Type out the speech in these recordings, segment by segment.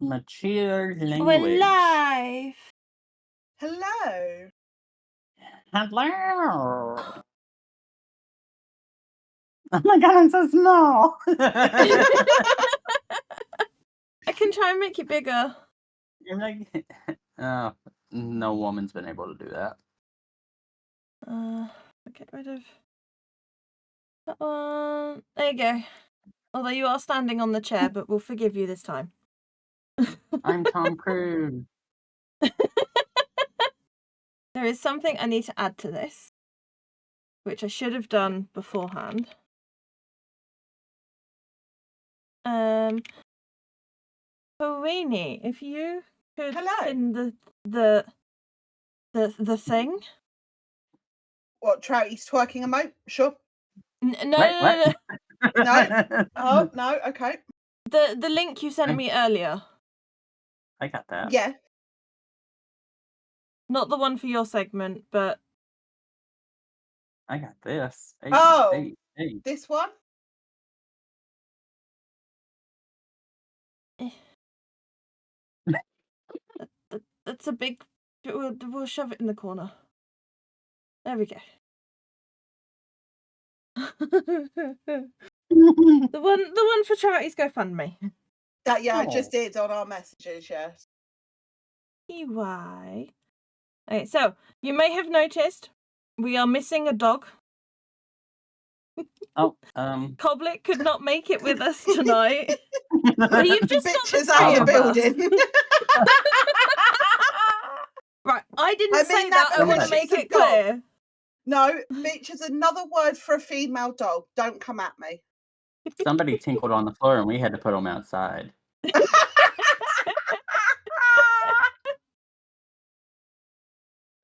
Mature We're language. live. Hello. Hello. Oh my god, I'm so small. I can try and make it bigger. You're like, no woman's been able to do that. Get rid of that one. There you go. Although you are standing on the chair, but we'll forgive you this time. I'm Tom Cruise. There is something I need to add to this, which I should have done beforehand. Perini, if you could pin the thing. What, Trouty's twerking a moat? Sure. No. No. Oh, no, okay. The link you sent me earlier. I got that. Yeah. Not the one for your segment, but... I got this. Hey. This one? That's a big... We'll shove it in the corner. There we go. the one for Charity's GoFundMe. I just did on our messages, yes. EY. Okay, so you may have noticed we are missing a dog. Coblet could not make it with us tonight. So you've just got the out of the building. Right, I didn't say that. I want to make it clear. No, bitch is another word for a female dog. Don't come at me. Somebody tinkled on the floor and we had to put them outside.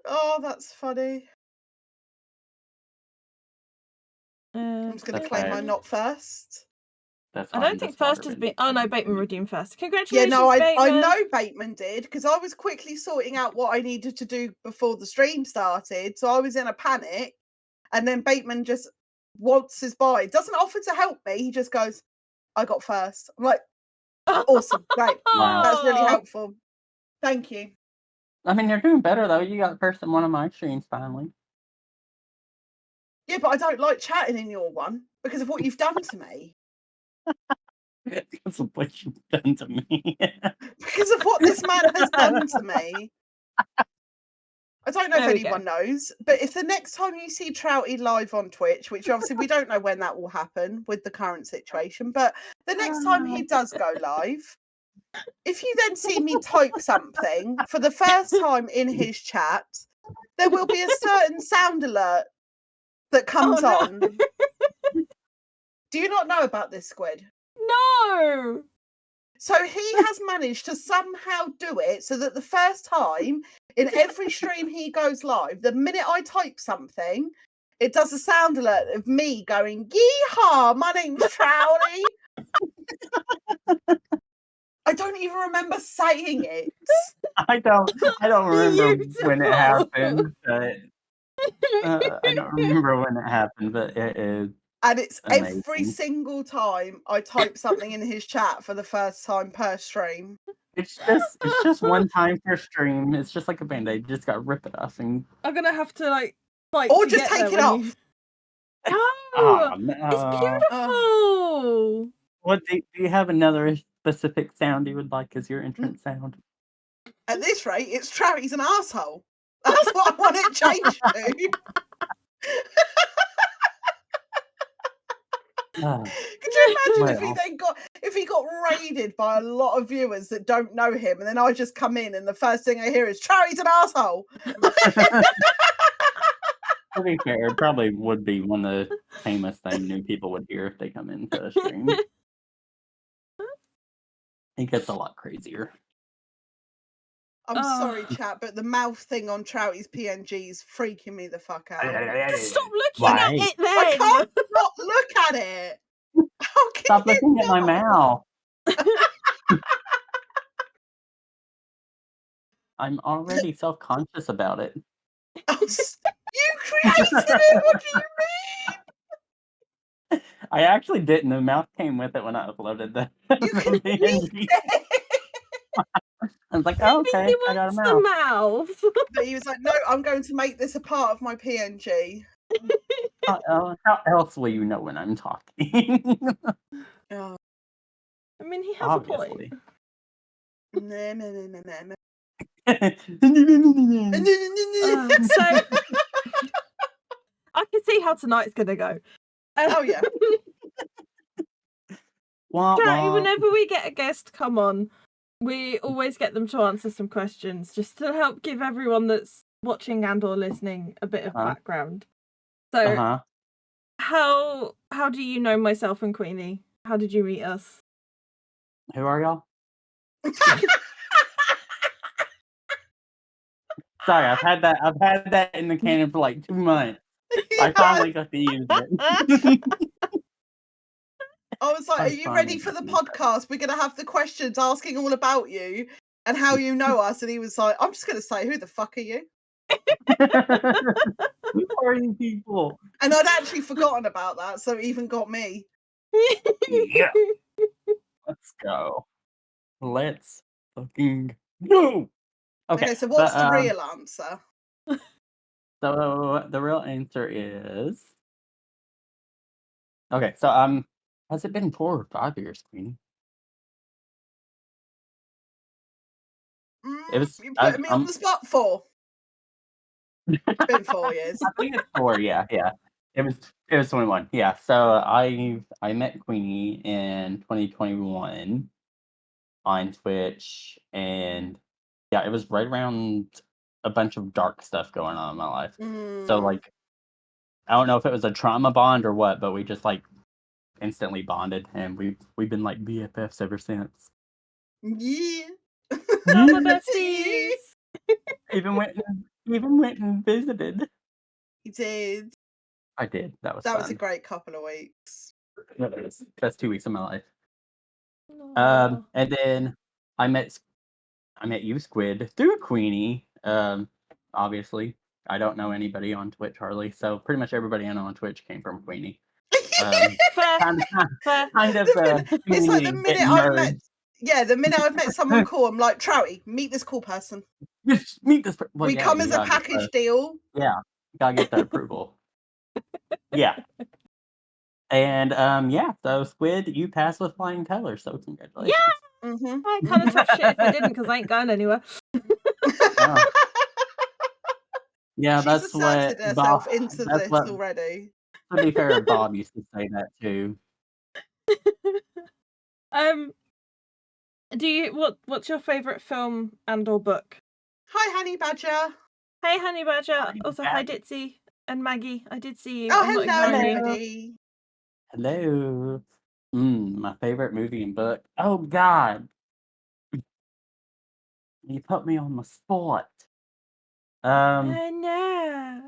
Oh, that's funny. I'm just going to claim my not first. That's I don't think first has been... Oh, no, Bateman redeemed first. Congratulations, Yeah, no, I Bateman. know Bateman did, because I was quickly sorting out what I needed to do before the stream started, so I was in a panic, and then Bateman just waltzes by. Doesn't offer to help me, he just goes, I got first. I'm like, awesome, great. Wow. That's really helpful. Thank you. I mean, you're doing better, though. You got first in one of my streams, finally. Yeah, but I don't like chatting in your one, because of what you've done to me. Because of what you've done to me. Because of what this man has done to me. I don't know if anyone knows, but if the next time you see Trouty live on Twitch, which obviously we don't know when that will happen with the current situation, but the next time he does go live, if you then see me type something for the first time in his chat, there will be a certain sound alert that comes on. Do you not know about this, Squid? No! So he has managed to somehow do it so that the first time in every stream he goes live, the minute I type something, it does a sound alert of me going, yeehaw, my name's Trouty. I don't even remember saying it. I don't remember when it happened, but I don't remember when it happened, but it is. And it's amazing. Every single time I type something in his chat for the first time per stream. It's just one time per stream. It's just like a band-aid. You just gotta rip it off and I'm gonna have to fight or to just take it off. No, it's beautiful. What do you have another specific sound you would like as your entrance sound? At this rate, it's Trouty's an asshole. That's what I want it changed to. Could you imagine if he got raided by a lot of viewers that don't know him, and then I just come in and the first thing I hear is Trouty's an asshole. To be fair, it probably would be one of the famous things new people would hear if they come into a stream. It gets a lot crazier. I'm sorry, chat, but the mouth thing on Trouty's PNG is freaking me the fuck out. Just stop looking at it then. I can't not look at it. Stop looking at my mouth. I'm already self-conscious about it. Oh, you created it. What do you mean? I actually didn't. The mouth came with it when I uploaded that. You can read it. I was like, oh, okay, He I got a wants mouse. the mouth. But he was like, no, I'm going to make this a part of my PNG. How else will you know when I'm talking? Oh. I mean, he has Obviously. No, no, no, no, no, no. So I can see how tonight's gonna go. Oh yeah. Trouty, whenever we get a guest come on, we always get them to answer some questions just to help give everyone that's watching and or listening a bit of background. So how do you know myself and Queenie? How did you meet us? Who are y'all? Sorry, I've had that in the cannon for like 2 months. I finally got to use it. I was like, are you ready for the podcast? We're gonna have the questions asking all about you and how you know us. And he was like, I'm just gonna say, who the fuck are you? Who are you people? And I'd actually forgotten about that, so it even got me. Yeah. Let's go. Let's fucking go. Okay, So what's the real answer? So the real answer is okay. So has it been 4 or 5 years, Queenie? It was. You put me on the spot. 4. It's been 4 years. I think it's 4. Yeah. It was 21. Yeah. So I met Queenie in 2021 on Twitch, and yeah, it was right around a bunch of dark stuff going on in my life. So like, I don't know if it was a trauma bond or what, but we just like instantly bonded, and we've been like BFFs ever since. Yeah. Trauma besties. Even went and visited. You did. I did. That was That fun. was a great couple of weeks. That was best 2 weeks of my life. And then I met you, Squid, through Queenie. Obviously, I don't know anybody on Twitch hardly, so pretty much everybody I know on Twitch came from Queenie. Fair. Kind of it's like the minute I've met. Yeah, the minute I've met someone cool, I'm like, Trouty, meet this cool person. Just meet this. Well, we come as a package deal. Yeah, gotta get that approval. Yeah. And yeah, so Squid, you passed with flying colors, so congratulations. Yeah. I kind of tough shit if I didn't, because I ain't going anywhere. Yeah, she's that's asserted what herself into this already. To be fair, Bob used to say that too. What's your favorite film and or book? Hi, Honey Badger. Hey, Honey Badger. Also, hi, Ditzy and Maggie. I did see you. Oh, I'm hello, not ignoring everybody. Hello. My favorite movie and book. Oh God, you put me on the spot. Oh no.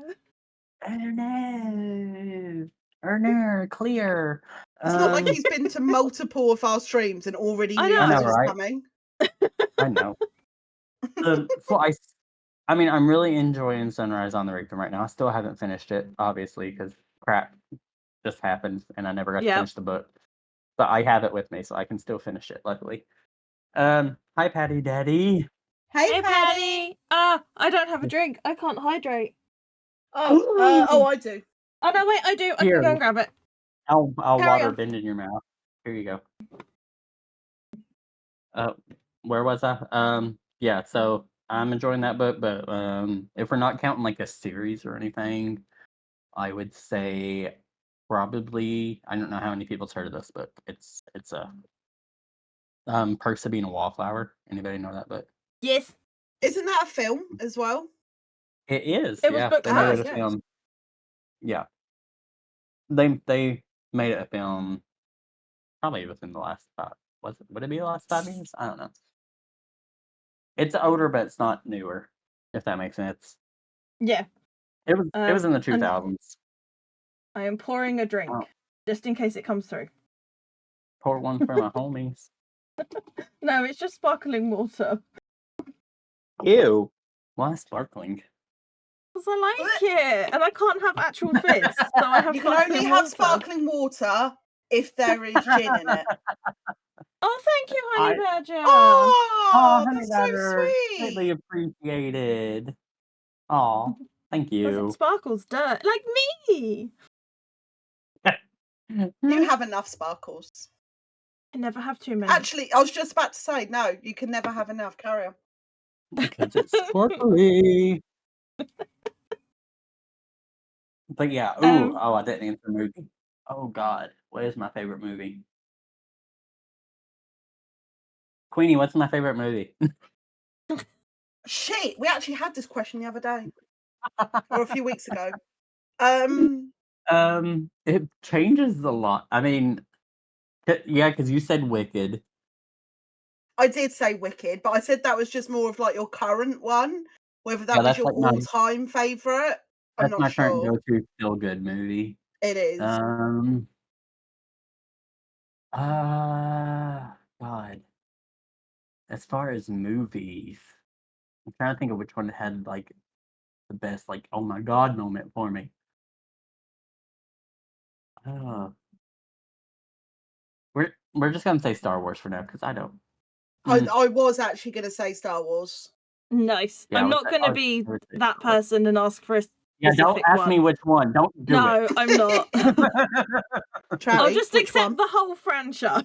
Oh no, clear. It's not like he's been to multiple of our streams and already knew this was coming. I know. I mean, I'm really enjoying Sunrise on the Reaping right now. I still haven't finished it, obviously, because crap just happened and I never got to finish the book. But I have it with me, so I can still finish it, luckily. Hi, Patty Daddy. Hey, Patty. I don't have a drink. I can't hydrate. Oh, I do. Oh no, wait, I do. I can go and grab it. I'll water bend in your mouth. Here you go. Where was I? Yeah, so I'm enjoying that book, but if we're not counting like a series or anything, I would say probably, I don't know how many people's heard of this book. It's a Perks of Being a Wallflower. Anybody know that book? Yes. Isn't that a film as well? It is. It was booked. They made it a film. Yeah. They made it a film probably within the last would it be the last 5 years? I don't know. It's older, but it's not newer, if that makes sense. Yeah. It was in the 2000s. I am pouring a drink, just in case it comes through. Pour one for my homies. No, it's just sparkling water. Ew. Why sparkling? Because I like it, and I can't have actual fizz, so I have. You can only have sparkling water if there is gin in it. Oh, thank you, Honey Badger. Oh, Honey that's Badger, so greatly sweet. appreciated. Oh, thank Doesn't you. Sparkles dirt like me? You have enough sparkles. I never have too many. Actually, I was just about to say, no, you can never have enough. Carry on. Because it's sparkly. But yeah, I didn't answer the movie. Oh God, what is my favorite movie? Queenie, what's my favorite movie? Shit, we actually had this question the other day or a few weeks ago. It changes a lot. I mean, yeah, because you said Wicked. I did say Wicked, but I said that was just more of like your current one. Whether that Yeah, was that's your like my all-time favorite, I'm that's not my current sure. go-to feel-good movie. It is. God. As far as movies, I'm trying to think of which one had like the best like oh my God moment for me. Uh, we're just gonna say Star Wars for now because I don't. I was actually going to say Star Wars. Nice. Yeah, I'm not going to be I would say that Star Wars. person and ask for a Yeah, don't specific ask me one. which one. Don't do No, it. I'm not. I'll Trouty, just which accept one? the whole franchise.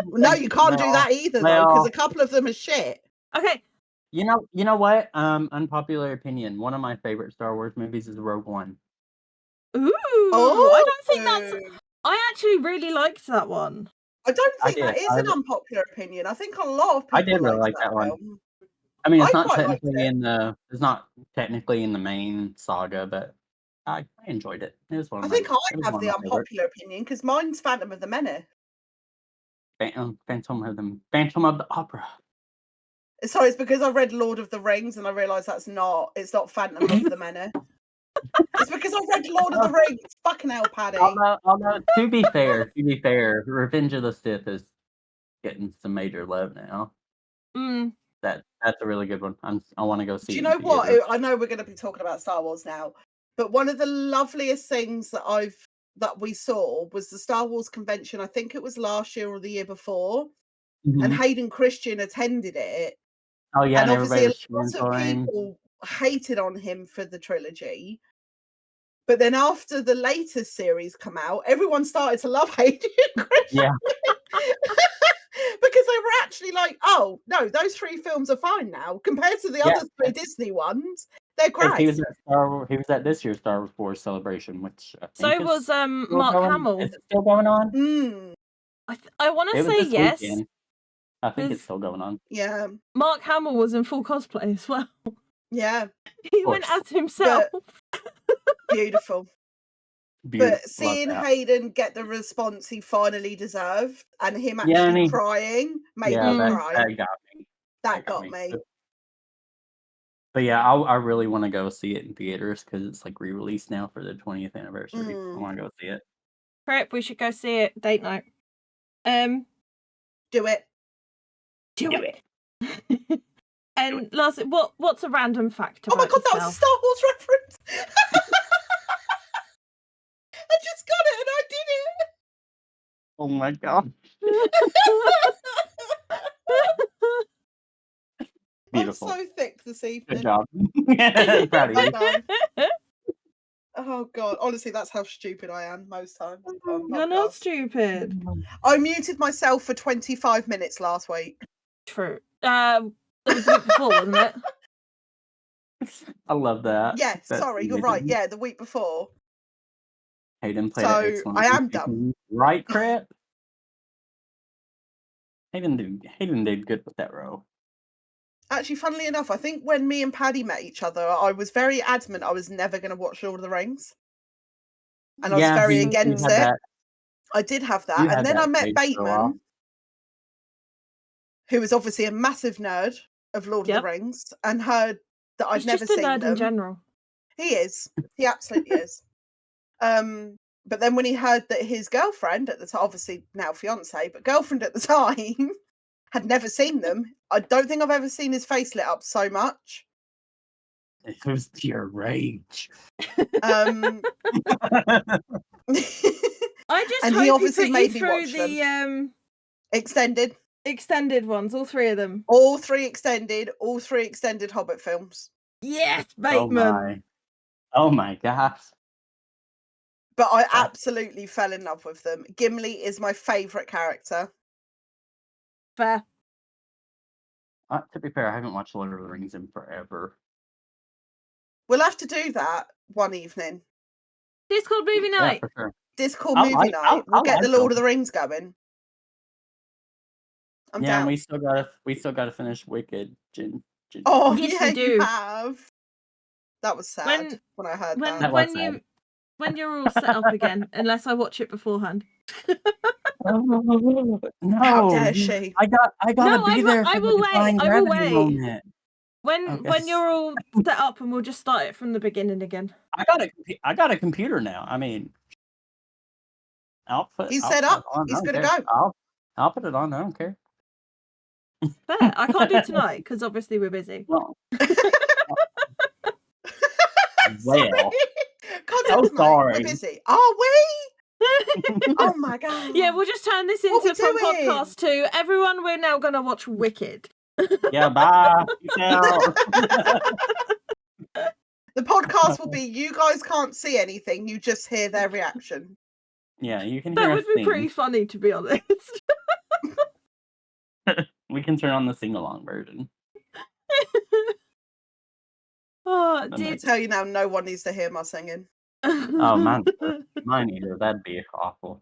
No, you can't do that either, though, because a couple of them are shit. Okay. You know what? Unpopular opinion. One of my favorite Star Wars movies is Rogue One. Ooh. Oh, I don't think that's. I actually really liked that one. I don't I think did. that is an unpopular opinion. I think a lot of I people did really like that that one. film. I mean, it's I not quite liked technically it. it's not technically in the main saga, but I enjoyed it. It was I think I it was have one of the my favorites. unpopular opinion because mine's Phantom of the Menace. Phantom of the Opera. So it's because I read Lord of the Rings and I realised it's not Phantom of the Menace. It's because I read Lord of the Rings. Fucking hell, Paddy. Although to be fair, Revenge of the Sith is getting some major love now. That's a really good one. I want to go see. Do you know what? I know we're going to be talking about Star Wars now, but one of the loveliest things that we saw was the Star Wars convention. I think it was last year or the year before, and Hayden Christian attended it. Oh yeah, and obviously a everybody was lot of people hated on him for the trilogy. But then after the latest series come out, everyone started to love Hayden Christian. Yeah. Because they were actually like, oh, no, those 3 films are fine now compared to the other 3 Disney ones. They're great. He was at this year's Star Wars Celebration, which I think So was Mark Hamill. Is it still going on? I want to say yes. Weekend. I think it's still going on. Yeah. Mark Hamill was in full cosplay as well. Yeah. He went as himself. Beautiful. But seeing Hayden get the response he finally deserved and him actually crying made me cry. That got me. That got me. But yeah, I really want to go see it in theaters because it's like re-released now for the 20th anniversary. I want to go see it. Prep, we should go see it. Date night. Do it. Do it. And lastly, what's a random fact about Oh my God, that was a Star Wars reference. I just got it and I did it. Oh my God. Beautiful. I'm so thick this evening. Good job. Proud of you. Oh God, honestly, that's how stupid I am most times. You're not stupid. I muted myself for 25 minutes last week. True. That was the week before, wasn't it? I love that. Yeah, sorry, you're right. Yeah, the week before. Hayden played an excellent. I am done. Right, Crip? Hayden did good with that role. Actually, funnily enough, I think when me and Paddy met each other, I was very adamant I was never going to watch Lord of the Rings. And I was very against it. I did have that. And then I met Bateman, who was obviously a massive nerd of Lord of the Rings, and heard that I'd never seen them. He's just a nerd in general. He is. He absolutely is. But then when he heard that his girlfriend at the time, obviously now fiance, but girlfriend at the time, had never seen them, I don't think I've ever seen his face lit up so much. It was your rage. I just and hope he obviously he put made you me through watch them. Extended. Extended ones, all three of them. All three extended Hobbit films. Yes, Oh Bateman. my gosh. But I absolutely fell in love with them. Gimli is my favourite character. Fair. To be fair, I haven't watched Lord of the Rings in forever. We'll have to do that one evening. Discord movie night. Yeah, for sure. Discord movie night. We'll get the Lord of the Rings going. I'm down. We still gotta finish Wicked. Oh yes, yeah, we do. you have. That was sad when I heard that. When you're all set up again, unless I watch it beforehand. No, how dare she? I gotta be there. I will wait. I will wait. Moment. When you're all set up, and we'll just start it from the beginning again. I got a computer now. I mean, He's set up. He's gonna go. I'll put it on. I don't care. Fair. I can't do tonight because obviously we're busy. Well, sorry. We're busy. Are we? Oh my god. Yeah, we'll just turn this into a podcast too. Everyone, we're now gonna watch Wicked. Yeah, bye. Peace out. The podcast will be you guys can't see anything, you just hear their reaction. Yeah, you can hear that would be pretty funny, to be honest. We can turn on the sing-along version. Oh, I tell you now, no one needs to hear my singing. Oh, mine either. That'd be awful.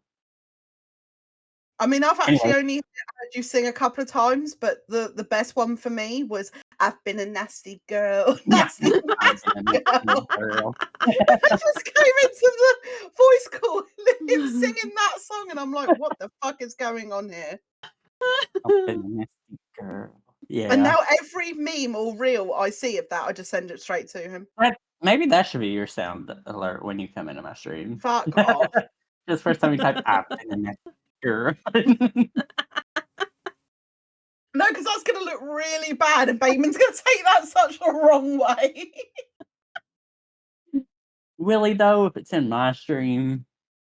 I mean, I've actually only heard you sing a couple of times, but the best one for me was "I've been a nasty girl." Nasty girl. I just came into the voice call him singing that song, and I'm like, "What the fuck is going on here?" I've been a nasty girl. Yeah. And now every meme or reel I see of that, I just send it straight to him. Maybe that should be your sound alert when you come into my stream. Fuck off. Just first time you type "I've been a nasty girl." No, because that's going to look really bad, and Bateman's going to take that such a wrong way. Really though, if it's in my stream,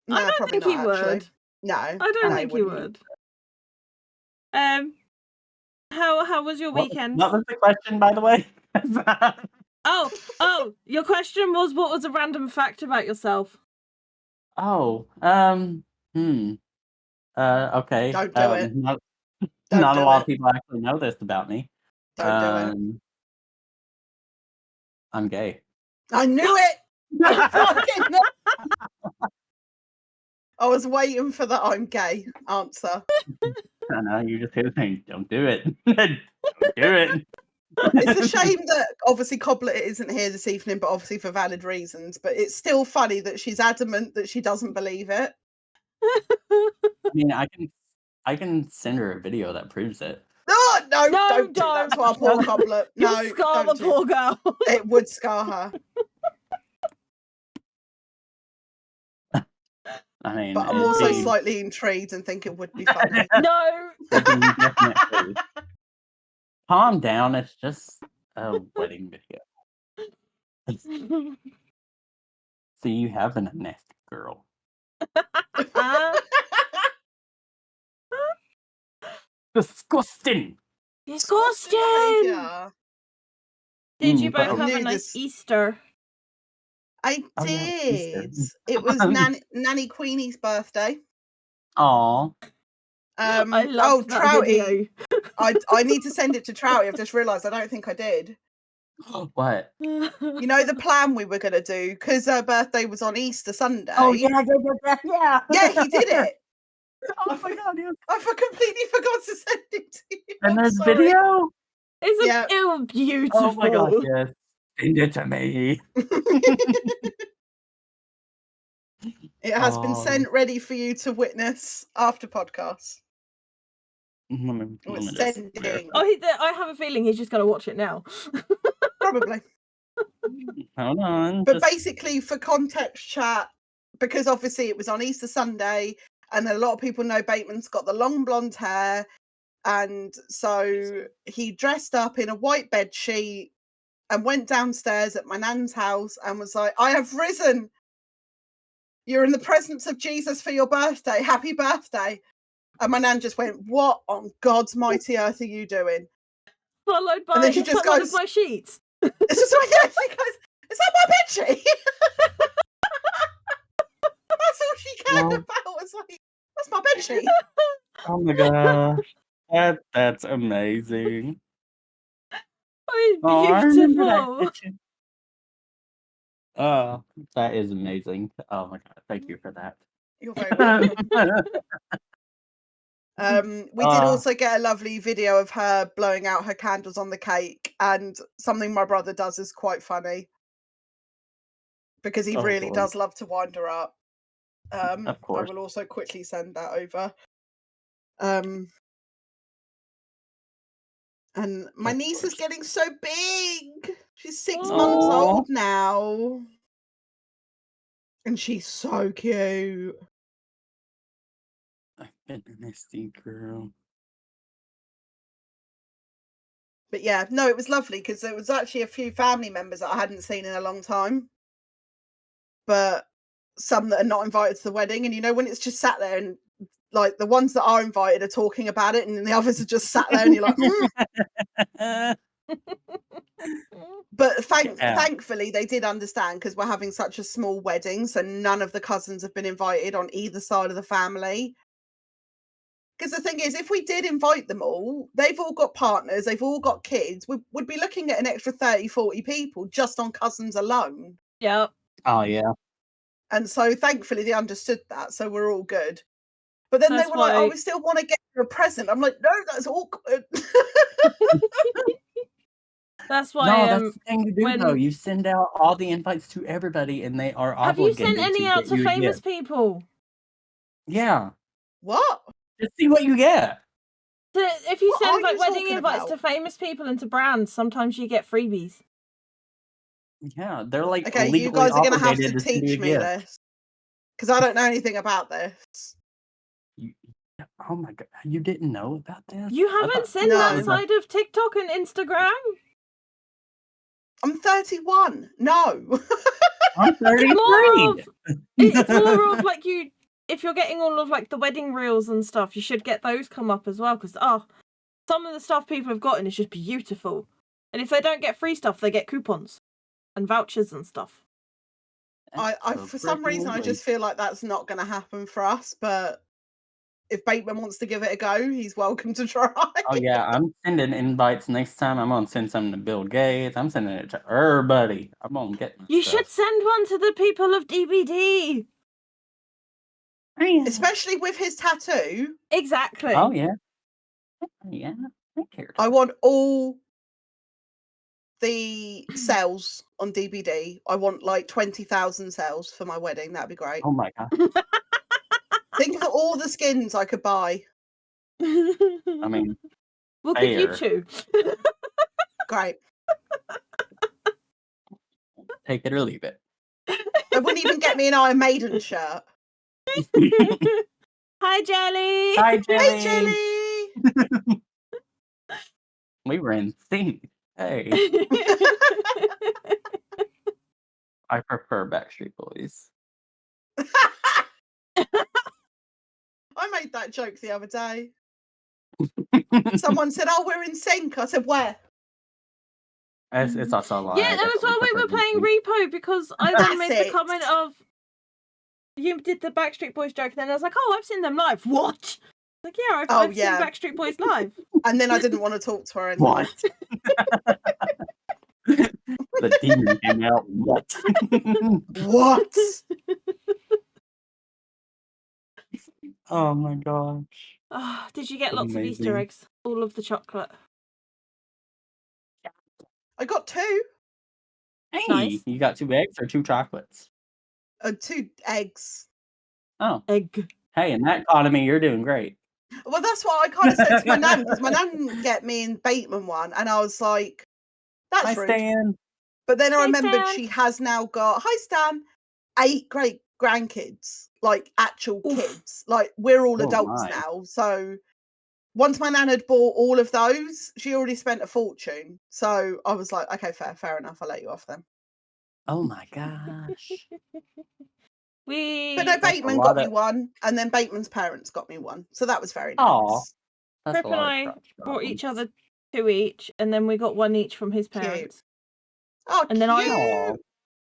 no, I don't think he would. No, I don't think he would. How was your weekend? What was the question, by the way? Oh, your question was what was a random fact about yourself? Oh, okay. Don't do it. Not a lot of people actually know this about me. Don't do it. I'm gay. I knew it! I fucking knew it! I was waiting for the "I'm gay" answer. I know, you just hear saying, "Don't do it." Don't do it. It's a shame that obviously Coblet isn't here this evening, but obviously for valid reasons. But it's still funny that she's adamant that she doesn't believe it. I mean, I can send her a video that proves it. No, don't do that to our poor Coblet. No, you'll scar the poor girl. It would scar her. I mean, but I'm also slightly intrigued and think it would be funny. No. Calm down. It's just a wedding video. So you have a nasty girl. Disgusting. Did you both have a nice Easter? I did. It was Nanny Queenie's birthday. Aww. I love Trouty. I need to send it to Trouty. I've just realised I don't think I did. What? You know the plan we were going to do because her birthday was on Easter Sunday. Oh yeah. Yeah, he did it. Oh my god! I completely forgot to send it to you. And there's video. It was beautiful. Oh my god! Yes, send it to me. It has been sent, ready for you to witness after podcast. I have a feeling he's just going to watch it now. Probably. Hold on. But basically, for context, chat, because obviously it was on Easter Sunday, and a lot of people know Bateman's got the long blonde hair, and so he dressed up in a white bed sheet and went downstairs at my nan's house and was like, "I have risen. You're in the presence of Jesus for your birthday. Happy birthday." And my nan just went, "What on God's mighty earth are you doing?" Followed by And then she just one goes, of my sheets. It's just like, yeah, she goes, "Is that my bedsheet?" That's all she cared Well, about. Was like, "That's my bedsheet." oh my gosh. That's amazing. Oh, Oh, I remember that beautiful. kitchen. Oh, that is amazing. Oh my god, thank you for that. You're very welcome. We did Uh, also get a lovely video of her blowing out her candles on the cake, and something my brother does is quite funny because he oh really boy, does love to wind her up. of I course, will also quickly send that over. And my of niece is course. getting so big. She's 6 months Oh, old now, and she's so cute. I've been a nasty girl. But yeah, no, it was lovely because there was actually a few family members that I hadn't seen in a long time, but some that are not invited to the wedding. And you know, when it's just sat there and like the ones that are invited are talking about it, and the others are just sat there, and you're like, But Yeah. thankfully they did understand because we're having such a small wedding, so none of the cousins have been invited on either side of the family. Because the thing is, if we did invite them all, they've all got partners, they've all got kids. We'd be looking at an extra 30, 40 people just on cousins alone. Yep. Oh yeah. And so thankfully they understood that, so we're all good. But then That's they were like, "Oh, why. we still want to get you a present." I'm like, "No, that's awkward." That's No, why. that's the thing you do though. When You send out all the invites to everybody, and they are have you sent obligated any to out get to you a famous gift. people? Yeah, What? just see what you get. If you What are send like you wedding talking invites to about? famous people and to brands, sometimes you get freebies. Yeah, they're like Okay, you legally guys are gonna have obligated to to send you a teach me gift. this because I don't know anything about this. You, oh my god, you didn't know about this? You I haven't thought seen that that was No, a side of TikTok and Instagram? I'm 31. No. I'm It's more 33. of it's more of like if you're getting all of like the wedding reels and stuff, you should get those come up as well because some of the stuff people have gotten is just beautiful. And if they don't get free stuff, they get coupons and vouchers and stuff. I for some reason I Absolutely. just feel like that's not gonna happen for us, but if Bateman wants to give it a go, he's welcome to try. Oh yeah, I'm sending invites next time. I'm gonna send something to Bill Gates. I'm sending it to everybody. I'm gonna get my You should stuff. send one to the people of DBD. Especially with his tattoo. Exactly. Oh yeah. Yeah. I cared. I want all the sales on DBD. I want like 20,000 sales for my wedding. That'd be great. Oh my god. Think of all the skins I could buy. I mean, we'll give you fair. 2. Great. Take it or leave it. They wouldn't even get me an Iron Maiden shirt. Hi, Jelly. Hi, Hey, Jelly. Jelly. We were in sync. Hey, I prefer Backstreet Boys. I made that joke the other day. Someone said, "Oh, we're in sync." I said, "Where?" It's also a lie. Yeah, I that was definitely when we prefer were playing NSYNC. Repo because I That's made the it. comment of you did the Backstreet Boys joke, and then I was like, "Oh, I've seen them live." What? Like, yeah, Oh, I've seen yeah. Backstreet Boys live. And then I didn't want to talk to her anymore. What? The demon came out. What? What? Oh my gosh. Oh, did you get lots of Easter Amazing. eggs? All of the chocolate. I got 2. Hey, Nice. you got 2 eggs or 2 chocolates? 2 eggs. Oh, Egg. hey, in that economy, you're doing great. Well, that's what I kind of said to my nan because my nan didn't get me and Bateman one, and I was like, Hi, "That's rude." Stan. But then I Hey, remembered Stan. she has now got, hi Stan, 8 great grandkids, like actual Oof. kids. Like we're all Oh adults my. now. So once my nan had bought all of those, she already spent a fortune. So I was like, okay, fair enough. I'll let you off then. Oh my gosh. But no, That's a Bateman lot got me of. one, and then Bateman's parents got me one. So that was very Aw, nice. that's a Pip and lot of I crotch bought each goblins. other 2 each, and then we got 1 each from his Cute. parents. Oh, And then Aw,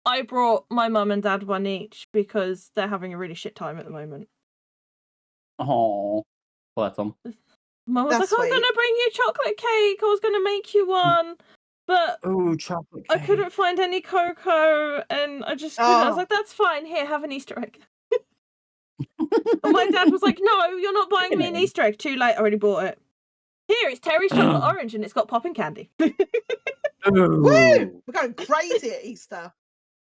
I brought my mum and dad 1 each because they're having a really shit time at the moment. aw, bless them. Mum was That's like, "I'm sweet. gonna bring you chocolate cake. I was gonna make you one, but Ooh, chocolate I cake. couldn't find any cocoa, and I just couldn't." I was Oh. like, "That's fine. Here, have an Easter egg." And my dad was like, "No, you're not buying me an Easter egg. Too late. I already bought it. Here, it's Terry's chocolate orange, and it's got popping candy." Woo! Ooh, We're going crazy at Easter.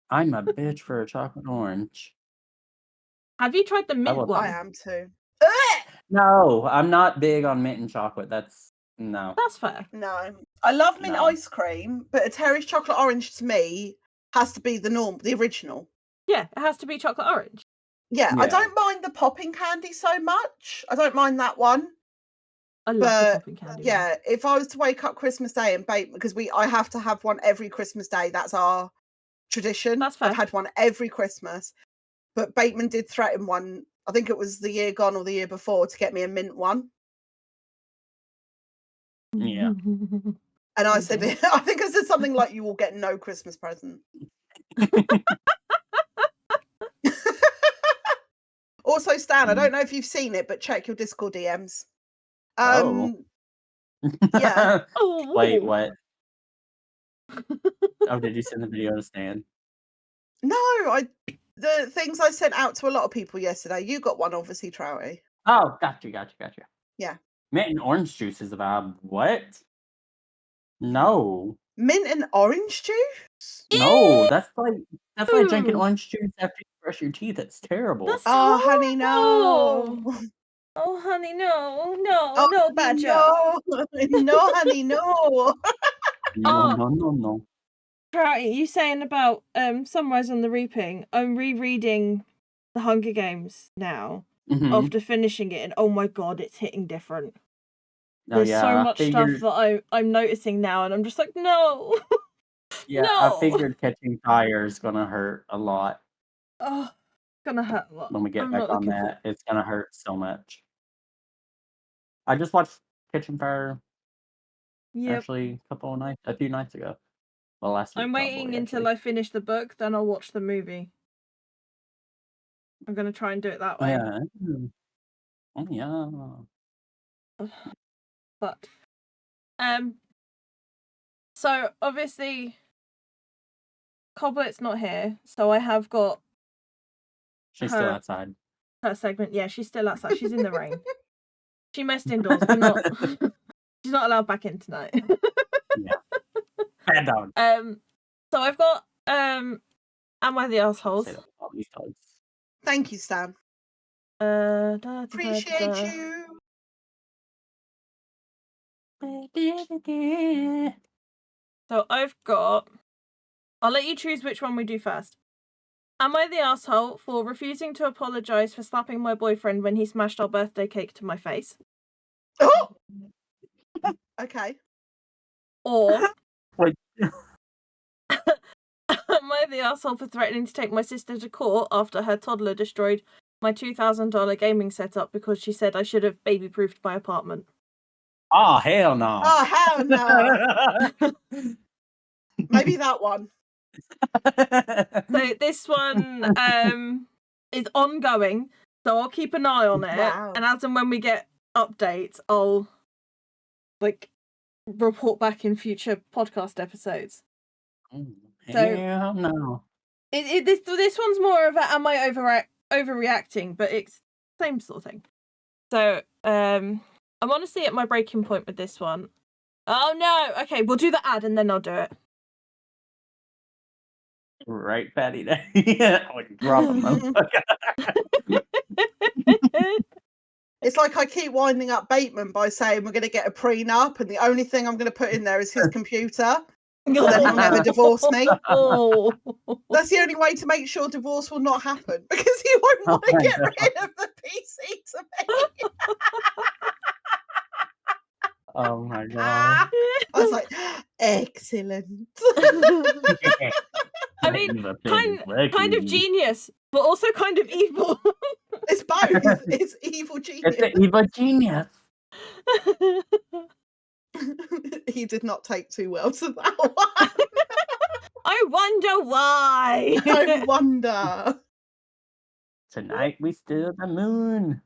I'm a bitch for a chocolate orange. Have you tried the I mint love one? I am too. Ugh! No, I'm not big on mint and chocolate. That's no, That's fair. No. I love mint no. ice cream, but a Terry's chocolate orange to me has to be the original. Yeah, it has to be chocolate orange. Yeah, I Yeah. don't mind the popping candy so much. I don't mind that one. I love the But popping candy one. yeah, if I was to wake up Christmas Day and bake, because I have to have one every Christmas Day. That's our tradition. That's fair. I've had one every Christmas. But Bateman did threaten one, I think it was the year gone or the year before, to get me a mint one. Yeah. And I Oh, said, dear. I think I said something like, "You will get no Christmas present." Also, Stan, I don't know if you've seen it, but check your Discord DMs. Oh. Yeah. Wait, Oh. what? Oh, did you send the video to Stan? No, the things I sent out to a lot of people yesterday. You got one, obviously, Trouty. Oh, gotcha. Yeah. Mint and orange juice is a vibe. What? No. Mint and orange juice? No, that's like drinking Ew. orange juice after you brush your teeth. It's terrible. That's Oh, honey, horrible. no. Oh, honey, no, Oh, no, honey, Badger. no. No, honey, no. No, Oh. no. Trouty, you saying about Sunrise on the Reaping? I'm rereading The Hunger Games now Mhm. after finishing it, and oh my god, it's hitting different. Oh, There's yeah, so I much stuff figured that I'm noticing now, and I'm just like, no, yeah, I no. figured catching fire is gonna hurt a lot Oh, gonna hurt a lot. when we get I'm back not on looking for. that. It's gonna hurt so much. I just watched Kitchen Fire Yep. actually a few nights ago. Well, last week I'm waiting probably, until actually. I finish the book, then I'll watch the movie. I'm gonna try and do it that Oh, way. yeah. Oh, yeah. But so obviously Coblet's not here, so I have got She's still her outside. segment. Yeah, she's still outside. She's in the rain. She messed indoors, but not. She's not allowed back in tonight. Yeah. Bad dog. So I've got Am I the Assholes? Say that with all these dogs. Thank you, Stan. Appreciate you. So I've got. I'll let you choose which one we do first. Am I the asshole for refusing to apologise for slapping my boyfriend when he smashed our birthday cake to my face? Oh! Okay. Or Wait. am I the asshole for threatening to take my sister to court after her toddler destroyed my $2,000 gaming setup because she said I should have baby-proofed my apartment? Oh, hell no. Oh, hell no. Maybe that one. So this one is ongoing, so I'll keep an eye on it. Wow. And as and when we get updates, I'll report back in future podcast episodes. So hell no. This one's more of a am I overreacting, but it's same sort of thing. So I'm honestly at my breaking point with this one. Oh no! Okay, we'll do the ad and then I'll do it. Right, Patty Day. Like dropping them. It's like I keep winding up Bateman by saying we're going to get a prenup, and the only thing I'm going to put in there is his computer. So then he'll never divorce me. Oh. That's the only way to make sure divorce will not happen, because he won't want to get rid of the PC to me. Oh my god. I was like, excellent. I mean, kind of genius, but also kind of evil. It's both. It's evil genius. It's an evil genius. He did not take too well to that one. I wonder why. I wonder. Tonight we steal the moon.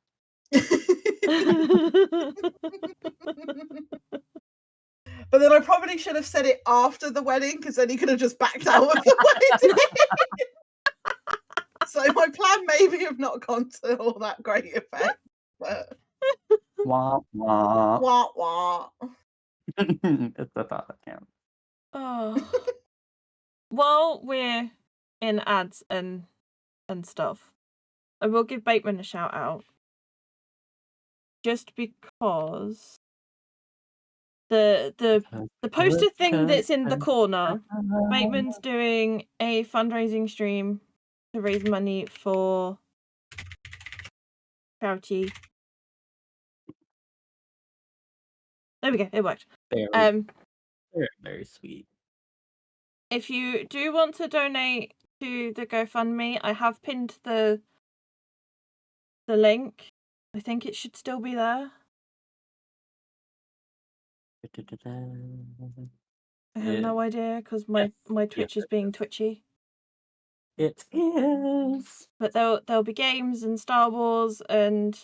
But then I probably should have said it after the wedding, because then he could have just backed out of the wedding. So my plan maybe have not gone to all that great effect. But Wah, wah. wah wah. It's the thought that counts. Oh. While we're in ads and stuff, I will give Bateman a shout out. Just because the poster thing that's in the corner, Bateman's doing a fundraising stream to raise money for charity. There we go, it worked. Very, very sweet. If you do want to donate to the GoFundMe, I have pinned the link. I think it should still be there. I have no idea because my Twitch is being twitchy. It is. But there'll be games and Star Wars and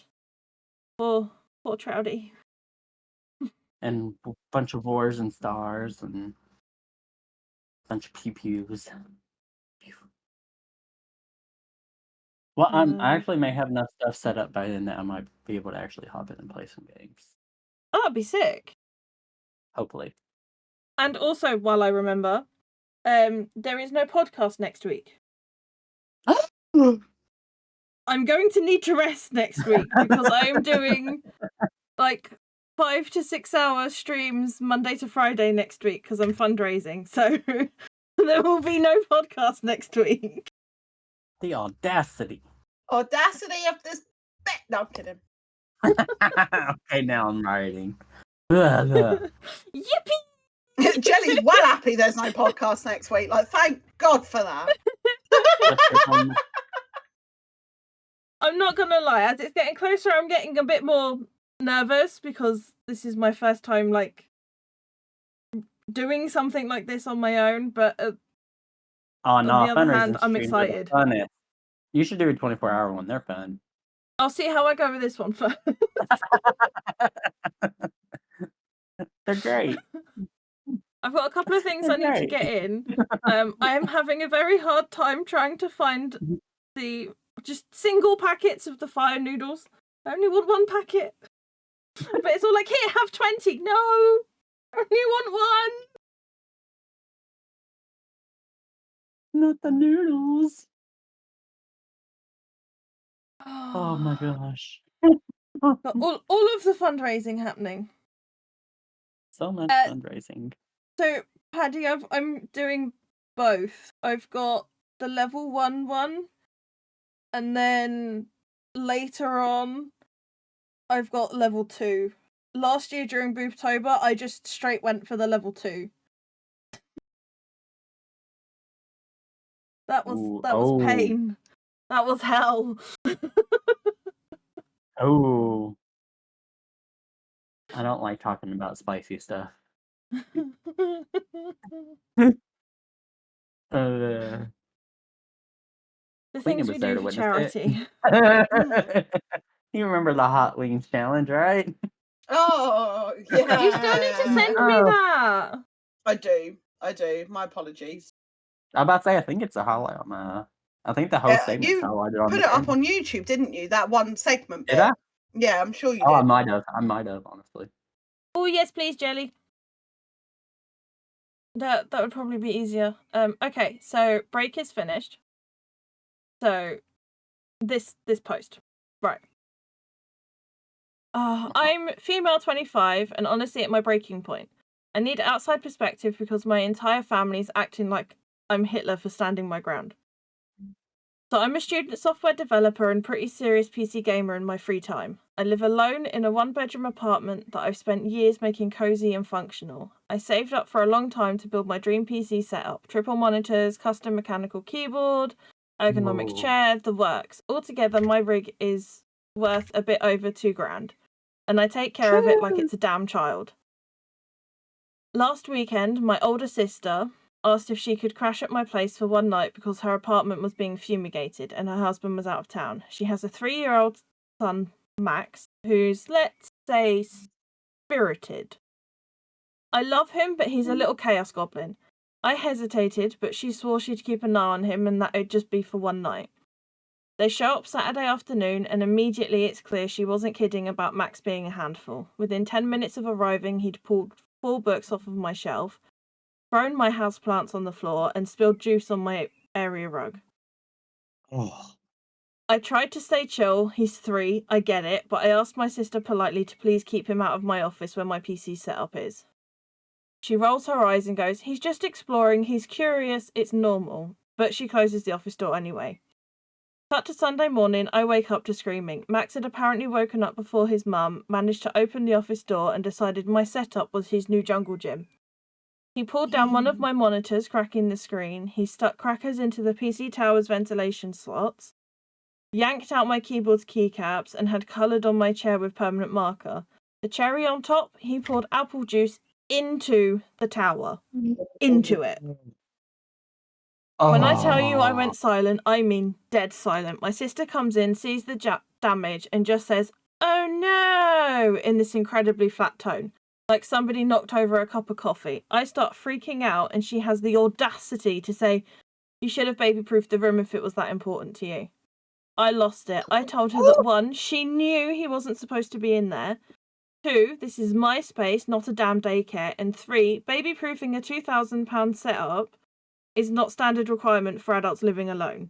for Trouty. And a bunch of wars and stars and a bunch of pew-pews. Well, I actually may have enough stuff set up by then that I might be able to actually hop in and play some games. Oh, that'd be sick. Hopefully. And also, while I remember, there is no podcast next week. I'm going to need to rest next week because I am doing like 5 to 6 hour streams Monday to Friday next week because I'm fundraising. So there will be no podcast next week. The audacity. Audacity of this bit. No, I'm kidding. Okay, now I'm writing. Yippee! Jelly's well happy there's no podcast next week. Like, thank God for that. I'm not gonna lie, as it's getting closer, I'm getting a bit more nervous because this is my first time like doing something like this on my own. But on the other hand, I'm excited. You should do a 24-hour one. They're fun. I'll see how I go with this one first. They're great. I've got a couple of things I need to get in. I am having a very hard time trying to find the just single packets of the fire noodles. I only want one packet. But it's all like, here, have 20. No! I only want one. Not the noodles. Oh my gosh. But all of the fundraising happening. So much fundraising. So, Paddy, I'm doing both. I've got the level 1 one, and then later on, I've got level 2. Last year during Booptober, I just straight went for the level 2. That was pain. That was hell. Oh. I don't like talking about spicy stuff. The things we do for charity. You remember the Hot Wings challenge, right? Oh, yeah. You still need to send me that. I do. My apologies. I'm about to say, I think it's a highlight on I think the whole segment's highlighted on put it up on YouTube, didn't you? That one segment bit. Did I? Yeah, I'm sure you did. I might have, honestly. Oh, yes, please, Jelly. That would probably be easier. Okay, so break is finished. So this post. Right. I'm female 25 and honestly at my breaking point. I need outside perspective because my entire family's acting like I'm Hitler for standing my ground. So I'm a student software developer and pretty serious PC gamer in my free time. I live alone in a 1-bedroom apartment that I've spent years making cozy and functional. I saved up for a long time to build my dream PC setup. Triple monitors, custom mechanical keyboard, ergonomics Whoa. chair, the works. Altogether, my rig is worth a bit over $2,000. And I take care of it like it's a damn child. Last weekend, my older sister asked if she could crash at my place for one night because her apartment was being fumigated and her husband was out of town. She has a 3-year-old son, Max, who's, let's say, spirited. I love him, but he's a little chaos goblin. I hesitated, but she swore she'd keep an eye on him and that it'd just be for one night. They show up Saturday afternoon, and immediately it's clear she wasn't kidding about Max being a handful. Within 10 minutes of arriving, he'd pulled 4 books off of my shelf, thrown my houseplants on the floor, and spilled juice on my area rug. Oh. I tried to stay chill. He's 3, I get it, but I asked my sister politely to please keep him out of my office where my PC setup is. She rolls her eyes and goes, "He's just exploring, he's curious, it's normal." But she closes the office door anyway. Cut to Sunday morning, I wake up to screaming. Max had apparently woken up before his mum, managed to open the office door, and decided my setup was his new jungle gym. He pulled down one of my monitors, cracking the screen. He stuck crackers into the PC tower's ventilation slots, yanked out my keyboard's keycaps, and had coloured on my chair with permanent marker. The cherry on top, he poured apple juice into the tower. Into it. When I tell you I went silent, I mean dead silent. My sister comes in, sees the damage, and just says, "Oh no," in this incredibly flat tone, like somebody knocked over a cup of coffee. I start freaking out, and she has the audacity to say, "You should have baby-proofed the room if it was that important to you." I lost it. I told her that 1, she knew he wasn't supposed to be in there. 2, this is my space, not a damn daycare. And 3, baby-proofing a £2,000 setup is not standard requirement for adults living alone.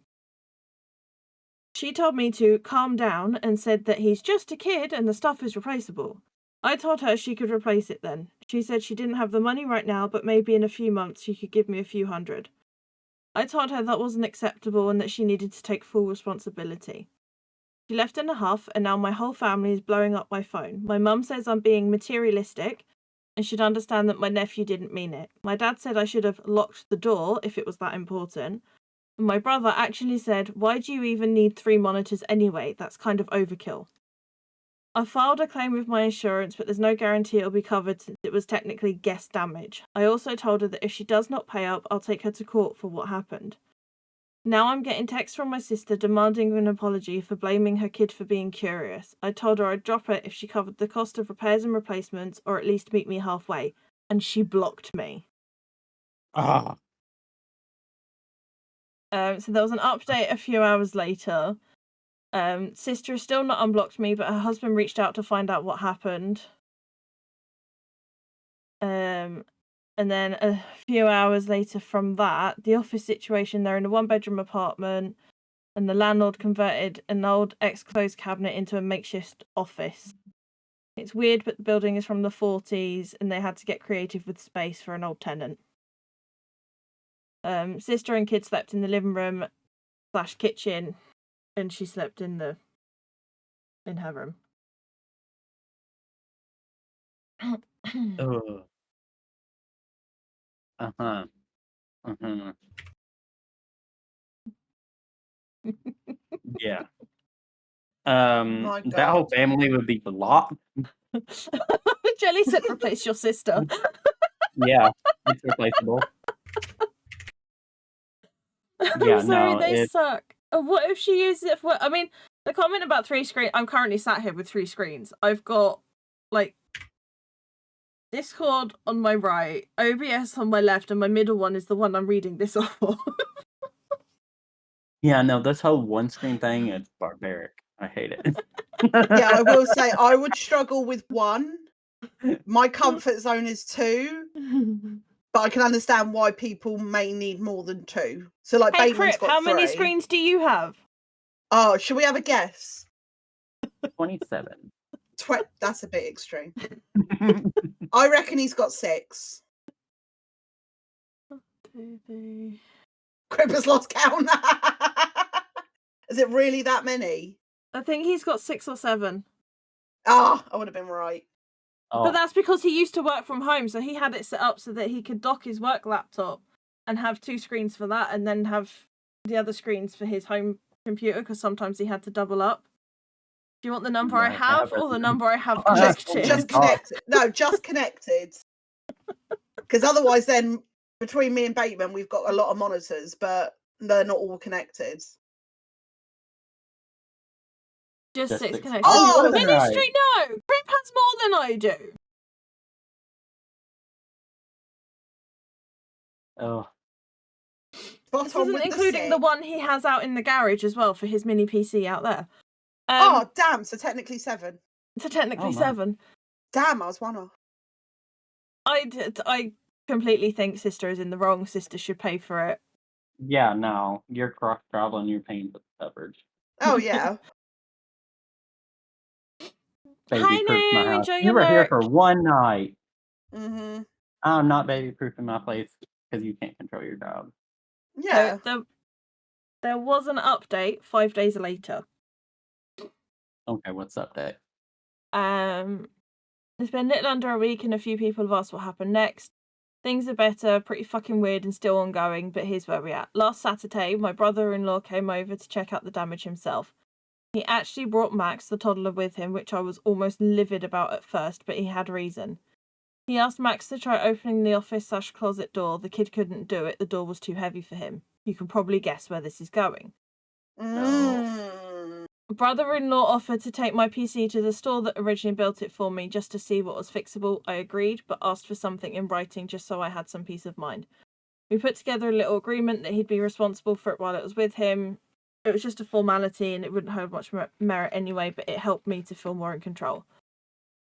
She told me to calm down and said that he's just a kid and the stuff is replaceable. I told her she could replace it then. She said she didn't have the money right now, but maybe in a few months she could give me a few hundred. I told her that wasn't acceptable and that she needed to take full responsibility. She left in a huff, and now my whole family is blowing up my phone. My mum says I'm being materialistic and should understand that my nephew didn't mean it. My dad said I should have locked the door if it was that important. And my brother actually said, "Why do you even need 3 monitors anyway? That's kind of overkill." I filed a claim with my insurance, but there's no guarantee it'll be covered since it was technically guest damage. I also told her that if she does not pay up, I'll take her to court for what happened. Now I'm getting texts from my sister demanding an apology for blaming her kid for being curious. I told her I'd drop it if she covered the cost of repairs and replacements, or at least meet me halfway, and she blocked me. Ah. So there was an update a few hours later. Sister has still not unblocked me, but her husband reached out to find out what happened. And then a few hours later from that, the office situation, they're in a 1-bedroom apartment, and the landlord converted an old ex-clothes cabinet into a makeshift office. It's weird, but the building is from the 40s, and they had to get creative with space for an old tenant. Sister and kids slept in the living room / kitchen, and she slept in her room. Ugh. Uh-huh. Uh-huh. Yeah. My That whole God. family would be blocked. Jelly said replace your sister. Yeah, it's replaceable. Yeah, I'm sorry, no, they it's suck. What if she uses it for... I mean, the comment about 3 screens... I'm currently sat here with 3 screens. I've got, like, Discord on my right, OBS on my left, and my middle one is the one I'm reading this off of. yeah, no, this whole one-screen thing, it's barbaric. I hate it. Yeah, I will say I would struggle with 1. My comfort zone is 2, but I can understand why people may need more than 2. So, like, Hey, Bateman's Crip, got how 3. many screens do you have? Oh, should we have a guess? 27. That's a bit extreme. I reckon he's got 6. Crip has lost count. Is it really that many? I think he's got 6 or 7. Ah, I would have been right. But that's because he used to work from home, so he had it set up so that he could dock his work laptop and have 2 screens for that, and then have the other screens for his home computer, because sometimes he had to double up. Do you want the number I have, or the number I have connected? Just connected. No, just connected. Because otherwise, then between me and Bateman, we've got a lot of monitors, but they're not all connected. Just 6 connected. Oh, Ministry, no! Group has more than I do. Oh. This isn't including the one he has out in the garage as well for his mini PC out there. Oh, damn. So technically 7. So technically 7. Damn, I was 1 off. I completely think Sister is in the wrong. Sister should pay for it. Yeah, no. You're cross-travel and you're paying for the coverage. Oh, yeah. Baby-proof my house. Enjoy You your were here merch. for one night. Mm-hmm. I'm not baby-proofing my place because you can't control your dog. Yeah. So there was an update 5 days later. Okay, what's the update? It's been a little under a week and a few people have asked what happened next. Things are better, pretty fucking weird and still ongoing, but here's where we're at. Last Saturday, my brother-in-law came over to check out the damage himself. He actually brought Max, the toddler, with him, which I was almost livid about at first, but he had reason. He asked Max to try opening the office/closet door. The kid couldn't do it. The door was too heavy for him. You can probably guess where this is going. Brother-in-law offered to take my PC to the store that originally built it for me just to see what was fixable. I agreed, but asked for something in writing just so I had some peace of mind. We put together a little agreement that he'd be responsible for it while it was with him. It was just a formality and it wouldn't have much merit anyway, but it helped me to feel more in control.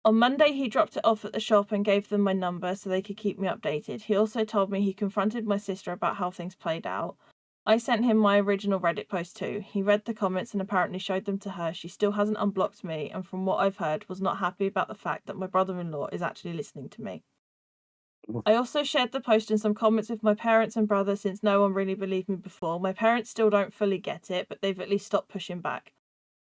On Monday, he dropped it off at the shop and gave them my number so they could keep me updated. He also told me he confronted my sister about how things played out. I sent him my original Reddit post too. He read the comments and apparently showed them to her. She still hasn't unblocked me, and from what I've heard, was not happy about the fact that my brother-in-law is actually listening to me. I also shared the post and some comments with my parents and brother since no one really believed me before. My parents still don't fully get it, but they've at least stopped pushing back.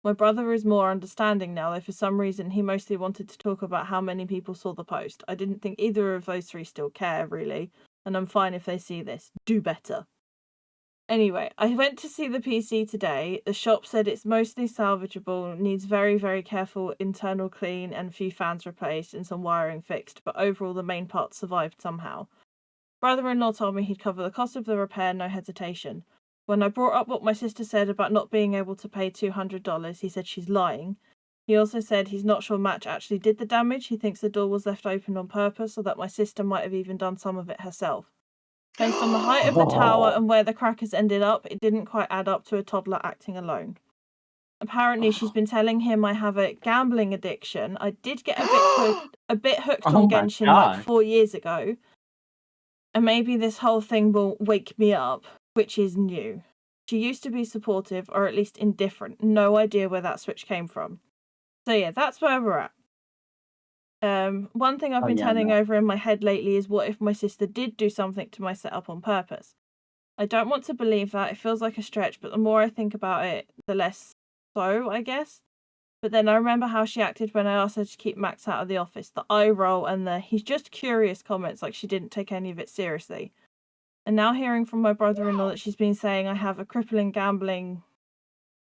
My brother is more understanding now, though for some reason he mostly wanted to talk about how many people saw the post. I didn't think either of those 3 still care, really, and I'm fine if they see this. Do better. Anyway, I went to see the PC today. The shop said it's mostly salvageable, needs very, very careful internal clean and a few fans replaced and some wiring fixed, but overall the main parts survived somehow. Brother-in-law told me he'd cover the cost of the repair, no hesitation. When I brought up what my sister said about not being able to pay $200, he said she's lying. He also said he's not sure Match actually did the damage. He thinks the door was left open on purpose, or that my sister might have even done some of it herself. Based on the height of the tower and where the crackers ended up, it didn't quite add up to a toddler acting alone. Apparently, she's been telling him I have a gambling addiction. I did get a bit hooked on Genshin like 4 years ago. And maybe this whole thing will wake me up, which is new. She used to be supportive, or at least indifferent. No idea where that switch came from. So yeah, that's where we're at. One thing I've been turning over in my head lately is what if my sister did do something to my setup on purpose? I don't want to believe that. It feels like a stretch, but the more I think about it, the less so, I guess. But then I remember how she acted when I asked her to keep Max out of the office. The eye roll and the he's just curious comments, like she didn't take any of it seriously. And now hearing from my brother-in-law that she's been saying I have a crippling gambling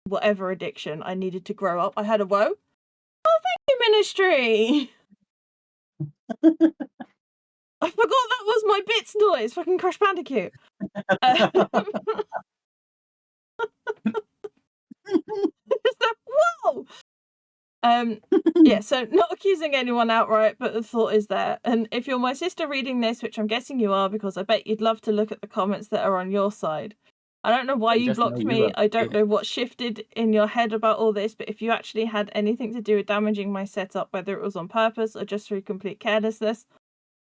whatever addiction, I needed to grow up. I had a whoa. Oh, thank you, Ministry! I forgot that was my bits noise. Fucking Crash Bandicoot. Whoa! Yeah, so not accusing anyone outright, but the thought is there. And if you're my sister reading this, which I'm guessing you are, because I bet you'd love to look at the comments that are on your side. I don't know why you blocked me. I don't know what shifted in your head about all this, but if you actually had anything to do with damaging my setup, whether it was on purpose or just through complete carelessness,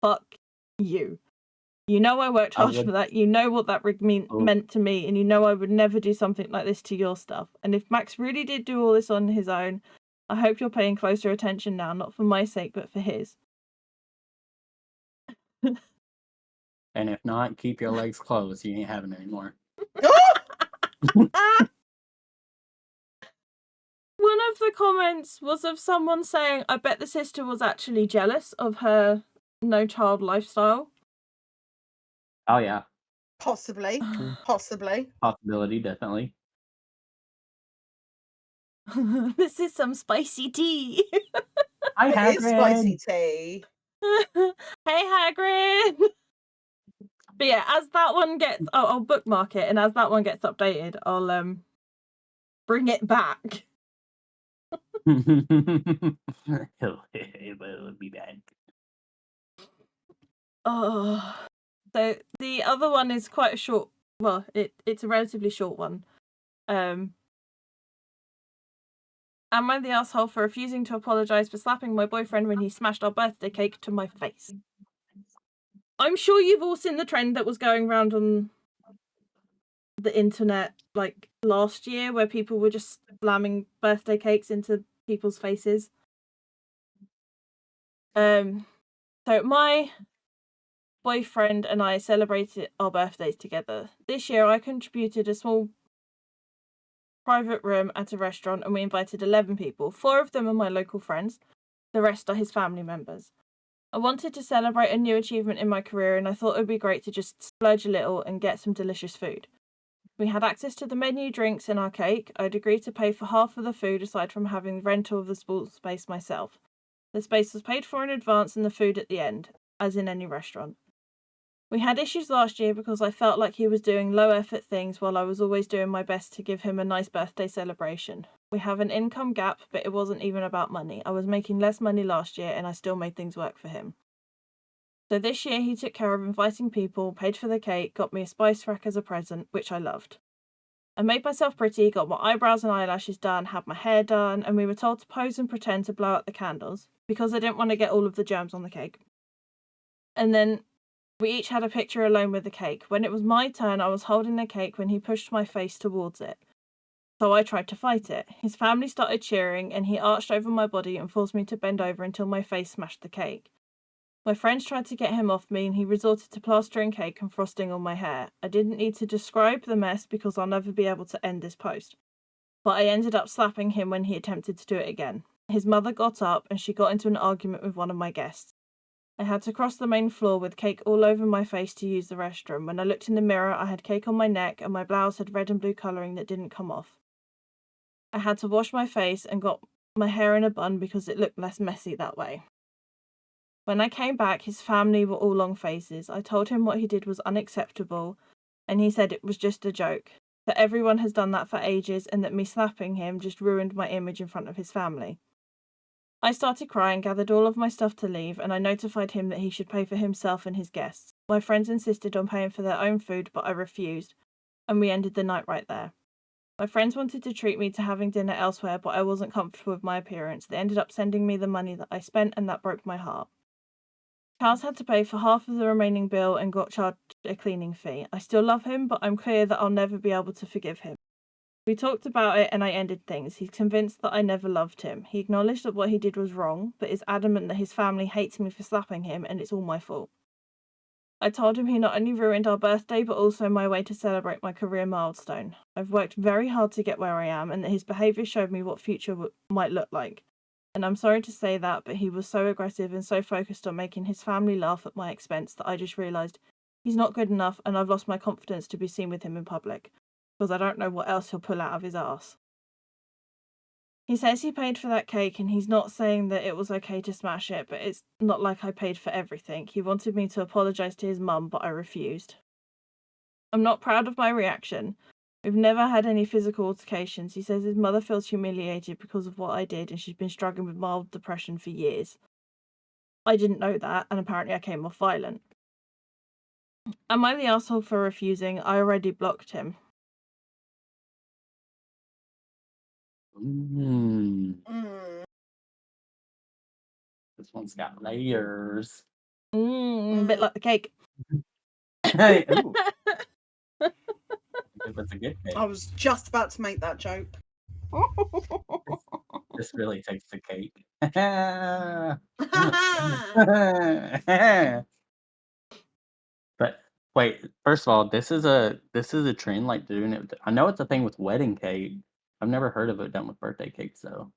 fuck you. You know I worked hard for that. You know what that rig meant to me, and you know I would never do something like this to your stuff. And if Max really did do all this on his own, I hope you're paying closer attention now, not for my sake, but for his. And if not, keep your legs closed. You ain't having any more. of the comments was of someone saying, I bet the sister was actually jealous of her no-child lifestyle. Oh, yeah. Possibly. Possibly. Possibility, definitely. This is some spicy tea. Hi, It is spicy Hagrid! tea. Hey, Hagrid! But yeah, as that one gets... I'll bookmark it, and as that one gets updated, I'll bring it back. It'll be bad. Oh. So the other one is quite a short... Well, it's a relatively short one. Am I the asshole for refusing to apologise for slapping my boyfriend when he smashed our birthday cake to my face? I'm sure you've all seen the trend that was going around on the internet like last year where people were just slamming birthday cakes into people's faces. So my boyfriend and I celebrated our birthdays together. This year I contributed a small private room at a restaurant and we invited 11 people. 4 of them are my local friends. The rest are his family members. I wanted to celebrate a new achievement in my career and I thought it would be great to just splurge a little and get some delicious food. We had access to the menu, drinks and our cake. I'd agreed to pay for half of the food aside from having the rental of the small space myself. The space was paid for in advance and the food at the end, as in any restaurant. We had issues last year because I felt like he was doing low effort things while I was always doing my best to give him a nice birthday celebration. We have an income gap, but it wasn't even about money. I was making less money last year and I still made things work for him. So this year he took care of inviting people, paid for the cake, got me a spice rack as a present, which I loved. I made myself pretty, got my eyebrows and eyelashes done, had my hair done, and we were told to pose and pretend to blow out the candles because I didn't want to get all of the germs on the cake. And then we each had a picture alone with the cake. When it was my turn, I was holding the cake when he pushed my face towards it. So I tried to fight it. His family started cheering, and he arched over my body and forced me to bend over until my face smashed the cake. My friends tried to get him off me, and he resorted to plastering cake and frosting on my hair. I didn't need to describe the mess because I'll never be able to end this post. But I ended up slapping him when he attempted to do it again. His mother got up, and she got into an argument with one of my guests. I had to cross the main floor with cake all over my face to use the restroom. When I looked in the mirror, I had cake on my neck and my blouse had red and blue colouring that didn't come off. I had to wash my face and got my hair in a bun because it looked less messy that way. When I came back, his family were all long faces. I told him what he did was unacceptable and he said it was just a joke, that everyone has done that for ages and that me slapping him just ruined my image in front of his family. I started crying, gathered all of my stuff to leave, and I notified him that he should pay for himself and his guests. My friends insisted on paying for their own food, but I refused, and we ended the night right there. My friends wanted to treat me to having dinner elsewhere, but I wasn't comfortable with my appearance. They ended up sending me the money that I spent, and that broke my heart. Charles had to pay for half of the remaining bill and got charged a cleaning fee. I still love him, but I'm clear that I'll never be able to forgive him. We talked about it and I ended things. He's convinced that I never loved him. He acknowledged that what he did was wrong, but is adamant that his family hates me for slapping him and it's all my fault. I told him he not only ruined our birthday, but also my way to celebrate my career milestone. I've worked very hard to get where I am, and that his behaviour showed me what future might look like. And I'm sorry to say that, but he was so aggressive and so focused on making his family laugh at my expense that I just realised he's not good enough and I've lost my confidence to be seen with him in public. Because I don't know what else he'll pull out of his arse. He says he paid for that cake and he's not saying that it was okay to smash it, but it's not like I paid for everything. He wanted me to apologise to his mum, but I refused. I'm not proud of my reaction. We've never had any physical altercations. He says his mother feels humiliated because of what I did and she's been struggling with mild depression for years. I didn't know that, and apparently I came off violent. Am I the asshole for refusing? I already blocked him. Mm. This one's got layers. A bit like the cake. Hey, ooh. I think that's a good cake. I was just about to make that joke. This really takes the cake. But wait, first of all, this is a trend like doing it. I know it's a thing with wedding cake, I've never heard of it done with birthday cakes though.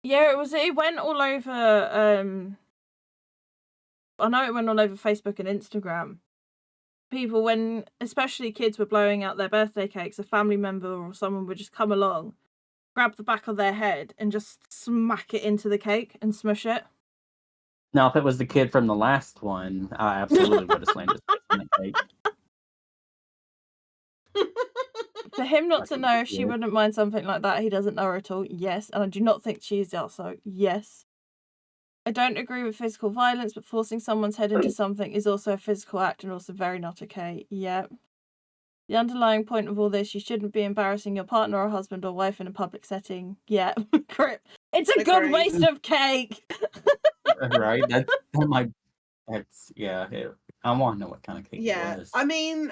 Yeah, it went all over. I know it went all over Facebook and Instagram. People, when especially kids were blowing out their birthday cakes, a family member or someone would just come along, grab the back of their head, and just smack it into the cake and smush it. Now, if it was the kid from the last one, I absolutely would have slammed his face in the cake. For him not to Fucking know if she kid. wouldn't mind something like that, he doesn't know her at all. Yes, and I do not think she is also. Yes. I don't agree with physical violence, but forcing someone's head into something is also a physical act and also very not okay. Yep. The underlying point of all this, you shouldn't be embarrassing your partner or husband or wife in a public setting. Yeah. It's a good Agreed. waste of cake. Right? That's yeah. I want to know what kind of cake it Yeah, was. I mean,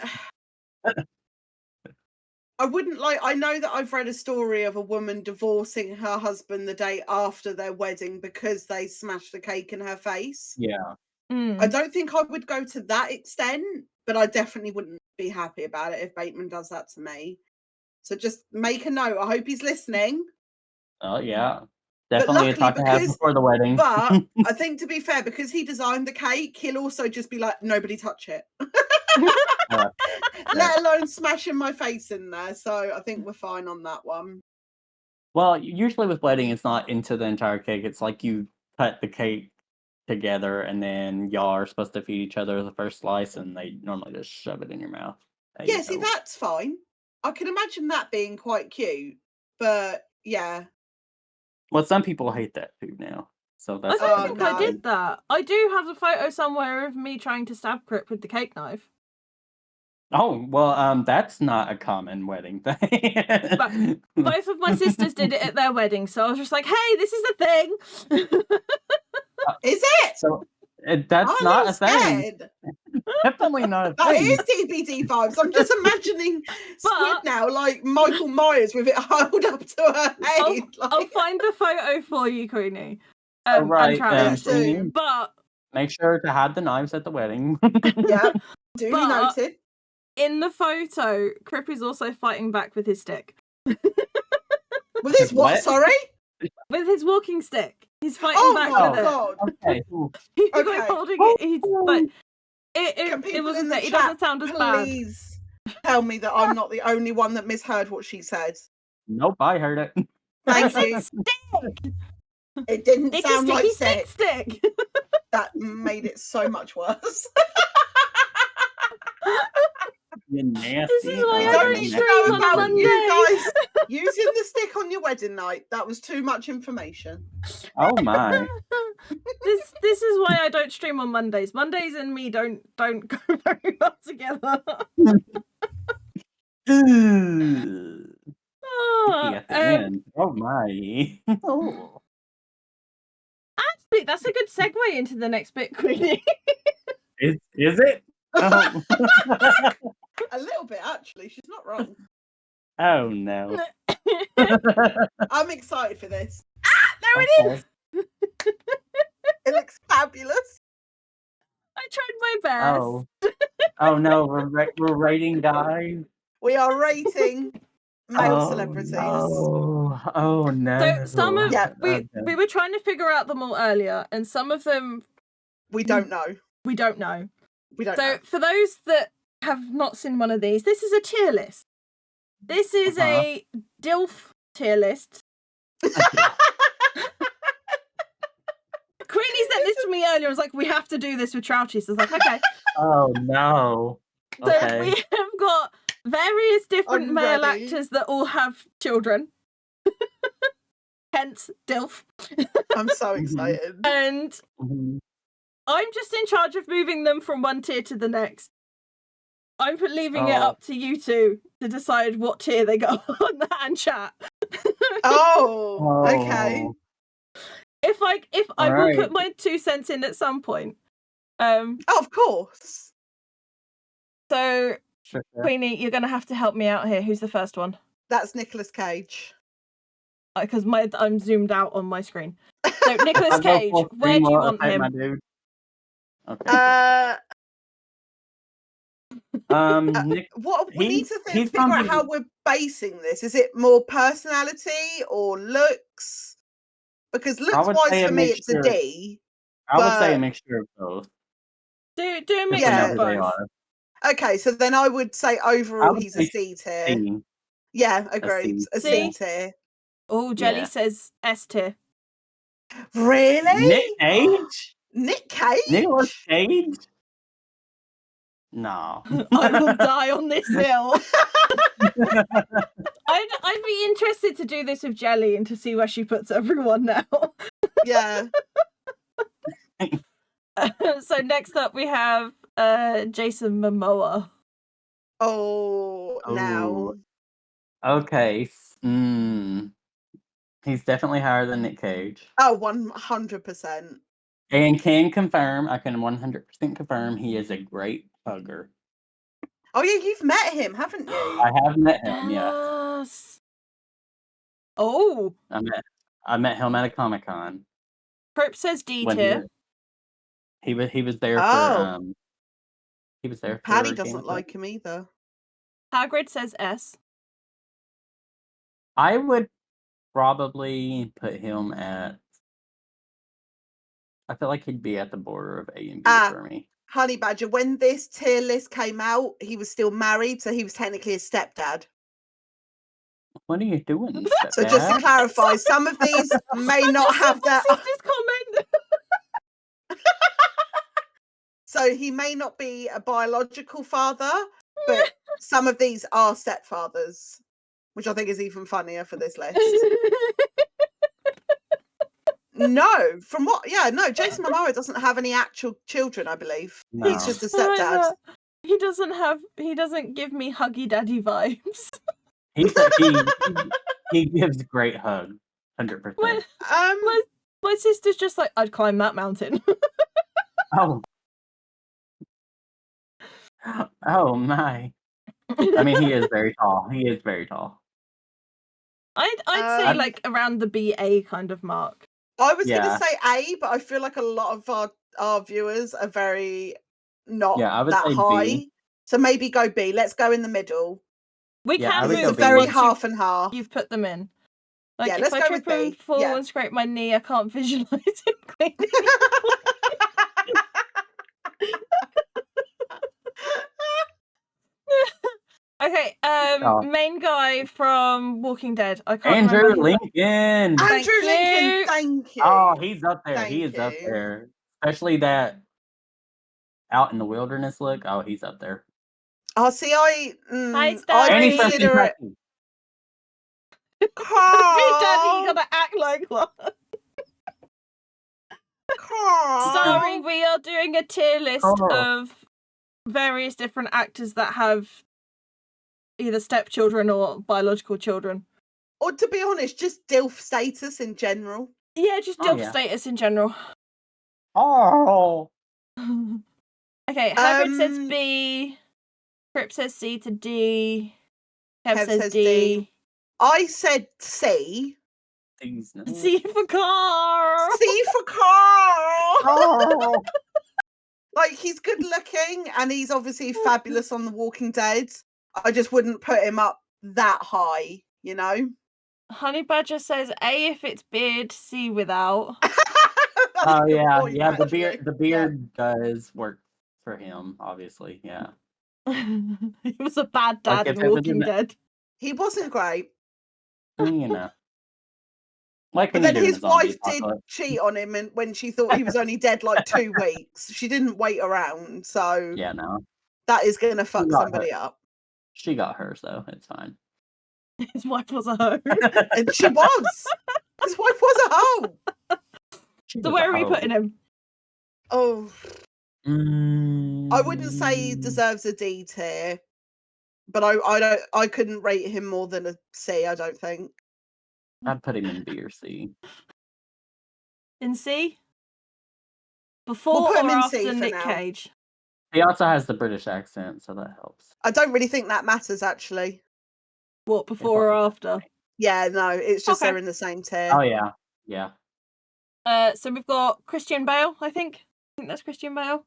I wouldn't like. I know that I've read a story of a woman divorcing her husband the day after their wedding because they smashed the cake in her face. Yeah. I don't think I would go to that extent, but I definitely wouldn't be happy about it if Bateman does that to me. So just make a note. I hope he's listening. Oh yeah. But Definitely a luckily, talk to have before the wedding. But I think to be fair, because he designed the cake, he'll also just be like, nobody touch it. Let alone smashing my face in there. So I think we're fine on that one. Well, usually with wedding, it's not into the entire cake. It's like you cut the cake together, and then y'all are supposed to feed each other the first slice, and they normally just shove it in your mouth. There Yeah, you see, go. that's fine. I can imagine that being quite cute. But yeah. Well, some people hate that food now, so I that's don't Oh, think I no. did that. I do have a photo somewhere of me trying to stab Crip with the cake knife. Oh, well, that's not a common wedding thing. But both of my sisters did it at their wedding, so I was just like, hey, this is a thing. Is it? So that's I'm not a a thing. scared. Definitely not a That thing. is DBD vibes. I'm just imagining Squid now, like Michael Myers with it held up to her head. I'll find the photo for you, Queenie. All right, Please too. do. But make sure to hide the knives at the wedding. Yeah, duly But- noted. in the photo, Crip is also fighting back with his stick. With his what? What? Sorry? With his walking stick. He's fighting Oh back my with it. god. Okay. He's Okay. like holding it. He's like, Can it people wasn't in the that. He chat doesn't sound as bad. please tell me that I'm not the only one that misheard what she said? Nope, I heard it. Thank I you. said stick. It didn't Sticky, sound like sticky, stick. stick. That made it so much worse. You nasty. This is why You I don't don't need to stream know on a about Monday. you guys using the stick on your wedding night. That was too much information. Oh my. This is why I don't stream on Mondays. Mondays and me don't go very well together. Ooh. Icky at the Um, end. Oh my. Oh. actually, that's a good segue into the next bit, Queenie. Is it? Oh. A little bit, actually. She's not wrong. Oh no. I'm excited for this. There it is. It looks fabulous. I tried my best. Oh. Oh no, we're rating guys. We are rating male celebrities. No. Oh no. So some of Yeah. we were trying to figure out them all earlier, and some of them We don't know. we don't know. We don't So know. for those that have not seen one of these, this is a tier list. This is a DILF tier list. Queenie sent this to me earlier. I was like, we have to do this with Trouty. So I was like, okay. Oh no. So Okay. we have got various different I'm male ready. actors that all have children. Hence, DILF. I'm so excited. And Mhm. I'm just in charge of moving them from one tier to the next. I'm leaving it up to you two to decide what tier they go on and chat. Oh, okay. If I will Alright. put my 2 cents in at some point. Oh, of course. So Sure. Queenie, you're gonna have to help me out here. Who's the first one? That's Nicolas Cage. Because I'm zoomed out on my screen. So Nicolas I'll go Cage, full where screen do you while I want fight him? my dude. Okay. Nick, What we need to he's figure out probably. how we're basing this. Is it more personality or looks? Because I looks would wise say a for me, it's a mixture. D. I would say a But mixture of both. Do a If we mixture know Yeah. of who they both. are. okay, so then I would say I overall would he's a say C tier. C. Yeah, A agreed. C. A Yeah. C tier. Oh, Jelly Yeah. says S tier. Really? Nick Cage? Nick Cage? Nicolas Cage? No. I will die on this hill. I'd be interested to do this with Jelly and to see where she puts everyone now. Yeah. So next up we have Jason Momoa. Oh, now. Oh. Okay. He's definitely higher than Nick Cage. Oh, 100%. And can confirm, I can 100% confirm he is a great hugger. Oh yeah, you've met him, haven't you? I have met him, yes. Yes. Oh, I met him at a Comic-Con Prip says D when tier. he was there Oh. for he was there Patty for Game doesn't of like Thrones. him either. Hagrid says S. I would probably put him at. I feel like he'd be at the border of A and B for me. Honey Badger, when this tier list came out, he was still married, so he was technically his stepdad. What are you doing, So just to stepdad? clarify, some of these may I not just have saw my that. sister's comment. So he may not be a biological father, but some of these are stepfathers, which I think is even funnier for this list. No, from what? Yeah, no. Jason Momoa doesn't have any actual children, I believe. No. He's just a I like stepdad. that. He doesn't give me huggy daddy vibes. He gives great hugs, 100%. My sister's just like, I'd climb that mountain. Oh. Oh my. I mean, he is very tall. He is very tall. I'd say like around the BA kind of mark. I was going Yeah. to say A, but I feel like a lot of our viewers are very not Yeah, I would that say high. B. So maybe go B. Let's go in the middle. We Yeah, I can would It's go a move B. very once half and half. you've put them in. Like Yeah, if let's I go trip with and B. fall Yeah. and scrape my knee, I can't visualize him cleaning. Okay, main guy from Walking Dead. I can't Andrew remember his Lincoln. Thank Andrew Lincoln, you. thank you. Oh, he's up there. Thank He is up you. there. Especially that out in the wilderness look. Oh, he's up there. Oh, see, Hi, I And he's from consider it. Kentucky. Be daddy, you gotta act like one. Sorry, we are doing a tier list of various different actors that have either stepchildren or biological children. Or to be honest, just DILF status in general. Yeah, just DILF status in general. Oh. Okay, Hagrid says B. Crip says C to D. Kev says D. I said C. C for Carl. C for Carl. Oh. Like, he's good looking and he's obviously fabulous on The Walking Dead. I just wouldn't put him up that high, you know? Honey Badger says A if it's beard, C without. Oh yeah, point, yeah. actually. The beard does work for him, obviously. Yeah. He was a bad dad Like, in Walking Dead. He wasn't great. You know. Like, But then his wife did cheat on him and when she thought he was only dead like 2 weeks. She didn't wait around, so yeah, no. that is going to fuck somebody up. She got hers, though. It's fine. His wife was a hoe. And she was. His wife was a hoe. So where are we putting him? Oh. I wouldn't say he deserves a D tier, but I couldn't rate him more than a C, I don't think. I'd put him in B or C. In C? Before We'll put him or in after C for Nick now. Cage? He also has the British accent, so that helps. I don't really think that matters, actually. What, before or after? Yeah, no, it's just they're in the same tier. Oh, yeah. Yeah. So we've got Christian Bale, I think. I think that's Christian Bale.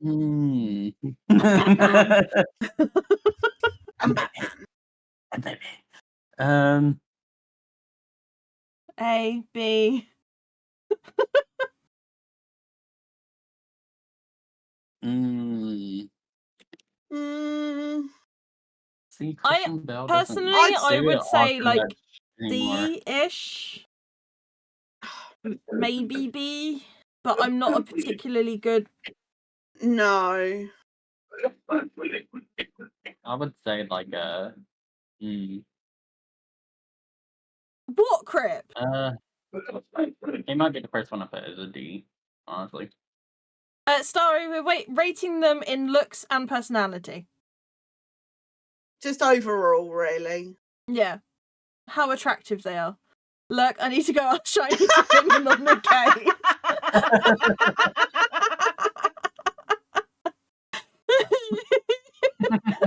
Mm. Batman. I'm Batman. I'm Batman. Um, A, B. mm, Mm, see, I Christian Bale doesn't personally, I'd I do it would say often like much anymore. D-ish, maybe B, but I'm not a particularly good. no. I would say like What Crip? he might be the first one I put as a D, honestly. Starry, we're rating them in looks and personality. Just overall, really. Yeah, how attractive they are. Look, I need to go ask Shiny to bring them on the case.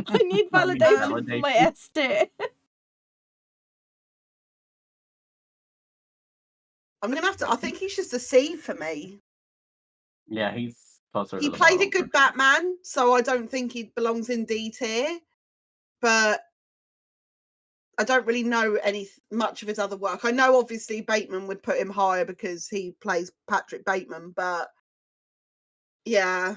I need validation for my S tier. I'm gonna have to. I think he's just a C for me. Yeah, he's closer He to the played a bottom good for me. Batman, so I don't think he belongs in D tier. But I don't really know much of his other work. I know obviously Bateman would put him higher because he plays Patrick Bateman, but yeah,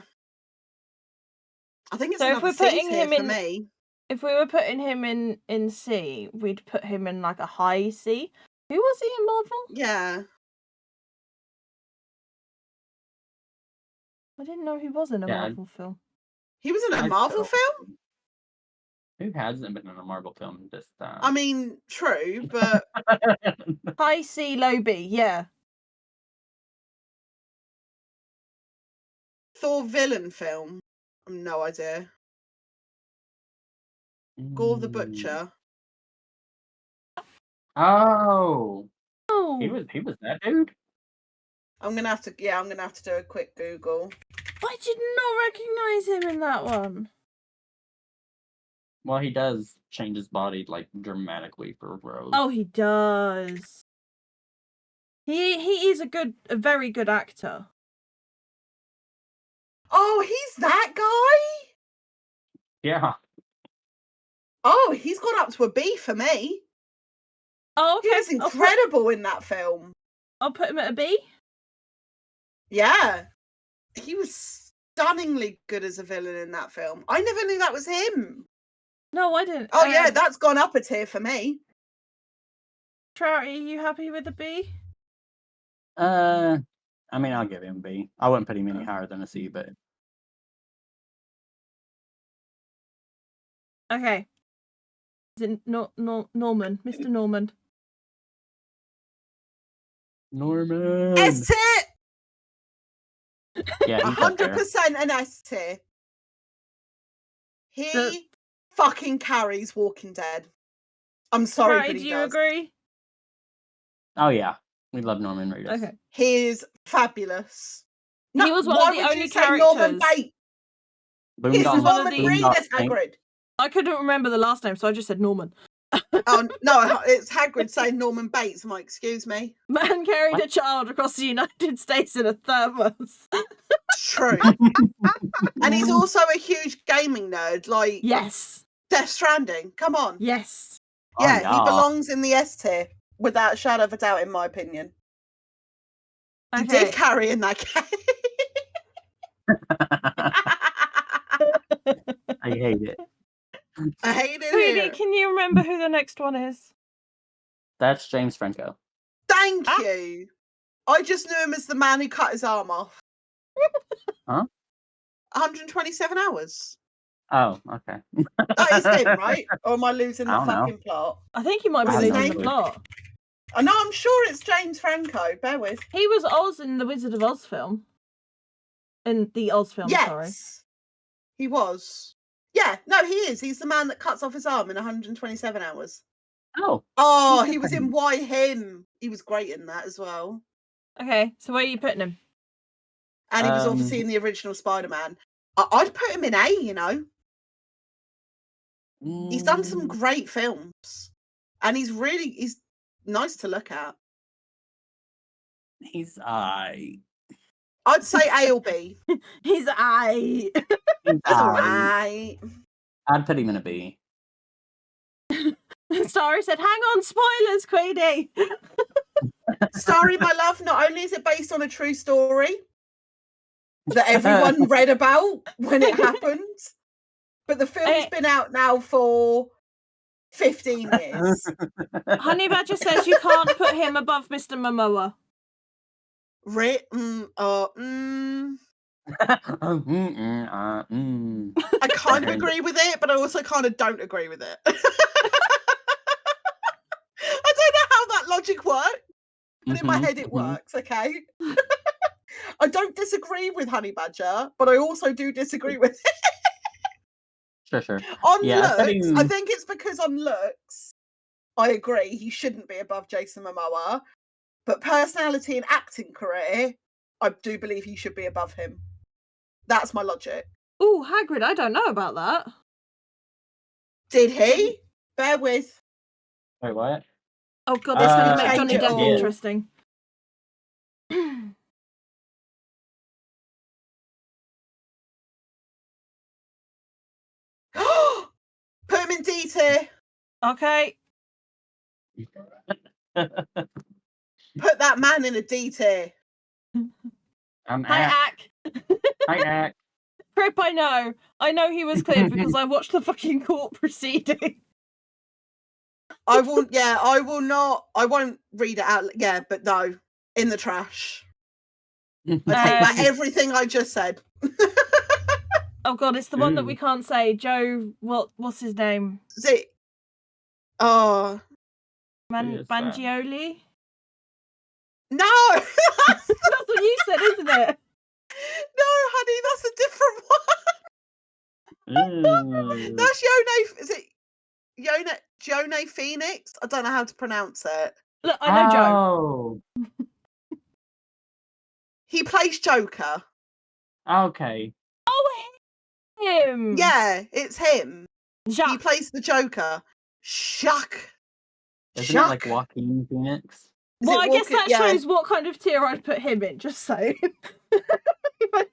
I think it's So if another we're C putting tier him for in, me. if we were putting him in C, we'd put him in like a high C. Who was he in Marvel? Yeah. I didn't know he was in a Marvel film. He was in a Marvel film? Who hasn't been in a Marvel film this time? I mean, true, but high C, low B, yeah. Thor villain film? I've no idea. Gore the Butcher. Oh. Oh. He was that dude? I'm gonna have to do a quick Google. I did not recognize him in that one. Well, he does change his body like dramatically for Rose. Oh, he does. He is a very good actor. Oh, he's that guy? Yeah. Oh, he's gone up to a B for me. Oh, okay. He was incredible in that film. I'll put him at a B. Yeah. He was stunningly good as a villain in that film. I never knew that was him. No, I didn't. Oh, yeah, that's gone up a tier for me. Trouty, are you happy with a B? I mean, I'll give him B. I wouldn't put him any higher than a C, but okay. Is it Norman? Mr. Norman. Norman. S tier. Yeah, 100% an S tier. He fucking carries Walking Dead. I'm sorry, but he do you does. agree? Oh yeah, we love Norman Reedus. Okay, he is fabulous. he was one of the only characters. Norman Bates. He's Norman Reedus, Hagrid. I couldn't remember the last name, so I just said Norman. Oh no, it's Hagrid saying Norman Bates. I'm like, excuse me. Man carried a child across the United States in a thermos. True. And he's also a huge gaming nerd. Like, yes, Death Stranding. Come on. Yes. Yeah, he belongs in the S tier without a shadow of a doubt, in my opinion. Okay. He did carry in that game. I hate it. I hate it. Tweety, can you remember who the next one is? That's James Franco. Thank you. I just knew him as the man who cut his arm off. Huh? 127 hours. Oh, okay. That is him, right? Or am I losing the fucking plot? I think you might be losing the plot. I know, I'm sure it's James Franco. Bear with. He was Oz in the Wizard of Oz film. In the Oz film, sorry. He was. Yeah, no, he is. He's the man that cuts off his arm in 127 hours. Oh, he was in Why Him. He was great in that as well. Okay, so where are you putting him? And he was obviously in the original Spider-Man. I'd put him in A, you know. He's done some great films. And he's nice to look at. He's I. I'd say A or B. He's I. It's alright. I'd put him in a B. Starry said, "Hang on, spoilers, Queenie." Starry, my love, not only is it based on a true story that everyone read about when it happened, but the film's been out now for 15 years. Honey Badger says you can't put him above Mr. Momoa. I kind of agree with it, but I also kind of don't agree with it. I don't know how that logic works, but in my head it works, okay? I don't disagree with Honey Badger, but I also do disagree with it. Sure. On looks, I think it's because on looks, I agree, he shouldn't be above Jason Momoa, but personality and acting career, I do believe he should be above him. That's my logic. Ooh, Hagrid, I don't know about that. Did he? Bear with. Wait, what? Oh god, this is going to make change Johnny it Depp all. interesting. Put him in D tier. Okay. Put that man in a D tier. Hi, Ack. Hi, Ack. Crip, I know he was cleared because I watched the fucking court proceeding. I won't read it out. Yeah, but no, in the trash. I take back everything I just said. Oh god, it's the one that we can't say. Joe, what's his name? Is it? Oh, Mangioli? No, that's what you said, isn't it? No, honey, that's a different one. That's Yone. Is it Yone Phoenix? I don't know how to pronounce it. Look, I know Joe. He plays Joker. Okay. Oh, him. Yeah, it's him. Jacques. He plays the Joker. Jacques. Isn't it like Joaquin Phoenix? Well, I guess that shows what kind of tier I'd put him in, just saying. I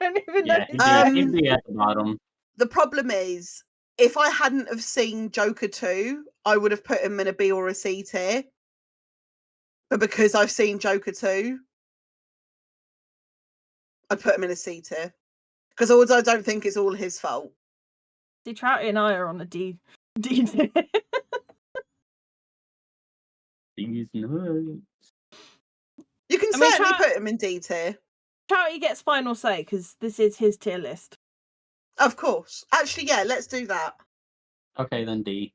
don't even know. He'd be at the bottom. The problem is, if I hadn't have seen Joker 2, I would have put him in a B or a C tier. But because I've seen Joker 2, I'd put him in a C tier. Because although I don't think it's all his fault. See, Trouty and I are on a D tier. These nuts. You can certainly put him in D tier. Trouty gets final say because this is his tier list. Of course. Actually, yeah, let's do that. Okay, then D.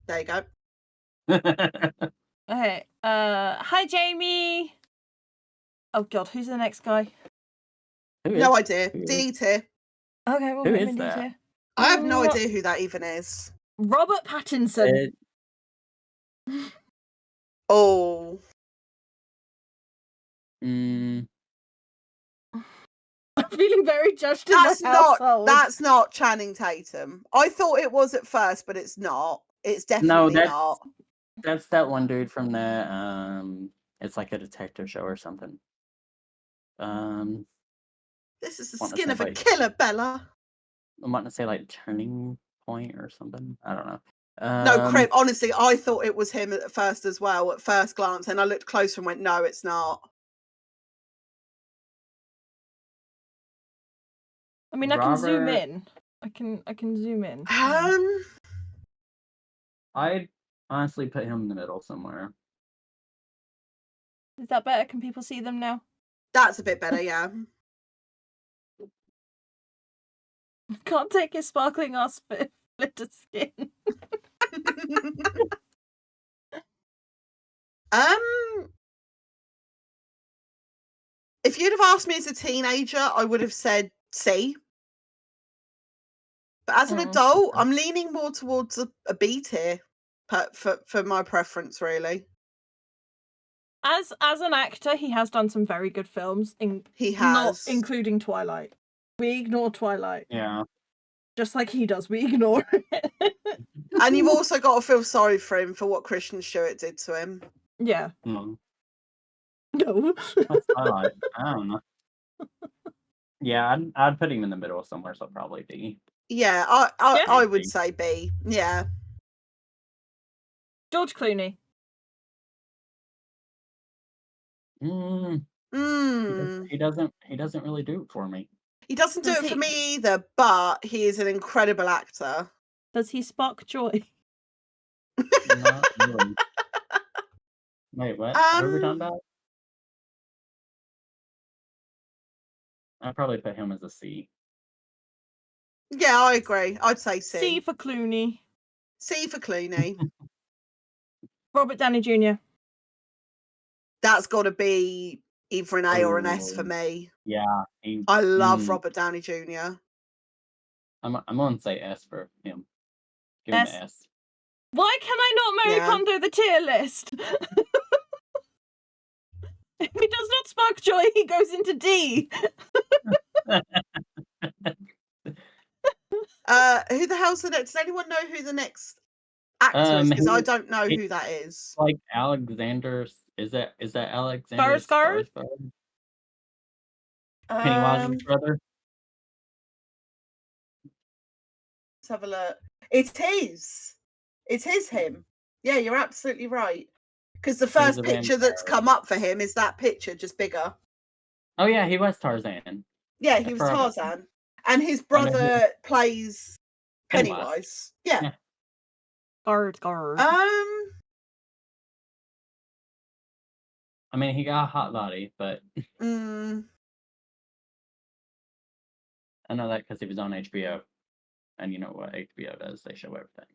There you go. Okay. Hi, Jamie. Oh god, who's the next guy? No idea. D tier. Okay, well, who is that? D tier. I have no idea who that even is. Robert Pattinson. Oh. I'm feeling very judged in my household. That's not Channing Tatum. I thought it was at first, but it's not. It's definitely not. That's that one dude from the it's like a detective show or something. This is the skin of a killer, Bella. I'm wanting to say like Turning Point or something. I don't know. No, Crip, honestly, I thought it was him at first as well, at first glance, and I looked closer and went, no, it's not. I mean, I can zoom in. I can zoom in. I'd honestly put him in the middle somewhere. Is that better? Can people see them now? That's a bit better, yeah. Can't take his sparkling ass glitter skin. If you'd have asked me as a teenager, I would have said C. But as an adult, I'm leaning more towards a B tier for my preference, really. As an actor, he has done some very good films. He has. Not including Twilight. We ignore Twilight. Yeah. Just like he does, we ignore it. And you've also got to feel sorry for him for what Kristen Stewart did to him. Yeah. No. No. What's Twilight? I don't know. Yeah, I'd put him in the middle somewhere, so probably B. Yeah, Yeah. I would say B. Yeah. George Clooney. Mm, Mm. he doesn't really do it for me. He doesn't do Does it for he- me either, but he is an incredible actor. Does he spark joy? Not really. Wait, what? What are we talking about? I'd probably put him as a C. Yeah, I agree. I'd say C. C for Clooney. C for Clooney. Robert Downey Jr. That's got to be either an A or an S for Ooh, me. Yeah, I love Robert Downey Jr. I'm gonna say S for him. Give him S. an S. Why can I not Mary Yeah. Kondo the tier list? If he does not spark joy, he goes into D. Who the hell's the next? Does anyone know who the next actor is? Because I don't know who that is. Like Alexander, is that Alexander Skarsgård? Skarsgård? Pennywise's brother? Let's have a look. It is. It is him. Yeah, you're absolutely right. Because the first a picture that's vampire. come up for him is that picture, just bigger. Oh yeah, he was Tarzan. Yeah, he was forgot about Tarzan. And his I know brother plays Pennywise. Pennywise. Yeah. Yeah. Guard. I mean, he got a hot body, but mm, I know that because he was on HBO. And you know what HBO does? They show everything.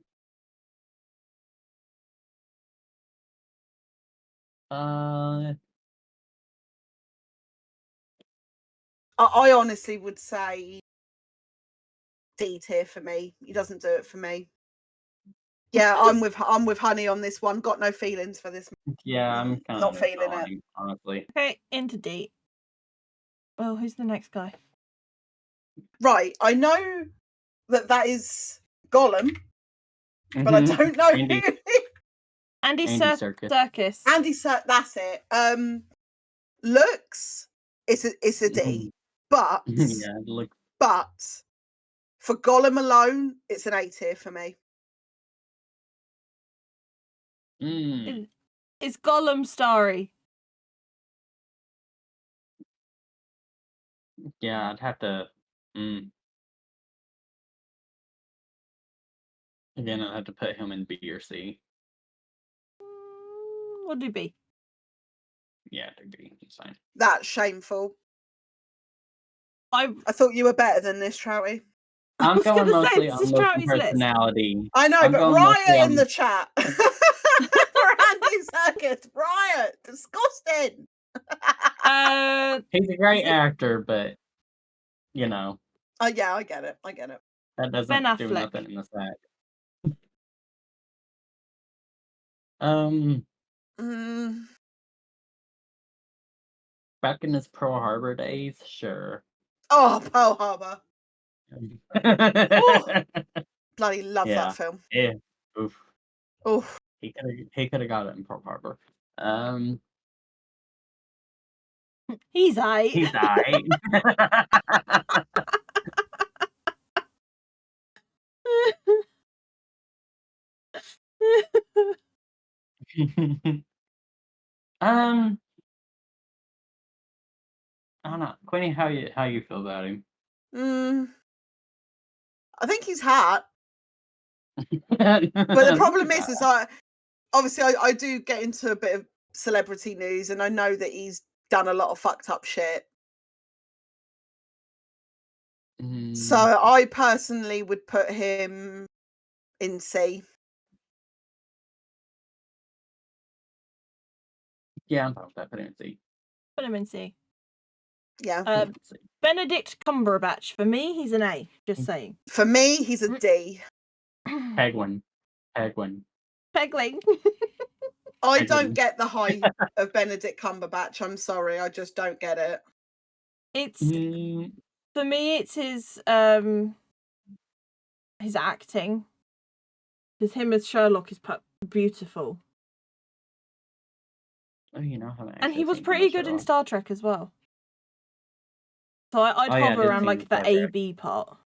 I honestly would say D tier for me. He doesn't do it for me. Yeah, I'm with Honey on this one. Got no feelings for this. Yeah, I'm kind Not of feeling it. him, honestly. Okay, into D. Well, who's the next guy? Right, I know that is Gollum, but I don't know Andy. who. Andy Serkis. Serkis. Andy that's it. Looks, it's a D, but Yeah, look. but for Gollum alone, it's an A tier for me. Is Gollum starry? Yeah, I'd have to. Again, I'd have to put him in B or C. We'll do B. Yeah, do B. It's fine. That's shameful. I thought you were better than this, Trouty. I'm going mostly on look Trouty's personality. list. I know, I'm but going riot in on- the chat for Andy Serkis. Riot, disgusting. He's a great actor, but you know. Oh yeah, I get it. That doesn't Ben do Affleck. nothing in the sack. Back in his Pearl Harbor days, sure. Oh, Pearl Harbor. Oh, bloody love that film. Yeah. Oof. Oof. He could have got it in Pearl Harbor. He's aight. He's aight. I don't know, Queenie. How you feel about him? I think he's hot, but the problem is I do get into a bit of celebrity news, and I know that he's done a lot of fucked up shit. So I personally would put him in C. Yeah, I'm fine with that. Put him in C. Put him in C. Yeah. Benedict Cumberbatch. For me, he's an A. Just saying. For me, he's a D. Pegwin. Pegling. I don't get the hype of Benedict Cumberbatch. I'm sorry, I just don't get it. It's for me. It's his acting. Because him as Sherlock is beautiful. Oh, you know how. And he was pretty good in Star Trek as well. So I'd Oh, yeah, I hover did around see like him the before there. AB part.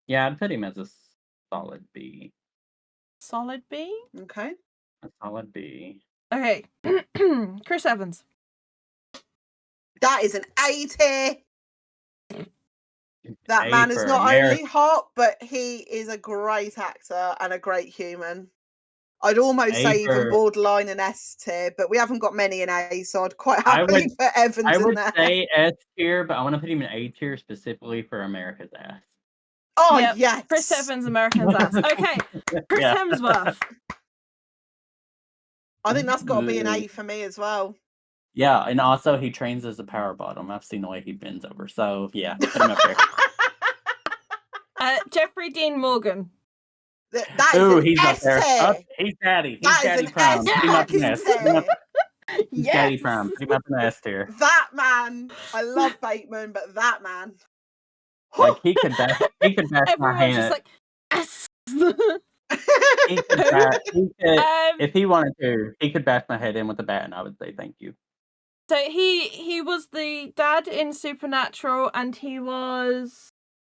Yeah, I'd put him as a solid B. Solid B? Okay. A solid B. Okay. Chris Evans. That is an A tier. That A man is for not America. only hot, but he is a great actor and a great human. I'd almost A say even for borderline an S tier, but we haven't got many in A, so I'd quite I happily would put Evans I in would there. say S tier, but I want to put him in A tier specifically for America's ass. Oh, Yep. yes. Chris Evans, American's ass. Okay. Chris Yeah. Hemsworth. I think that's got to be an A for me as well. Yeah, and also he trains as a power bottom. I've seen the way he bends over. So yeah, put him up there. Jeffrey Dean Morgan. That is Ooh, an he's up S there. tier. He's daddy. He's That is daddy an prime. S Put him up in fucking S. Put him up. tier. He's Yes. daddy prime. Put him up in the S tier. That man, I love Bateman, but that man. Like he could bash my Everyone's just hand. like, yes. He could if he wanted to, he could bash my head in with a bat, and I would say thank you. So he was the dad in Supernatural, and he was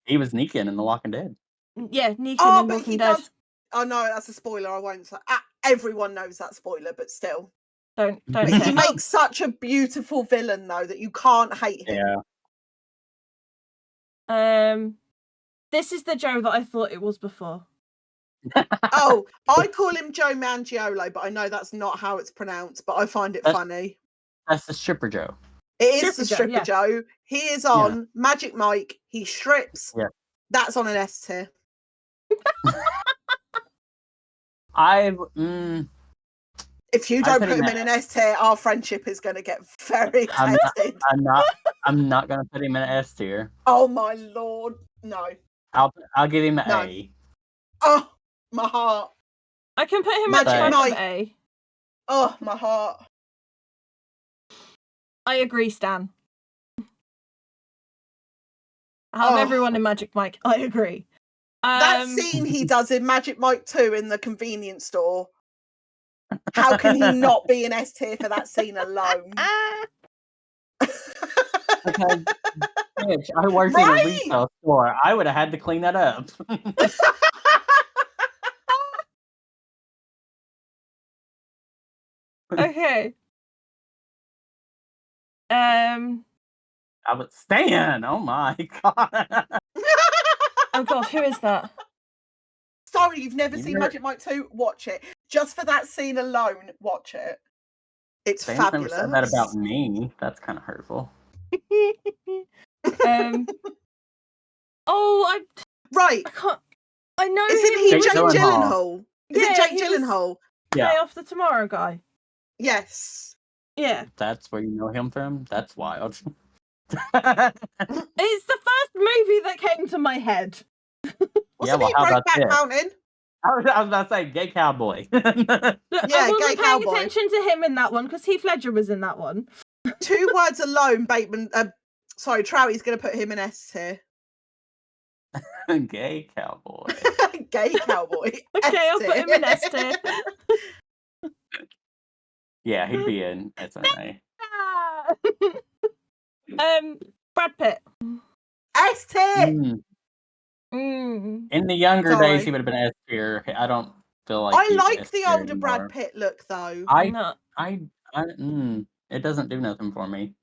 Negan in The Walking Dead. Negan in but Walking he Dead. does. Oh no, that's a spoiler. I won't say. Everyone knows that spoiler, but still. Don't But say he it. makes such a beautiful villain, though, that you can't hate him. Yeah. This is the Joe that I thought it was before. Oh, I call him Joe Mangiolo, but I know that's not how it's pronounced, but I find it funny. That's the Stripper Joe. It is the Stripper Joe. He is on Magic Mike. He strips. Yeah. That's on an S tier. If you don't put him in an S tier, our friendship is going to get very tested. I'm not going to put him in an S tier. Oh my lord, no. I'll give him an A. Oh, my heart. I can put him at Magic A. Oh, my heart. I agree, Stan. Out of everyone in Magic Mike, I agree. That scene he does in Magic Mike 2 in the convenience store. How can he not be an S tier for that scene alone? Okay, bitch, I worked in a retail store. I would have had to clean that up. Okay. I would Stan. Oh my god. Oh god, who is that? Sorry, you've never seen Magic Mike 2? Watch it. Just for that scene alone, watch it. It's Stan's fabulous. never said that about me. That's kind of hurtful. Right. I know Isn't he Jake Gyllenhaal? Is it Jake Gyllenhaal? Day After Tomorrow guy. Yes. Yeah. That's where you know him from? That's wild. It's the first movie that came to my head. Wasn't he Brokeback Mountain? I was about to say Gay Cowboy. I wasn't paying attention to him in that one because Heath Ledger was in that one. 2 words alone, Bateman. Trouty's going to put him in S tier. Gay Cowboy. Gay Cowboy. Okay, I'll put him in S tier. Yeah, he'd be in SNA. Brad Pitt. S tier. In the younger days, he would have been S tier. I don't feel like I like the older anymore. Brad Pitt look, though. It doesn't do nothing for me.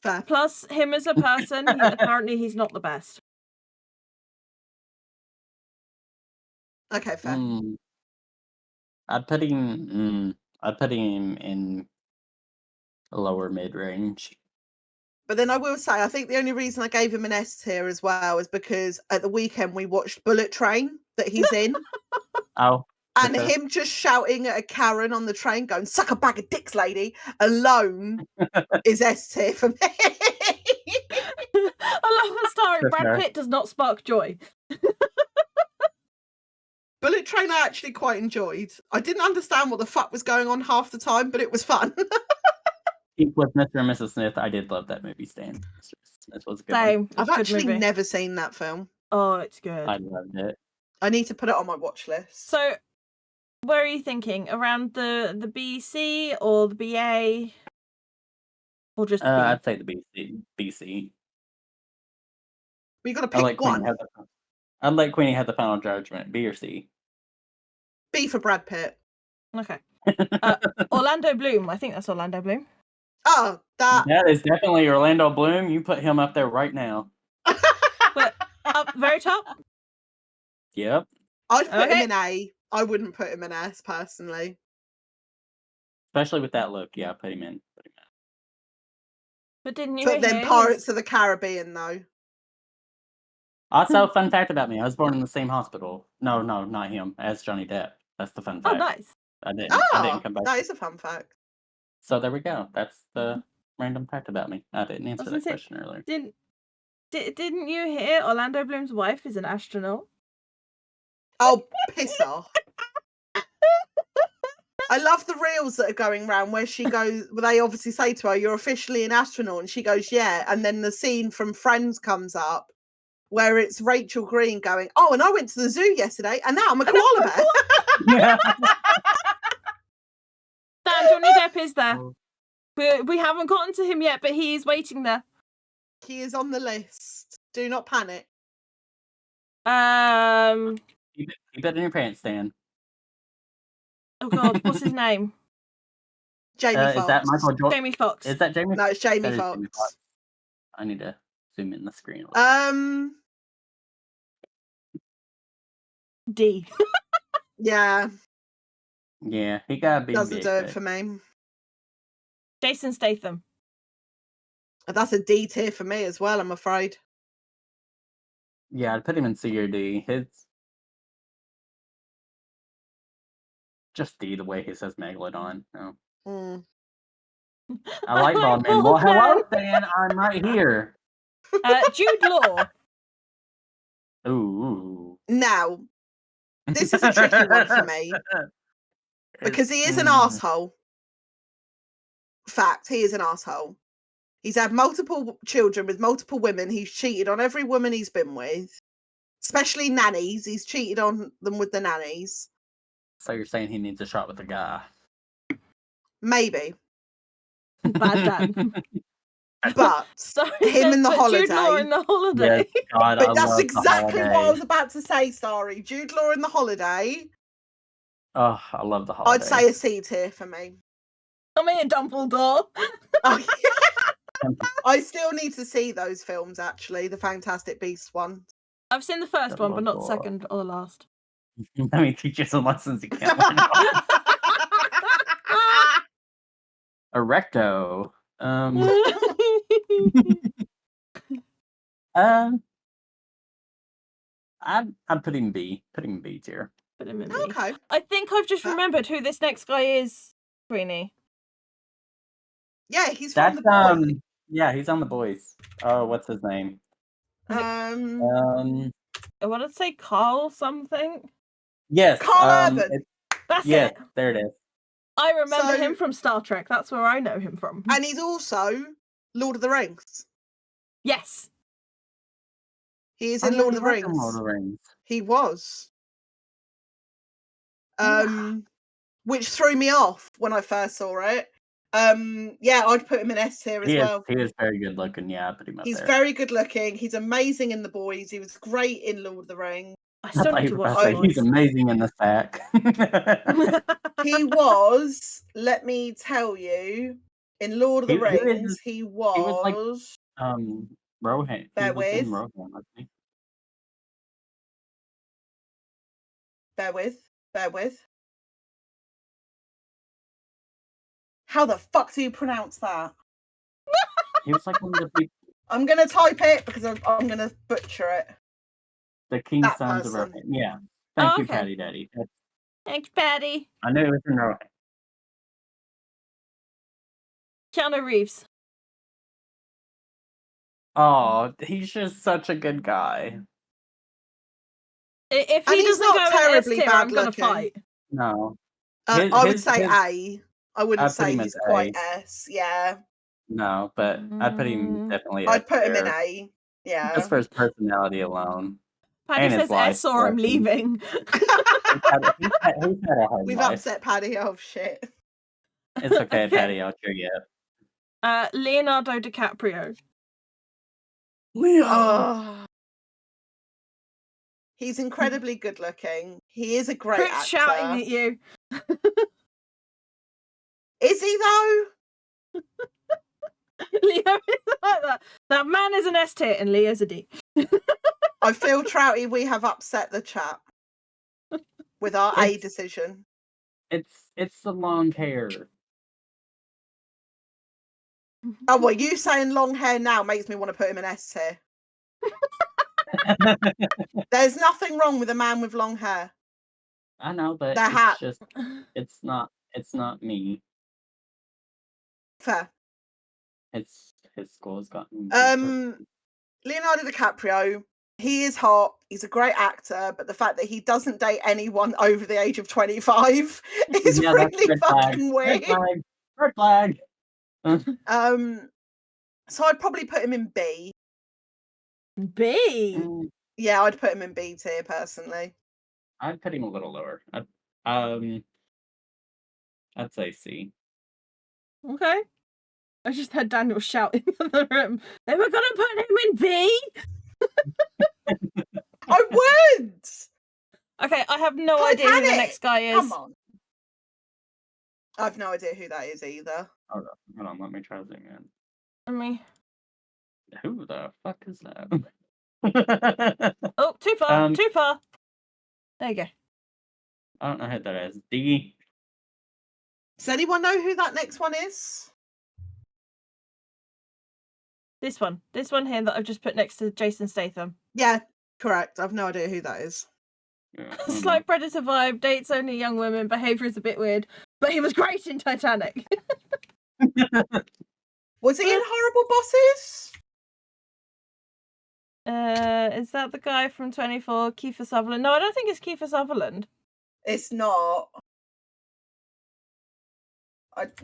Fair. Plus, him as a person, apparently he's not the best. Okay, fair. I'd put him in lower mid range. But then I will say, I think the only reason I gave him an S tier as well is because at the weekend we watched Bullet Train that he's in. And him just shouting at a Karen on the train going, "Suck a bag of dicks, lady," alone is S tier for me. I love the story. Brad Pitt does not spark joy. Bullet Train I actually quite enjoyed. I didn't understand what the fuck was going on half the time, but it was fun. With Mr. and Mrs. Smith, I did love that movie, Stan. Mr. Smith was a good one. I've actually never seen that film. Oh, it's good. I loved it. I need to put it on my watch list. So, where are you thinking? Around the BC or the BA? Or just B? I'd say the BC. We got to I pick like Queenie one. have the. I'd let Queenie have the final judgment. B or C. B for Brad Pitt. Okay. Orlando Bloom. I think that's Orlando Bloom. Oh, that. That is definitely Orlando Bloom. You put him up there right now. But up very top. Yep. I'd put him in A. I wouldn't put him in S personally. Especially with that look. Yeah, put him in. But didn't you But then hear Pirates of the Caribbean, though. Also, fun fact about me: I was born in the same hospital. No, not him. As Johnny Depp. That's the fun fact. Oh, nice. I didn't come back. That is a fun fact. So there we go. That's the random fact about me. I didn't answer that question earlier. Didn't you hear Orlando Bloom's wife is an astronaut? Oh, piss off. I love the reels that are going around where she goes, well, they obviously say to her, "You're officially an astronaut." And she goes, "Yeah." And then the scene from Friends comes up where it's Rachel Green going, "Oh, and I went to the zoo yesterday and now I'm a koala bear." Yeah. Dan, Johnny Depp is there. We haven't gotten to him yet, but he is waiting there. He is on the list. Do not panic. Keep it in your pants, Dan. Oh God, what's his name? Jamie Foxx. Is that Michael Jordan? Jamie Foxx. Is that Jamie? No, it's Jamie Foxx. Foxx. I need to zoom in the screen. D. Yeah. Yeah, he gotta be. Doesn't do it for me. Jason Statham. That's a D tier for me as well, I'm afraid. Yeah, I'd put him in C or D. It's just D the way he says Megalodon. No. I like Baldman. Well, hello, Dan. I'm right here. Jude Law. Ooh. Now, this is a tricky one for me because he is an arsehole. Fact, he is an arsehole. He's had multiple children with multiple women. He's cheated on every woman he's been with, especially nannies. He's cheated on them with the nannies. So you're saying he needs a shot with a guy? Maybe. Bad Dan. But him in the holiday. Jude Law in the holiday. Yes, God, but that's exactly what I was about to say, Starry. Jude Law in the holiday. Oh, I love the holiday. I'd say a C tier for me. I mean, Dumbledore. Oh, yeah. I still need to see those films, actually. The Fantastic Beasts one. I've seen the first one, but not the second or the last. Let me teach you some lessons you can't learn. Erecto. I'm putting B. Putting B tier. Put him in B. Okay. I think I've just remembered who this next guy is, Queenie. Yeah, he's from The Boys. Yeah, he's on The Boys. Oh, what's his name? I want to say Carl something. Yes. Carl Urban. That's it. it. There it is. I remember him from Star Trek. That's where I know him from. And he's also Lord of the Rings. Yes. He is in Lord of the Rings. Lord of the Rings. He was. Which threw me off when I first saw it. Yeah, I'd put him in S tier as well. He is very good looking. Yeah, I put him up He's there. very good looking. He's amazing in The Boys. He was great in Lord of the Rings. I still need to watch He's amazing in the sack. He was, let me tell you, in Lord of the Rings, he was like, Rohan. Bear with. Rohan, wasn't he? Bear with. How the fuck do you pronounce that? He was like one of the people. I'm going to type it because I'm going to butcher it. The King's Sons of Rohan. Yeah. Thank you, Patty Daddy. Thanks, Patty. I knew it was in Rohan. Keanu Reeves. Oh, he's just such a good guy. If he doesn't go in S tier, I'm going to fight. No. I would say A. I wouldn't say he's quite S. Yeah. No, but I'd put him definitely. I'd put him in A. Yeah. Just for his personality alone. Paddy says S or I'm leaving. We've upset Paddy. Oh shit. It's okay, Paddy. I'll cheer you up. Leonardo DiCaprio. Leo. Oh. He's incredibly good looking. He is a great Chris actor. shouting at you. Is he though? Leo is like that. That man is an S tier and Leo's a D. I feel, Trouty, we have upset the chat with our A decision. It's the long hair. Oh, well, you saying long hair now makes me want to put him in S tier. There's nothing wrong with a man with long hair. I know, but The it's hat. just it's not me. Fair. It's his school's gotten Leonardo DiCaprio, he is hot. He's a great actor, but the fact that he doesn't date anyone over the age of 25 is really fucking weird. Red flag. So I'd probably put him in B. B? Yeah, I'd put him in B tier personally. I'd put him a little lower. I'd say C. Okay. I just heard Daniel shout in the other room. They were gonna put him in B? I would! Okay, I have no idea who the next guy is. Come on. I have no idea who that is either. Hold on, let me try to zoom in. Who the fuck is that? Oh, too far, too far. There you go. I don't know who that is. D. Does anyone know who that next one is? This one here that I've just put next to Jason Statham. Yeah, correct. I've no idea who that is. Yeah, Slight predator vibe, dates only young women, behaviour is a bit weird, but he was great in Titanic. Was he in Horrible Bosses? Is that the guy from 24, Kiefer Sutherland? No, I don't think it's Kiefer Sutherland. It's not.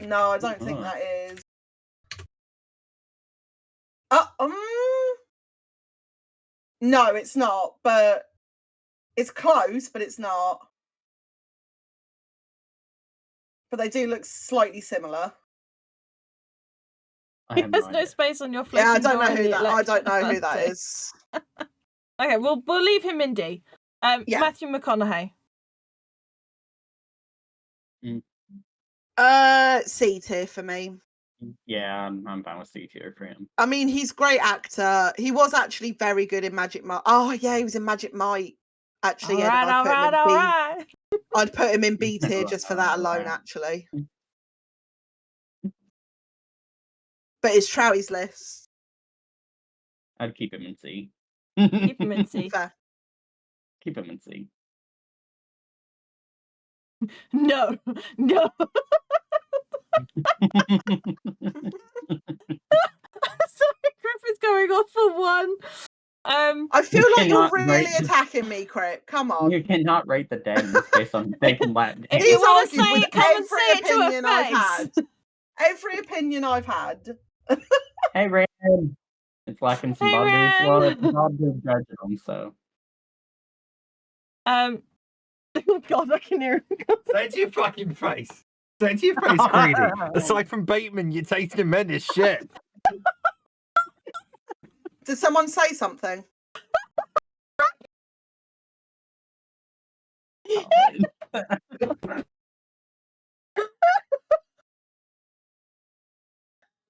No, I don't think that is. No, it's not, but it's close, but it's not. But they do look slightly similar. There's no space on your flesh. Yeah, I don't know who that. I don't know who that is. Okay, we'll leave him in D. Yeah. Matthew McConaughey. C tier for me. Yeah, I'm fine with C tier for him. I mean, he's a great actor. He was actually very good in Magic Mike. Oh yeah, he was in Magic Mike. Actually, all right. I'd put him in B tier just for that alone, actually. But it's Trouty's list. I'd keep him in C. Keep him in C. Fair. Keep him in C. No. Sorry, Griff is going off for one. I feel like you're really attacking me, Crip. Come on. You cannot rate the dead based on thinking Latin. If you want to say it, come and say it to opinion her I've face. had. Every opinion I've had. Hey, Red. It's lacking some bodies. Well, it's not good judging them, so. Oh God, I can hear him. Say it to your fucking face. Say it to your face, Greedy. Aside from Bateman, you're tasting men as shit. Did someone say something?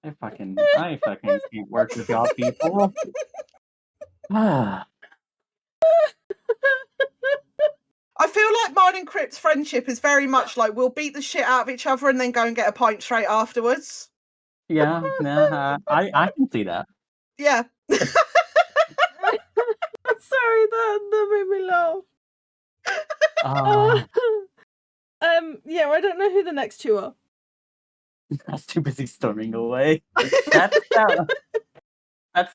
I fucking can't work with y'all people. I feel like mine and Crip's friendship is very much like we'll beat the shit out of each other and then go and get a pint straight afterwards. Yeah, I can see that. Yeah. Sorry, that made me laugh. Yeah, I don't know who the next two are. I was too busy storming away. That's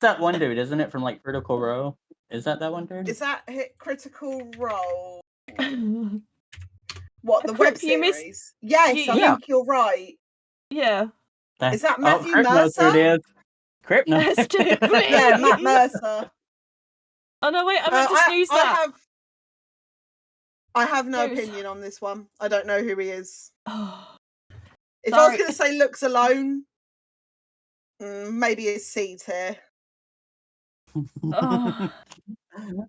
that one dude, isn't it? From like Critical Role. Is that one dude? Is that Critical Role? What, the web series? Yes, I think you're right. Yeah. Is that Matthew Mercer? It is. Crip knows. Yeah, Matt Mercer. Oh no, wait! I meant to snooze that. I have no opinion on this one. I don't know who he is. Oh, if I was going to say looks alone, Maybe a C tier. Oh. Oh,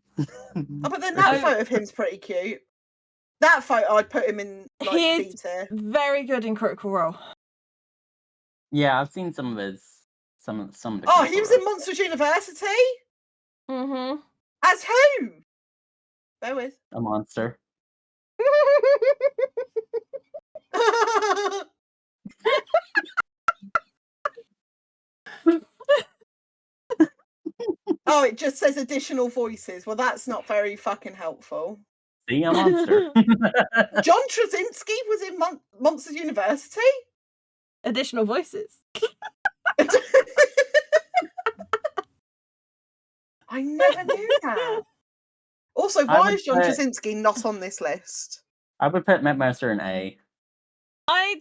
but then that photo of him's pretty cute. That photo, I'd put him in like He B is tier. very good in Critical Role. Yeah, I've seen some of his some of the. Oh, he was in Monsters University? Mm-hmm. As who? Bear with. A monster. Oh, it just says additional voices. Well, that's not very fucking helpful. See, a monster. John Krasinski was in Monsters University? Additional voices. I never knew that. Also, why is John Krasinski not on this list? I would put Matt Mercer in A. I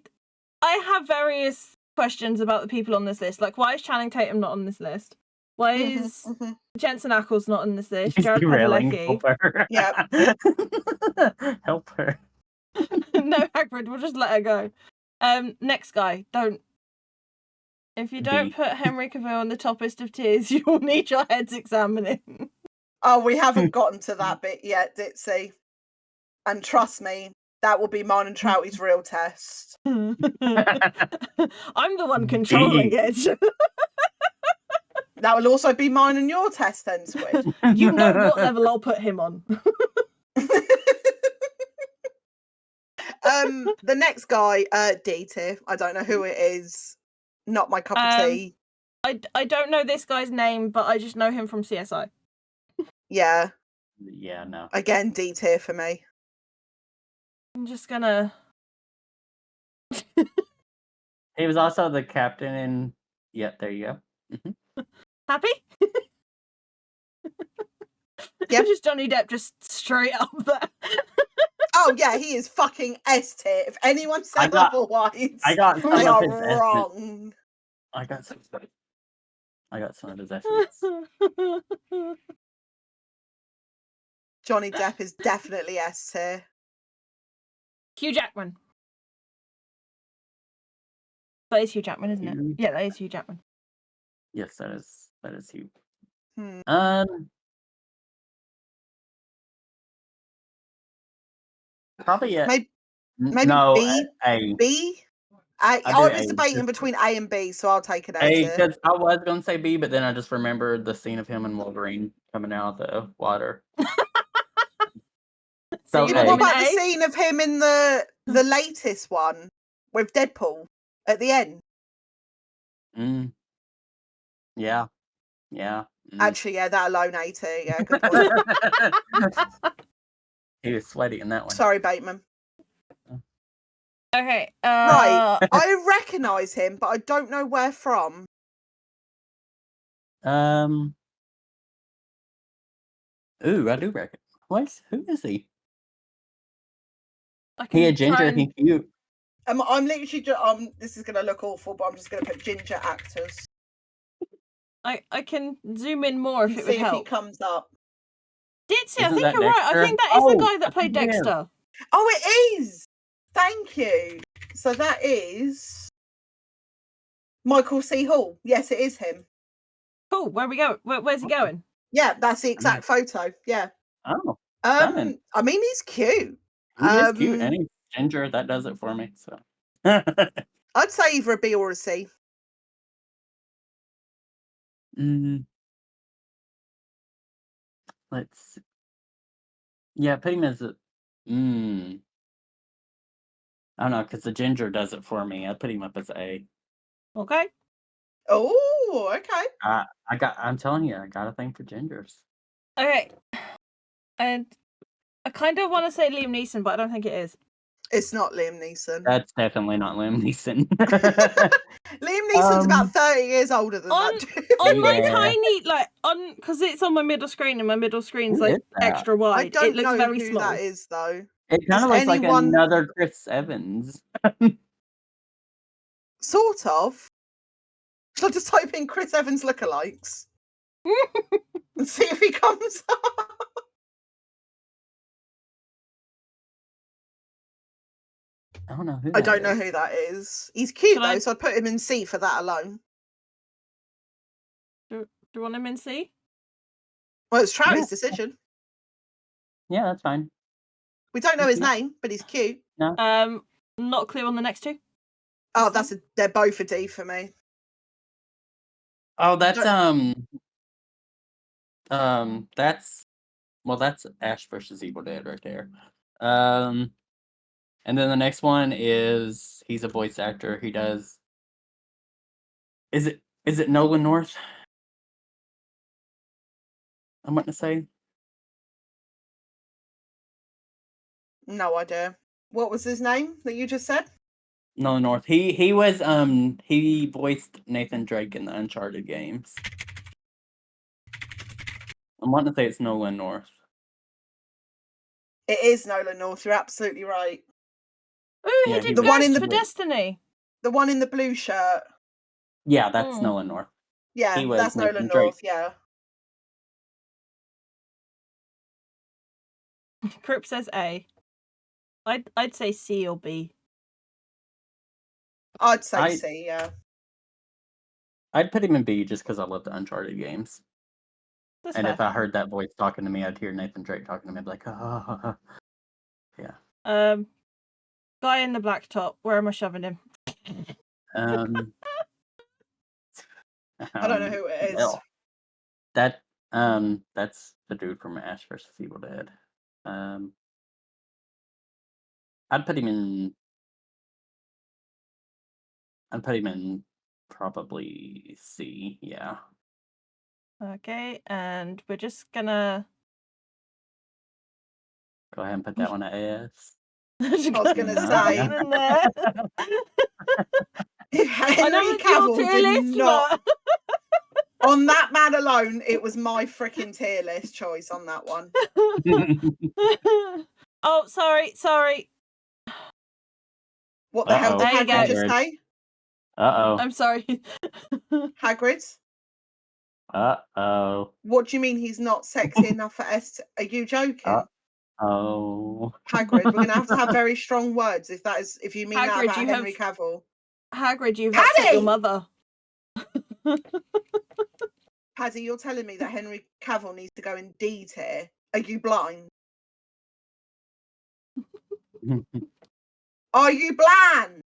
have various questions about the people on this list. Like, why is Channing Tatum not on this list? Why is Jensen Ackles not on this list? He's Jared derailing. Padalecki. Help her. Yeah. Help her. No, Hagrid, we'll just let her go. Next guy, don't. If you don't put Henry Cavill on the toppest of tiers, you'll need your heads examining. Oh, we haven't gotten to that bit yet, Ditsy. And trust me, that will be mine and Trouty's real test. I'm the one controlling it. That will also be mine and your test then, Squid. You know what level I'll put him on. The next guy, D tier. I don't know who it is. Not my cup of tea. I don't know this guy's name, but I just know him from CSI. Yeah. Yeah, no. Again, D tier for me. I'm just gonna. He was also the captain in. Yeah, there you go. Happy? Yep. Just Johnny Depp, just straight up there. Oh yeah, he is fucking S tier. If anyone said otherwise, I got some they of are his wrong. I got some of his essays. Johnny Depp is definitely S tier. Hugh Jackman. That is Hugh Jackman, isn't it? Yeah, that is Hugh Jackman. Yes, that is Hugh. Hmm. Probably maybe no, B. A. B. I was debating between A and B, so I'll take an A tier. Because I was going to say B, but then I just remembered the scene of him and Wolverine coming out of the water. So yeah, but what about the scene of him in the latest one with Deadpool at the end? Yeah. Actually, yeah, that alone A tier. Yeah, good point. He was sweaty in that one. Sorry, Bateman. Okay. Right, I recognise him, but I don't know where from. Ooh, I do reckon. Who is he? He a ginger. He cute. I'm literally just, this is gonna look awful, but I'm just gonna put ginger actors. I can zoom in more if it would help. If he comes up. Ditsy, I think you're right. I think that is the guy that played Dexter. Oh, it is. Thank you. So that is Michael C. Hall. Yes, it is him. Cool. Where we go? Where's he going? Yeah, that's the exact photo. Yeah. Oh. I mean, he's cute. He is cute, and he's ginger. That does it for me. So. I'd say either a B or a C. Let's see. Yeah, put him as a. I don't know, because the ginger does it for me. I put him up as A. Okay. Oh, okay. I'm telling you, I got a thing for gingers. Okay. And I kind of want to say Liam Neeson, but I don't think it is. It's not Liam Neeson. That's definitely not Liam Neeson. Liam Neeson's about 30 years older than that. On my tiny, because it's on my middle screen, and my middle screen's extra wide. I don't it looks know very who small. that is, though. It kind of looks like another Chris Evans. Sort of. Shall I just type in Chris Evans lookalikes? And see if he comes up? I don't know who I don't know who that is. He's cute, though, so I'd put him in C for that alone. Do you want him in C? Well, it's Travis' decision. Yeah, that's fine. We don't know his name, but he's cute. No. Not clear on the next two. Oh, they're both a D for me. Oh, that's that's Ash versus Evil Dead right there. And then the next one is he's a voice actor. He does. Is it Nolan North? I'm going to say. No idea. What was his name that you just said? Nolan North. He was he voiced Nathan Drake in the Uncharted games. I'm wanting to say it's Nolan North. It is Nolan North. You're absolutely right. Oh, Yeah, he did The one in Ghost the- for Destiny. The one in the blue shirt. Yeah, that's Nolan North. Yeah, He was that's Nathan Nolan Drake. North. Yeah. Crip says A. I'd say C or B. I'd say C. Yeah. I'd put him in B just because I love the Uncharted games. That's And fair. if I heard that voice talking to me, I'd hear Nathan Drake talking to me. I'd be like, oh. Yeah. Guy in the black top. Where am I shoving him? I don't know who it is. Well, that's the dude from Ash vs. Evil Dead. I'd put him in probably C. Yeah. Okay, and we're just gonna Go ahead and put that one at S. I was gonna Yeah, say yeah. in there. if I know Henry it's your Cavill tier did list, not but on that man alone, it was my freaking tier list choice on that one. oh, sorry. What the hell did There you Hagrid go. just say? I'm sorry. Hagrid? What do you mean he's not sexy enough for S? Are you joking? Hagrid, we're gonna have very strong words if you mean that Hagrid, about you Henry have- Cavill. Hagrid, you've upset your mother. Paddy, you're telling me that Henry Cavill needs to go in D tier. Are you blind? Are you bland?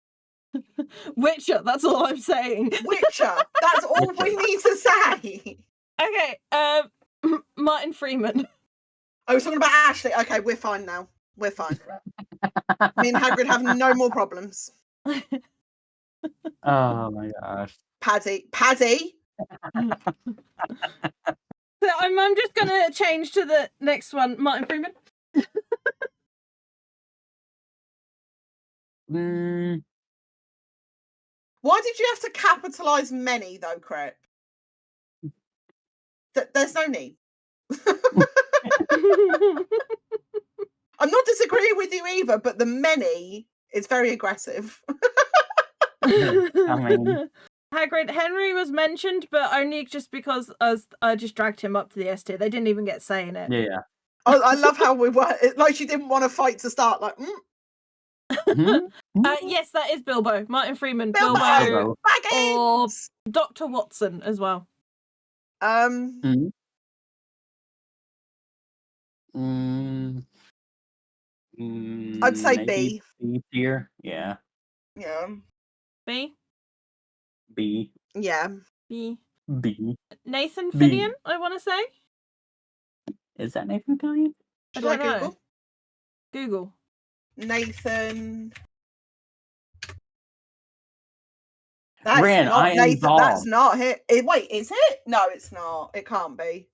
Witcher, that's all I'm saying. Witcher, that's all we need to say. Okay, Martin Freeman. I was talking about Ashley. Okay, we're fine now. We're fine. Me and Hagrid have no more problems. Oh my gosh. Paddy. So I'm just gonna change to the next one, Martin Freeman. Why did you have to capitalise many though, Crep? There's no need. I'm not disagreeing with you either, but the many is very aggressive. I mean, Hagrid, Henry was mentioned, but only just because I just dragged him up to the S tier. They didn't even get say in it. yeah. I love how we were like she didn't want to fight to start. Like, yes, that is Bilbo. Martin Freeman, Bilbo. or Baggins! Dr. Watson as well. I'd say maybe B. B tier. Yeah. Yeah. B. B. Yeah. B. B. Nathan B. Fillion, I want to say. Is that Nathan Fillion? Should I Google? Google. Nathan. That's Ren, not I am Nathan. involved. That's not it. Wait, is it? No, it's not. It can't be.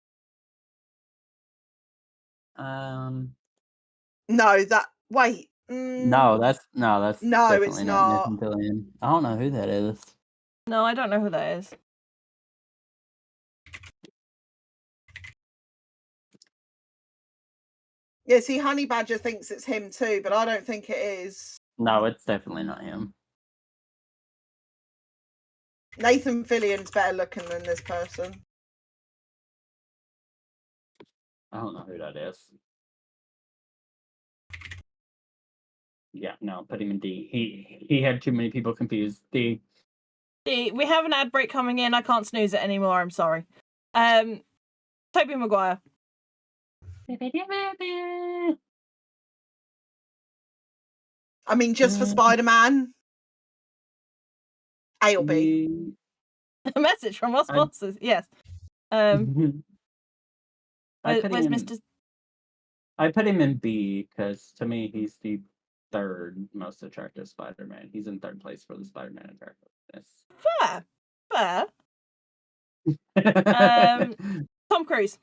No, that. Wait. No, that's no, definitely it's not not. Nathan Fillion. I don't know who that is. No, I don't know who that is. Yeah, see, Honey Badger thinks it's him too, but I don't think it is. No, it's definitely not him. Nathan Fillion's better looking than this person. I don't know who that is. Yeah, no, put him in D. He had too many people confused. D. D. We have an ad break coming in. I can't snooze it anymore. I'm sorry. Tobey Maguire. I mean, just for Spider-Man. A or B? A message from our sponsors. Yes. Where's Mr. I put him in B because to me he's the third most attractive Spider-Man. He's in third place for the Spider-Man attractiveness. Fair. Tom Cruise.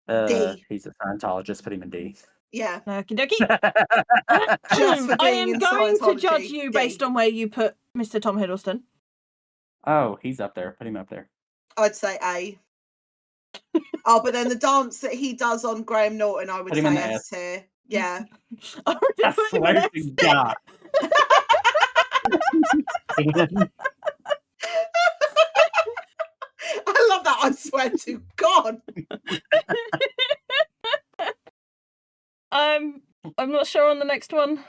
D. He's a Scientologist. Put him in D. Yeah. Okie dokie. Just for I being am in going to Scientology, judge you D. based on where you put Mr. Tom Hiddleston. Oh, he's up there. Put him up there. I'd say A. Oh, but then the dance that he does on Graham Norton, I would Put him in say the S tier. Yeah. I already I put him in swear S to tier. God. I love that. I swear to God. I'm not sure on the next one.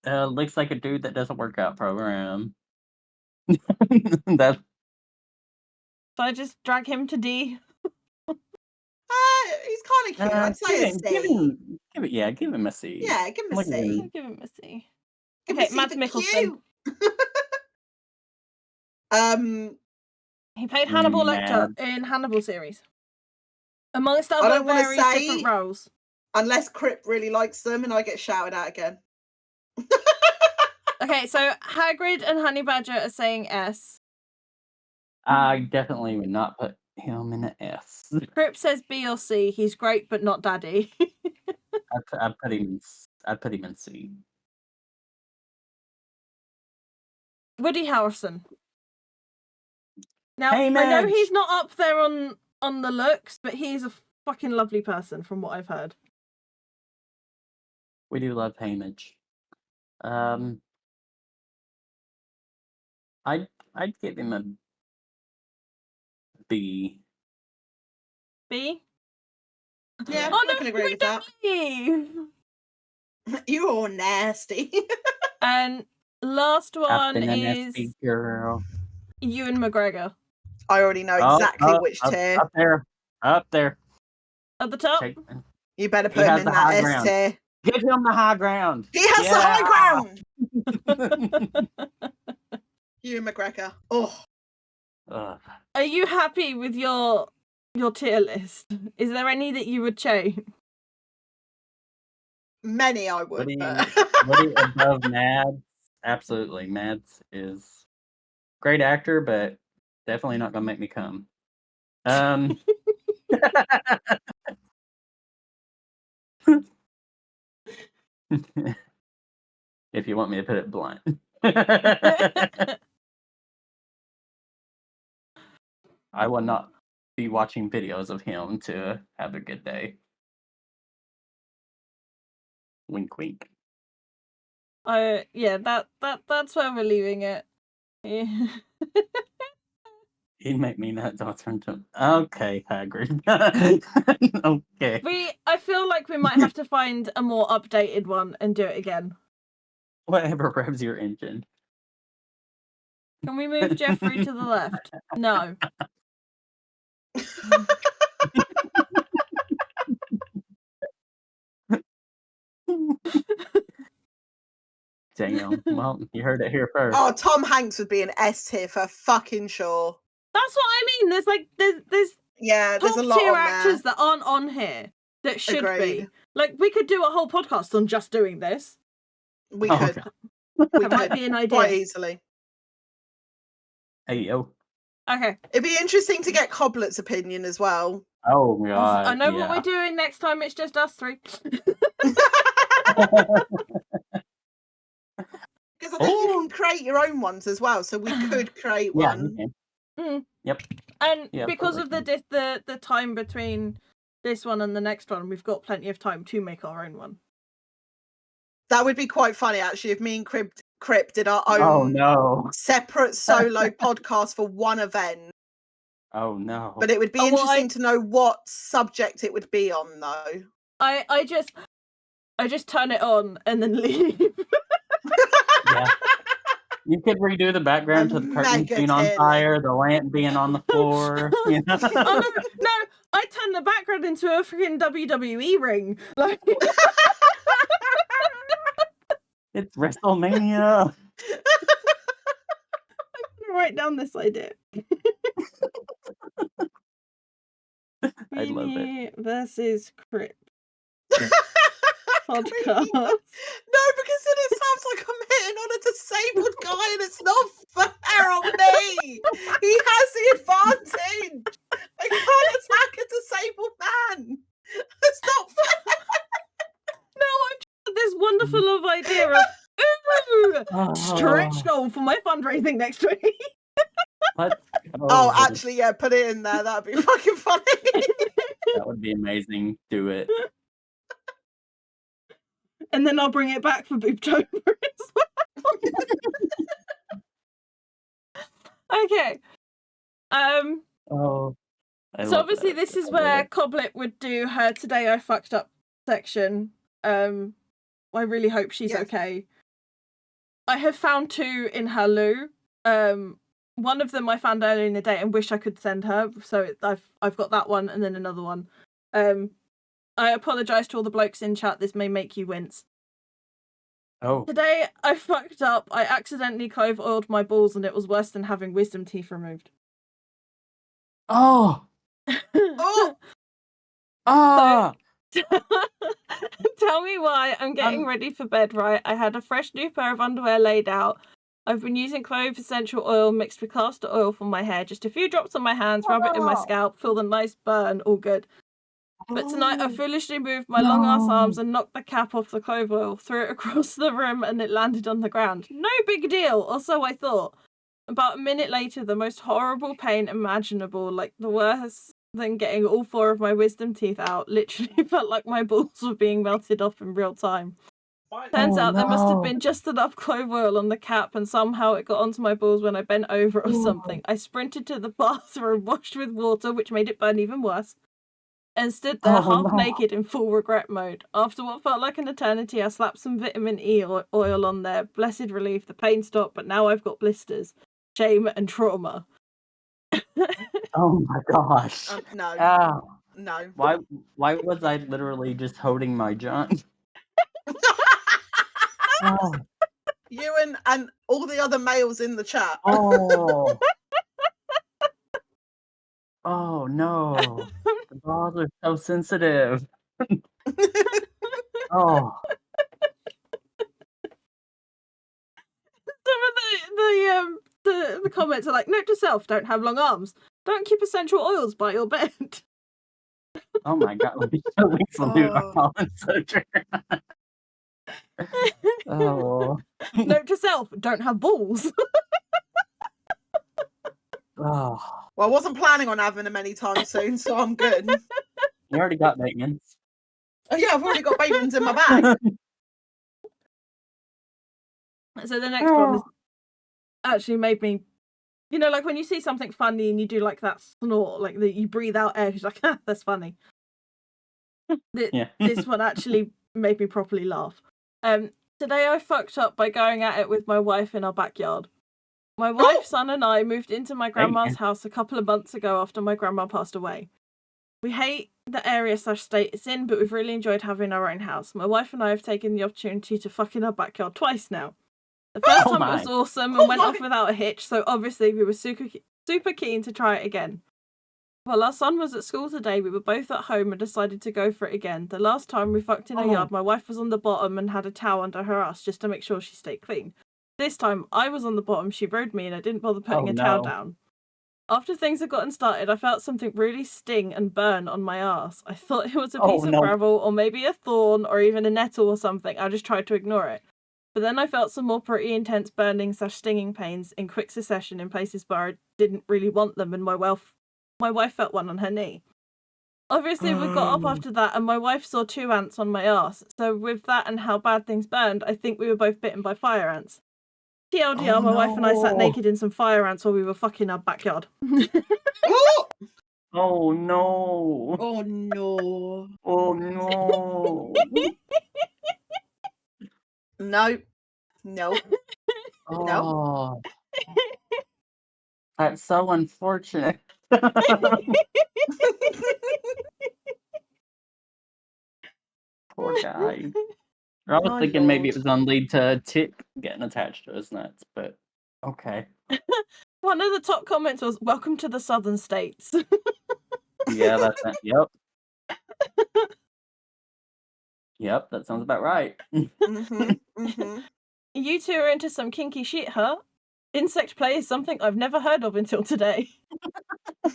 Looks like a dude that doesn't work out program. That's So I just drag him to D. He's kind of cute. I'd say a C. give him a C. Yeah, give him a Look at C. him. I'll give him a C. Give Okay, him a C Mads for Mikkelsen. cute. He played Hannibal Lecter Mad. in Hannibal series. Amongst I other don't wanna various say- different roles. Unless Crip really likes them and I get shouted at again. Okay, so Hagrid and Honey Badger are saying S. I definitely would not put him in an S. Crip says B or C. He's great, but not daddy. I'd put him in C. Woody Harrelson. Now, Hey, I know Madge. he's not up there on the looks, but he's a fucking lovely person from what I've heard. We do love Hamage. I'd give him a B. B? Yeah, Oh, I no, can agree we with don't that. leave. You're all nasty. And last I've one been an is SP girl. Ewan McGregor. I already know exactly which tier. Up there. Up there. At the top? Check. You better He put him has in the that high S ground. tier. Give him the high ground. He has the high ground. ground. Ewan McGregor. Oh, Are you happy with your tier list? Is there any that you would change? many I would. Woody But... above Mads. Absolutely. Mads is great actor, but definitely not gonna make me come. If you want me to put it blunt. I will not be watching videos of him to have a good day. Wink wink. Yeah, that's where we're leaving it. Yeah. He'd make me nuts. I'll turn to him. Okay, Hagrid. Okay. I feel like we might have to find a more updated one and do it again. Whatever revs your engine. Can we move Jeffrey to the left? No. Damn. Well, you heard it here first. Oh, Tom Hanks would be an S tier for fucking sure. That's what I mean. There's Yeah, there's a top lot tier on actors there. that aren't on here that should be. Agreed. Like, we could do a whole podcast on just doing this. We Oh, could. okay. We That might could. be an idea. Quite easily. Hey, yo. Okay. It'd be interesting to get Coblet's opinion as well. Oh, God. I know what yeah. we're doing next time. It's just us three. Because I think you can create your own ones as well, so we could create Yeah, one. you can. Yep. And Yeah, because of totally the time between this one and the next one, we've got plenty of time to make our own one. That would be quite funny, actually, if me and Crip did our Oh, own no. separate solo podcast for one event. Oh, no. But it would be interesting to know what subject it would be on, though. I just turn it on and then leave. Yeah. You could redo the background to the curtains mega being on tear fire, the lamp being on the floor. You know? Oh no, I turned the background into a freaking WWE ring. Like It's WrestleMania. write down this idea. I love it. Queenie versus Crip Queenie. podcast. No, because then it sounds like I'm hitting on a disabled guy and it's not fair on me. He has the advantage. I can't attack a disabled man. It's not fair. No, I've got this wonderful of idea of stretch goal for my fundraising next week. Let's go. Oh, actually, yeah, put it in there. That'd be fucking funny. That would be amazing. Do it. And then I'll bring it back for Booptober as well. Okay. Oh. So obviously this is where Coblet would do her Today I Fucked Up section. I really hope she's okay. I have found 2 in her loo. One of them I found earlier in the day and wish I could send her. So I've got that one and then another one. I apologise to all the blokes in chat. This may make you wince. Oh. Today I fucked up. I accidentally clove oiled my balls and it was worse than having wisdom teeth removed. Oh. Oh, Ah. Tell me why. I'm getting ready for bed, right? I had a fresh new pair of underwear laid out. I've been using clove essential oil mixed with castor oil for my hair. Just a few drops on my hands, rub it in my scalp, feel the nice burn, all good. But tonight I foolishly moved my long ass arms and knocked the cap off the clove oil, threw it across the room and it landed on the ground. No big deal, or so I thought. About a minute later, the most horrible pain imaginable, like the worst than getting all 4 of my wisdom teeth out, literally felt like my balls were being melted off in real time. Turns out there must have been just enough clove oil on the cap and somehow it got onto my balls when I bent over or something. I sprinted to the bathroom, washed with water, which made it burn even worse, and stood there half naked in full regret mode. After what felt like an eternity, I slapped some vitamin E oil on there. Blessed relief, the pain stopped, but now I've got blisters. Shame and trauma. Oh my gosh. no. Ow. No. Why was I literally just holding my junk? Oh. You and all the other males in the chat. Oh. Oh no. The balls are so sensitive. Oh. Some of the comments are like, note to self, don't have long arms. Don't keep essential oils by your bed. Oh my god. We salute our pollen soldier. Oh. Note to self, don't have balls. Oh. Well, I wasn't planning on having them anytime soon, so I'm good. You already got maintenance. Oh yeah, I've already got Bateman's in my bag. So the next one is actually made me, you know, like when you see something funny and you do like that snort, like that you breathe out air, she's like, ah, that's funny. This one actually made me properly laugh. Today I fucked up by going at it with my wife in our backyard. My wife, son and I moved into my grandma's house a couple of months ago after my grandma passed away. We hate the area/state it's in, but we've really enjoyed having our own house. My wife and I have taken the opportunity to fuck in our backyard twice now. The first time it was awesome and went off without a hitch, so obviously we were super keen to try it again. While our son was at school today, we were both at home and decided to go for it again. The last time we fucked in our yard, my wife was on the bottom and had a towel under her ass just to make sure she stayed clean. This time, I was on the bottom, she rode me, and I didn't bother putting a towel down. After things had gotten started, I felt something really sting and burn on my ass. I thought it was a piece of gravel, or maybe a thorn, or even a nettle or something. I just tried to ignore it. But then I felt some more pretty intense burning/stinging pains in quick succession in places where I didn't really want them, and my wife felt one on her knee. Obviously, we got up after that, and my wife saw 2 ants on my ass. So with that and how bad things burned, I think we were both bitten by fire ants. TLDR, my wife and I sat naked in some fire ants while we were fucking our backyard. Oh no. Oh no. Oh no. No. No. Oh, that's so unfortunate. Poor guy. I was My thinking maybe it lord. was on lead to a tick getting attached to his nuts, but okay. One of the top comments was, "Welcome to the southern states." Yeah, that's it. Yep. Yep, that sounds about right. You two are into some kinky shit, huh? Insect play is something I've never heard of until today. I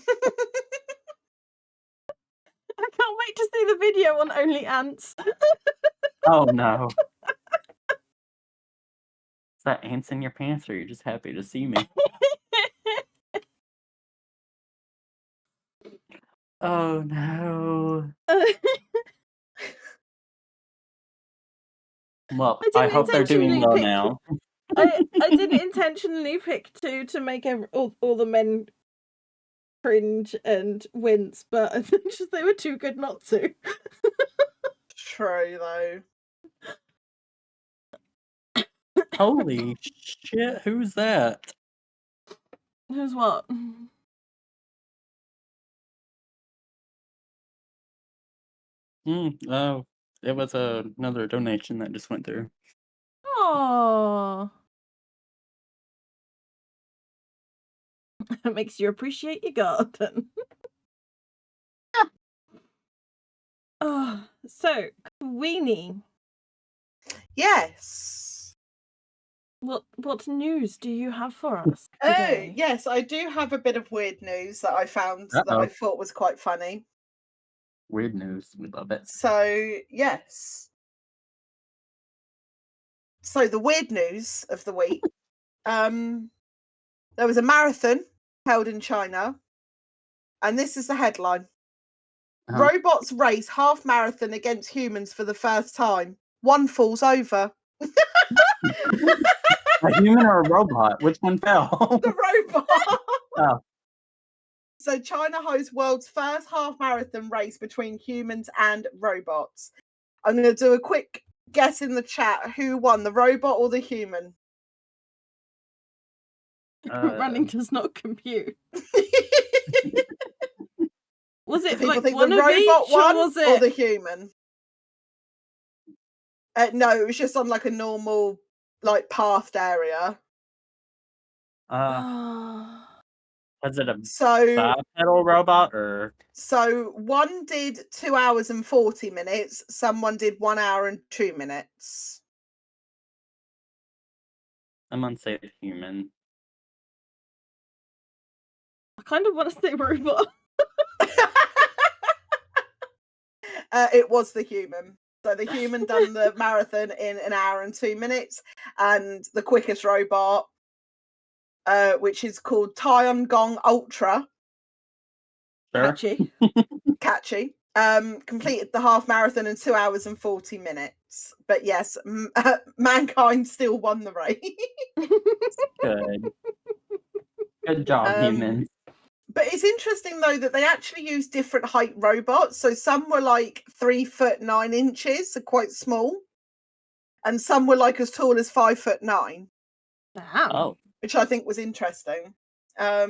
can't wait to see the video on Only Ants. Oh no. Is that ants in your pants, or you're just happy to see me? Oh no. Well, I I didn't hope they're doing intentionally well pick. now. I didn't intentionally pick two to make all the men cringe and wince, but I think just they were too good not to. True though. Holy shit, who's that? Who's what? Oh, it was another donation that just went through. Oh, it makes you appreciate your garden. Oh, so Queenie, Yes. what news do you have for us Oh, today? yes, I do have a bit of weird news that I found that Uh-oh. I thought was quite funny. Weird news. We love it. So, yes. So the weird news of the week. There was a marathon held in China, and this is the headline. Uh-huh. Robots race half marathon against humans for the first time. One falls over. A human or a robot? Which one fell? The robot. Oh. So China hosts world's first half marathon race between humans and robots. I'm going to do a quick guess in the chat. Who won, the robot or the human? Running does not compute. Was Do it people like think one the of robot each, won or was or it? the human? No, it was just on like a normal, like pathed area. Was it a So bipedal robot or? So one did 2 hours and 40 minutes. Someone did 1 hour and 2 minutes. I'm gonna say the human. I kind of want to say robot. It was the human. So the human done the marathon in 1 hour and 2 minutes, and the quickest robot, which is called Tiangong Ultra, Sure. catchy, completed the half marathon in 2 hours and 40 minutes. But yes, mankind still won the race. Good. Good job, humans. But it's interesting though that they actually use different height robots. So some were like 3'9", so quite small, and some were like as tall as 5'9". Damn. Oh. Which I think was interesting. But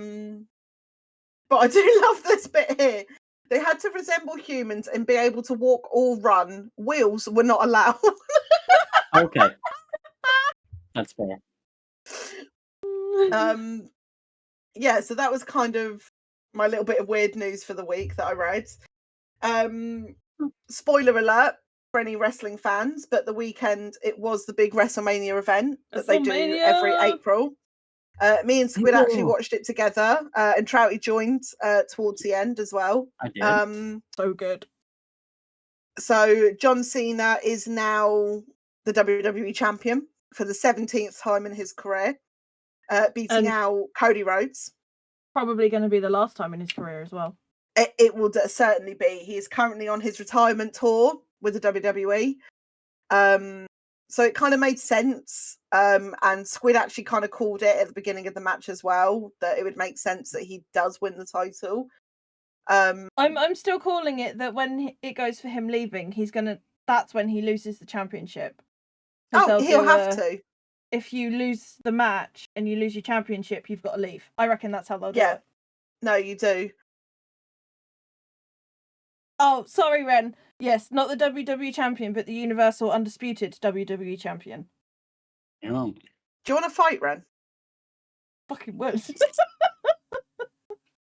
I do love this bit here. They had to resemble humans and be able to walk or run. Wheels were not allowed. Okay. That's fair. Yeah, so that was kind of my little bit of weird news for the week that I read. Spoiler alert for any wrestling fans, but the weekend it was the big WrestleMania event that they do every April. Me and Squid actually watched it together, and Trouty joined towards the end as well. I did. So good. So John Cena is now the WWE champion for the 17th time in his career, beating out Cody Rhodes. Probably going to be the last time in his career as well. It will certainly be. He is currently on his retirement tour with the WWE. So it kind of made sense. And Squid actually kind of called it at the beginning of the match as well, that it would make sense that he does win the title. I'm still calling it that when it goes for him leaving, that's when he loses the championship. Oh, he'll have to. if you lose the match and you lose your championship, you've got to leave. I reckon that's how they'll do it. No, you do. Oh, sorry, Ren. Yes, not the WWE champion, but the Universal Undisputed WWE champion. Yeah. Do you want to fight, Ren? Fucking would.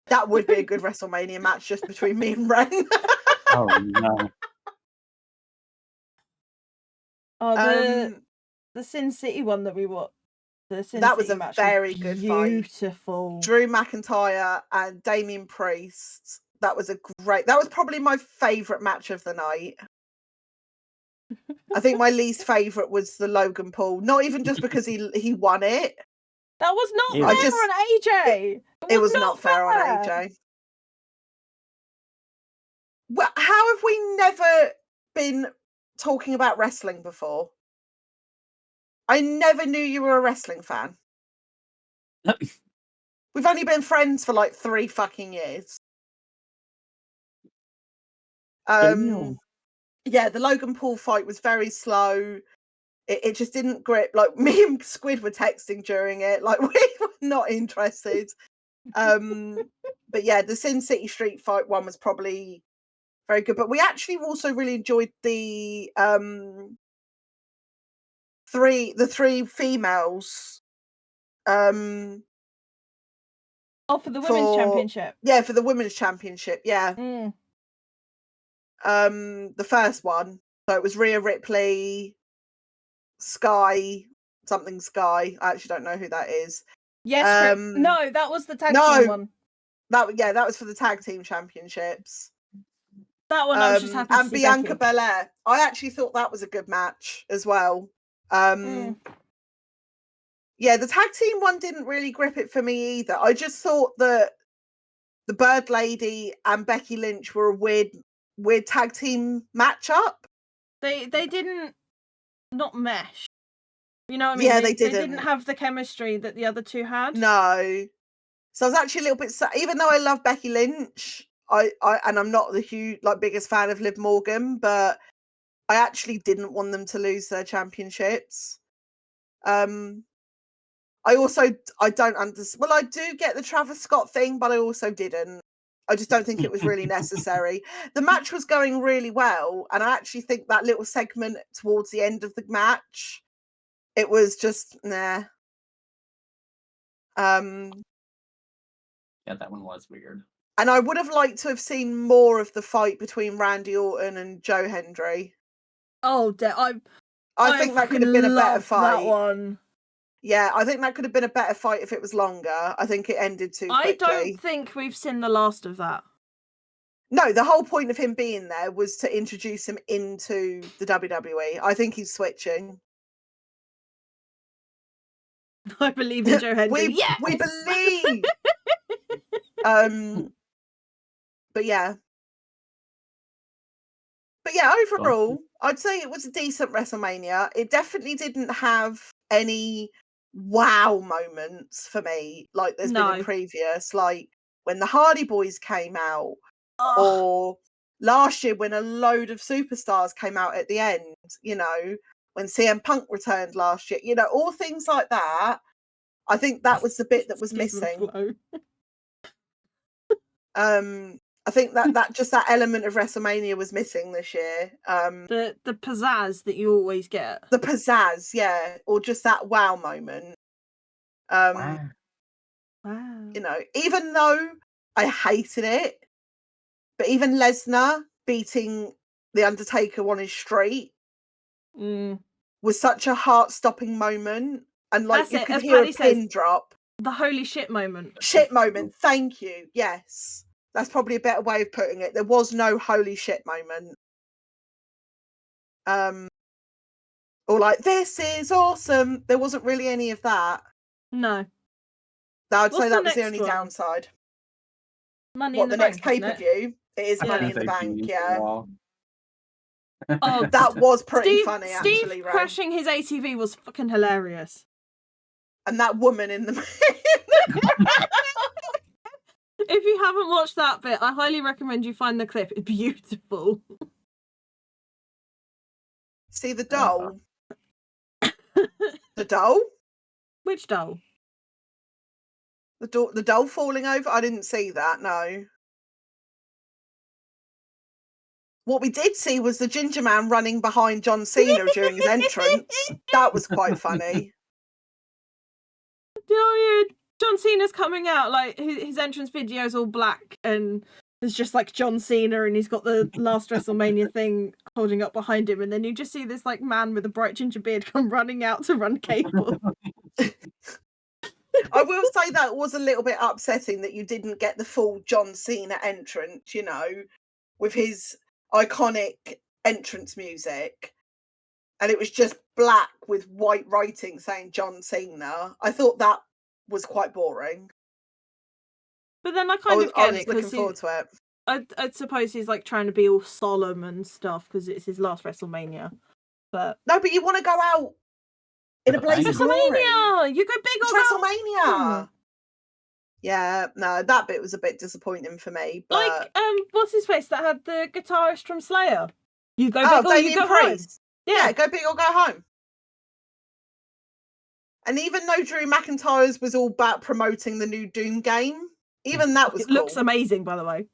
That would be a good WrestleMania match just between me and Ren. Oh no. Oh, the Sin City one that we watched. That was a very good fight. Beautiful. Drew McIntyre and Damian Priest. That was probably my favourite match of the night. I think my least favourite was the Logan Paul. Not even just because he won it. That was not fair on AJ. It was not fair on AJ. Well, how have we never been talking about wrestling before? I never knew you were a wrestling fan. We've only been friends for like 3 fucking years. Yeah, the Logan Paul fight was very slow. It just didn't grip. Like, me and Squid were texting during it. Like, we were not interested. But yeah, the Sin City Street Fight one was probably very good. But we actually also really enjoyed the three females. For the women's championship. Yeah, for the women's championship. Yeah. The first one. So it was Rhea Ripley, Sky. I actually don't know who that is. Yes, no, that was the tag team one. That was for the tag team championships. That one I was just happy to see. And Bianca Belair. I actually thought that was a good match as well. Yeah, the tag team one didn't really grip it for me either. I just thought that the Bird Lady and Becky Lynch were a weird tag team matchup. They didn't not mesh. You know what I mean? Yeah, they didn't have the chemistry that the other two had. No. So I was actually a little bit sad. Even though I love Becky Lynch, and I'm not the biggest fan of Liv Morgan, but I actually didn't want them to lose their championships. I don't understand. Well, I do get the Travis Scott thing, but I also didn't. I just don't think it was really necessary. The match was going really well, and I actually think that little segment towards the end of the match, it was just nah. Yeah, that one was weird. And I would have liked to have seen more of the fight between Randy Orton and Joe Hendry. Oh, I think that could have been a better fight. That one. Yeah, I think that could have been a better fight if it was longer. I think it ended too quickly. I don't think we've seen the last of that. No, the whole point of him being there was to introduce him into the WWE. I think he's switching. I believe in Joe Hendry. We believe. But yeah. Overall, I'd say it was a decent WrestleMania. It definitely didn't have any wow moments for me, like there's been in previous, like when the Hardy Boys came out, or last year when a load of superstars came out at the end, you know, when CM Punk returned last year, you know, all things like that. I think that was the bit that was missing. I think that element of WrestleMania was missing this year. The pizzazz that you always get. The pizzazz, yeah, or just that wow moment. Wow. You know, even though I hated it, but even Lesnar beating The Undertaker on his street was such a heart-stopping moment, and like you could hear a pin drop. The holy shit moment. Shit moment. Thank you. Yes. That's probably a better way of putting it. There was no holy shit moment. Or like, this is awesome. There wasn't really any of that. No. I'd say that was the only downside. Money in the next Bank, pay-per-view? It is Money in the Bank, yeah. Oh, that was pretty funny, actually. Steve crashing his ATV was fucking hilarious. And that woman in the... If you haven't watched that bit, I highly recommend you find the clip. It's beautiful. See the doll? The doll? Which doll? The doll falling over? I didn't see that, no. What we did see was the ginger man running behind John Cena during his entrance. That was quite funny. Oh yeah, John Cena's coming out, like his entrance video is all black and there's just like John Cena and he's got the last WrestleMania thing holding up behind him, and then you just see this like man with a bright ginger beard come running out to run cable. I will say that was a little bit upsetting that you didn't get the full John Cena entrance, with his iconic entrance music. And it was just black with white writing saying John Cena. I thought that was quite boring. But then I I kind of get was it looking because forward to it. I suppose he's like trying to be all solemn and stuff because it's his last WrestleMania. But No, but you want to go out in a blaze of glory. WrestleMania! You go big or It's go WrestleMania. Yeah, no, that bit was a bit disappointing for me. But... like, what's his face that had the guitarist from Slayer? You go big or Damien you go Priest. home. Yeah, go big or go home. And even though Drew McIntyre's was all about promoting the new Doom game, even that was It cool. looks amazing, by the way.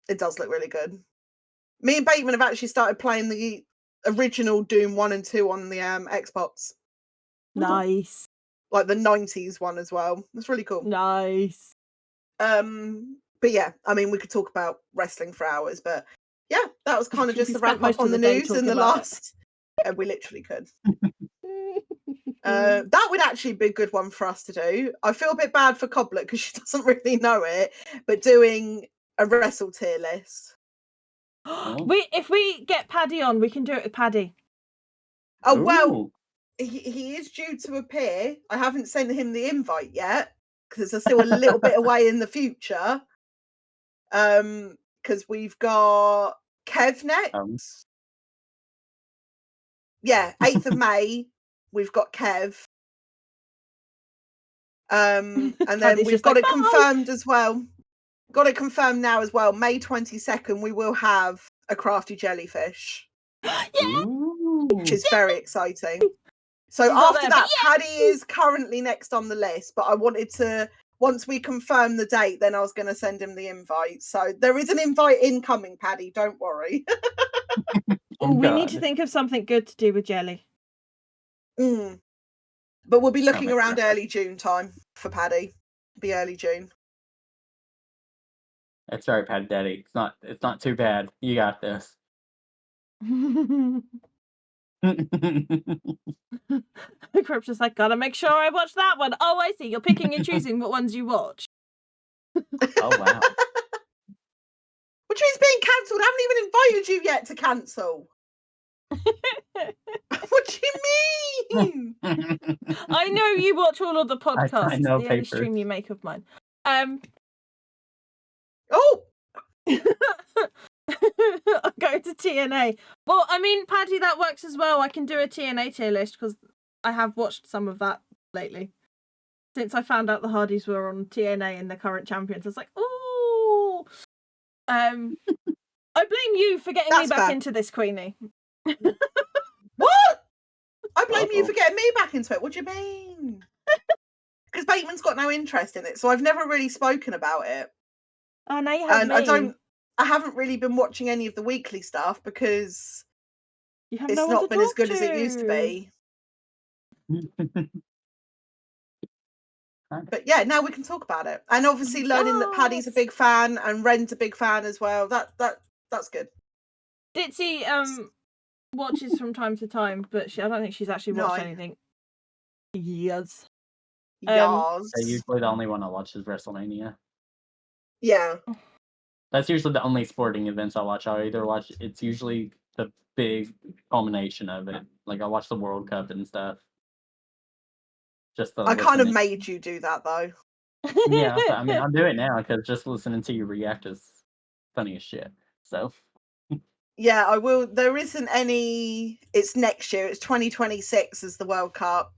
It does look really good. Me and Bateman have actually started playing the original Doom 1 and 2 on the Xbox. Nice. Like the 90s one as well. It's really cool. Nice. But yeah, I mean, we could talk about wrestling for hours, but yeah, that was kind of just We the spent wrap most up on of the the day news in talking the about it. last... we literally could. That would actually be a good one for us to do. I feel a bit bad for Coblet because she doesn't really know it, but doing a wrestle tier list. If we get Paddy on, we can do it with Paddy. Oh, well, he is due to appear. I haven't sent him the invite yet because it's still a little bit away in the future. Because we've got Kev next. Yeah, 8th of May, we've got Kev. And then we've got it confirmed as well. Got it confirmed now as well. May 22nd, we will have a crafty jellyfish. Which is very exciting. So after that, Paddy is currently next on the list, but I wanted to, once we confirm the date, then I was going to send him the invite. So there is an invite incoming, Paddy, don't worry. We need to think of something good to do with jelly. But we'll be looking around early June time for Paddy. Be early June. That's right, Paddy Daddy. It's not too bad. You got this. Crip's just like, gotta make sure I watch that one. Oh, I see. You're picking and choosing what ones you watch. Oh, wow. Which is being cancelled. I haven't even invited you yet to cancel. What do you mean? I know you watch all of the podcasts. I know the only stream you make of mine. Oh! I'm going to TNA. Well, I mean, Paddy, that works as well. I can do a TNA tier list because I have watched some of that lately. Since I found out the Hardys were on TNA and the current champions, I was like, ooh. I blame you for getting me back into this, Queenie. What? I blame you for getting me back into it. What do you mean? Because Bateman's got no interest in it, so I've never really spoken about it. Oh, now you have and me. I haven't really been watching any of the weekly stuff because it's not been as good as it used to be. But yeah, now we can talk about it. And obviously learning that Paddy's a big fan and Ren's a big fan as well. That's good. Ditzy watches from time to time, but I don't think she's actually watched anything. Yes. They're usually the only one I watch is WrestleMania. Yeah. That's usually the only sporting events I watch. It's usually the big culmination of it. Like I watch the World Cup and stuff. I kind of made you do that though. Yeah, I mean I'm doing it now because just listening to you react is funny as shit. So yeah, I will. There isn't any. It's next year. It's 2026 as the World Cup.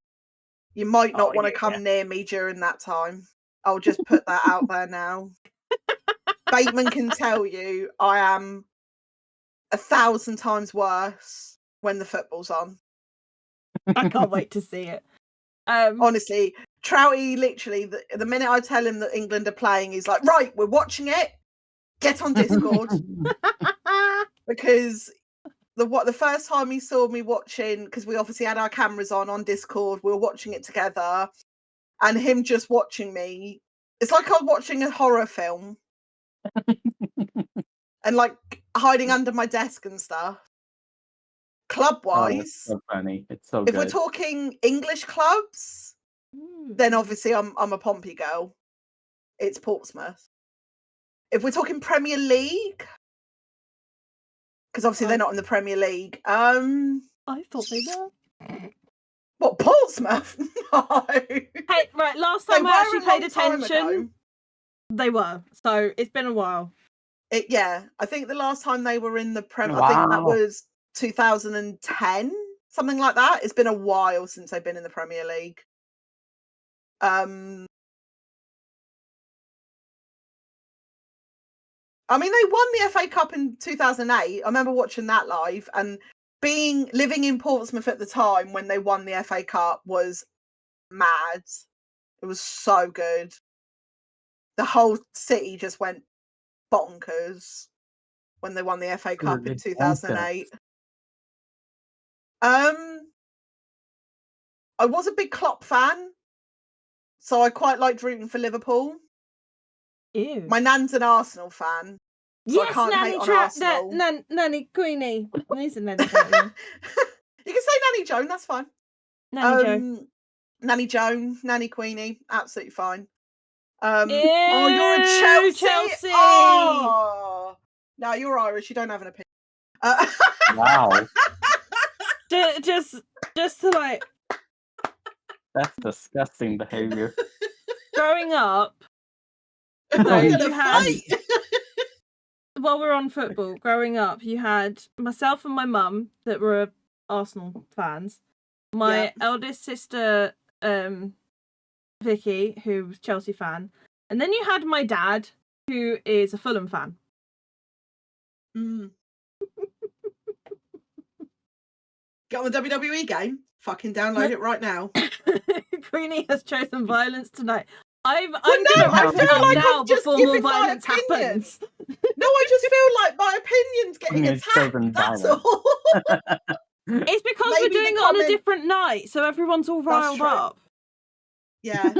You might not want to come near me during that time. I'll just put that out there now. Bateman can tell you I am 1,000 times worse when the football's on. I can't wait to see it. Honestly, Trouty, literally, the minute I tell him that England are playing, he's like, right, we're watching it. Get on Discord. Because the first time he saw me watching, because we obviously had our cameras on Discord, we were watching it together, and him just watching me, it's like I was watching a horror film. And like hiding under my desk and stuff. Club wise, it's so funny. It's so if good. we're talking English clubs, then obviously I'm a Pompey girl. It's Portsmouth. If we're talking Premier League, because obviously they're not in the Premier League. I thought they were. What, Portsmouth? No. Hey, right, last time I actually paid attention, they were. So it's been a while. Yeah, I think the last time they were in the Premier, Wow. I think that was 2010, something like that. It's been a while since they've been in the Premier League. I mean, they won the FA Cup in 2008. I remember watching that live, and living in Portsmouth at the time when they won the FA Cup was mad. It was so good. The whole city just went bonkers when they won the FA Cup in 2008. I was a big Klopp fan, so I quite liked rooting for Liverpool. Ew. My nan's an Arsenal fan, so yes, I can't Nanny hate on Arsenal. Nanny Queenie. It is a Nanny Queenie. You can say Nanny Joan, that's fine. Nanny Joe. Nanny Joan, Nanny Queenie, absolutely fine. Ew, oh, you're a Chelsea. Oh, no, you're Irish. You don't have an opinion. Wow, just to like. that's disgusting behavior. Growing up, We're you gonna had. fight. While we're on football, growing up, you had myself and my mum that were Arsenal fans. My eldest sister, Vicky, who was Chelsea fan, and then you had my dad, who is a Fulham fan. Get on the WWE game. Fucking download it right now. Queenie has chosen violence tonight. I'm no, gonna wrap it up now just before more giving my violence opinion. happens. No, I just feel like my opinion's getting attacked. That's all. It's because Maybe we're doing it on a different night, so everyone's all riled up. Yeah.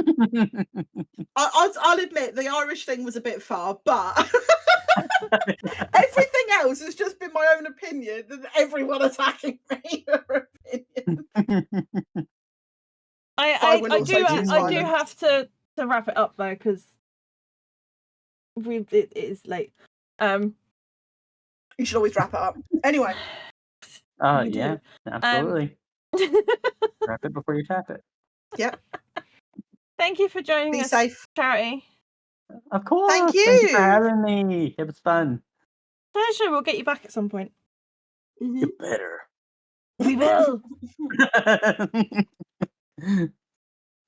I'll admit the Irish thing was a bit far, but everything else has just been my own opinion and everyone attacking me for opinion. I do have to wrap it up though, because it is late. You should always wrap it up. Anyway. Yeah, absolutely. Wrap it before you tap it. Yep. Thank you for joining us. Be safe. Charity. Of course. Thank you. Thank you for having me. It was fun. Pleasure. We'll get you back at some point. You better. We will.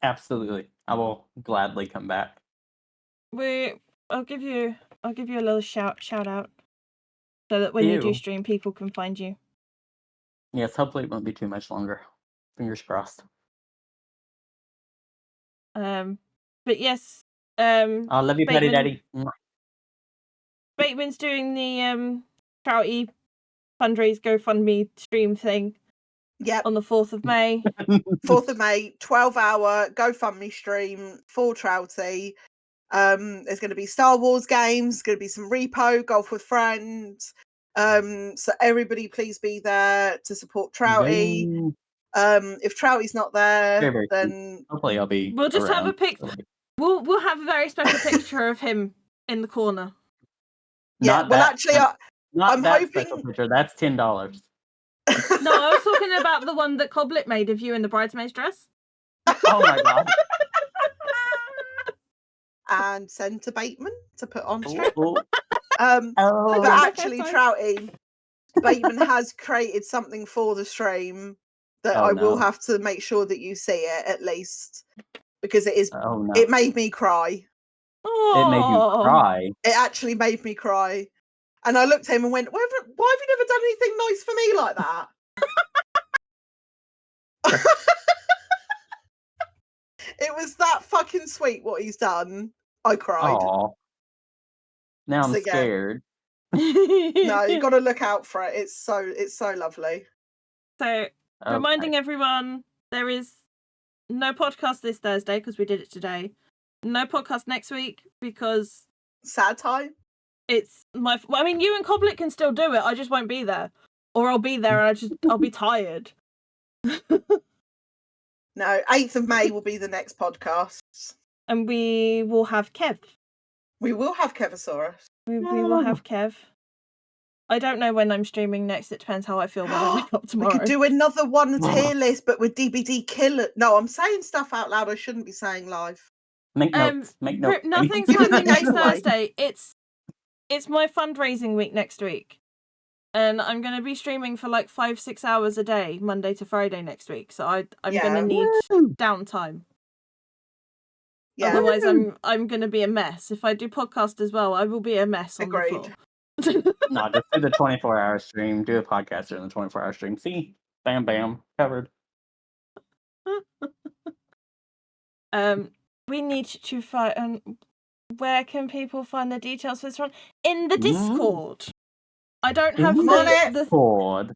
Absolutely. I will gladly come back. I'll give you a little shout out so that when you do stream, people can find you. Yes, hopefully it won't be too much longer. Fingers crossed. But yes, I love you, Patty Daddy. Bateman's doing the charity fundraise GoFundMe stream thing. Yep. On the 4th of May. 4th of May, 12-hour GoFundMe stream for Trouty. There's going to be Star Wars games, going to be some repo, golf with friends. So everybody please be there to support Trouty. If Trouty's not there, then hopefully I'll be. We'll just have a picture. We'll have a very special picture of him in the corner. Yeah, actually, I'm that hoping. Special picture. That's $10. No, I was talking about the one that Coblet made of you in the bridesmaid's dress. Oh my god. And send to Bateman to put on stream. But actually, Trouty, Bateman has created something for the stream that I will have to make sure that you see it at least, because it is. It made me cry. It made you cry. It actually made me cry, and I looked at him and went, "Why have you never done anything nice for me like that?" It was that fucking sweet what he's done. I cried. Oh, now I'm So, yeah. scared. No, you got to look out for it. It's so lovely. So, reminding everyone, there is no podcast this Thursday because we did it today. No podcast next week because sad time. It's my. I mean, you and Coblet can still do it. I just won't be there, or I'll be there and I'll be tired. No, 8th of May will be the next podcast, and we will have Kev. We will have Kevosaurus. We will have Kev. I don't know when I'm streaming next. It depends how I feel when I wake up tomorrow. We could do another one tier list, but with DBD killer. No, I'm saying stuff out loud I shouldn't be saying live. Make notes. Make notes. Nothing's happening next Thursday. It's my fundraising week next week. And I'm going to be streaming for like 5-6 hours a day, Monday to Friday next week. So I'm going to need downtime. Yeah. Otherwise, I'm going to be a mess. If I do podcast as well, I will be a mess on the floor. No, just do the 24-hour stream. Do a podcast during the 24-hour stream. See? Bam, bam. Covered. We need to find... where can people find the details for this one? In the Discord. I don't have the Discord.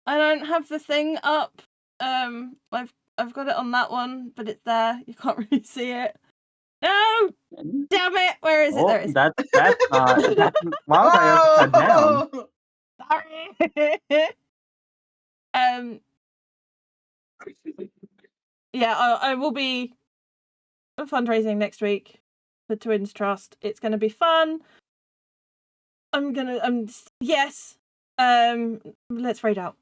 I don't have the thing up. I've got it on that one, but it's there. You can't really see it. No, damn it! Where is it? There it is. That's not. Why was I upside down? Sorry. Yeah, I will be fundraising next week for Twins Trust. It's going to be fun. Yes. Let's raid out.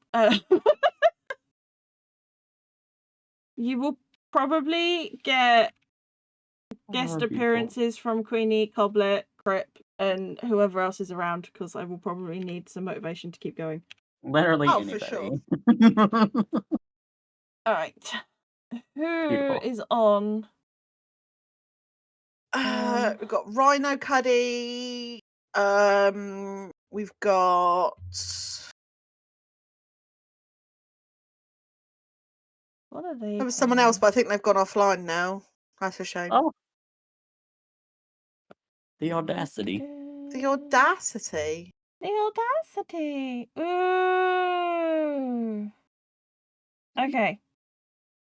You will probably get guest appearances from Queenie, Coblet, Crip, and whoever else is around, because I will probably need some motivation to keep going. Literally anybody. For sure. All right. Who is on? We've got Rhino Cuddy. We've got. What are they? There was someone else, but I think they've gone offline now. That's a shame. Oh. The audacity. The audacity. The audacity. Ooh. Okay.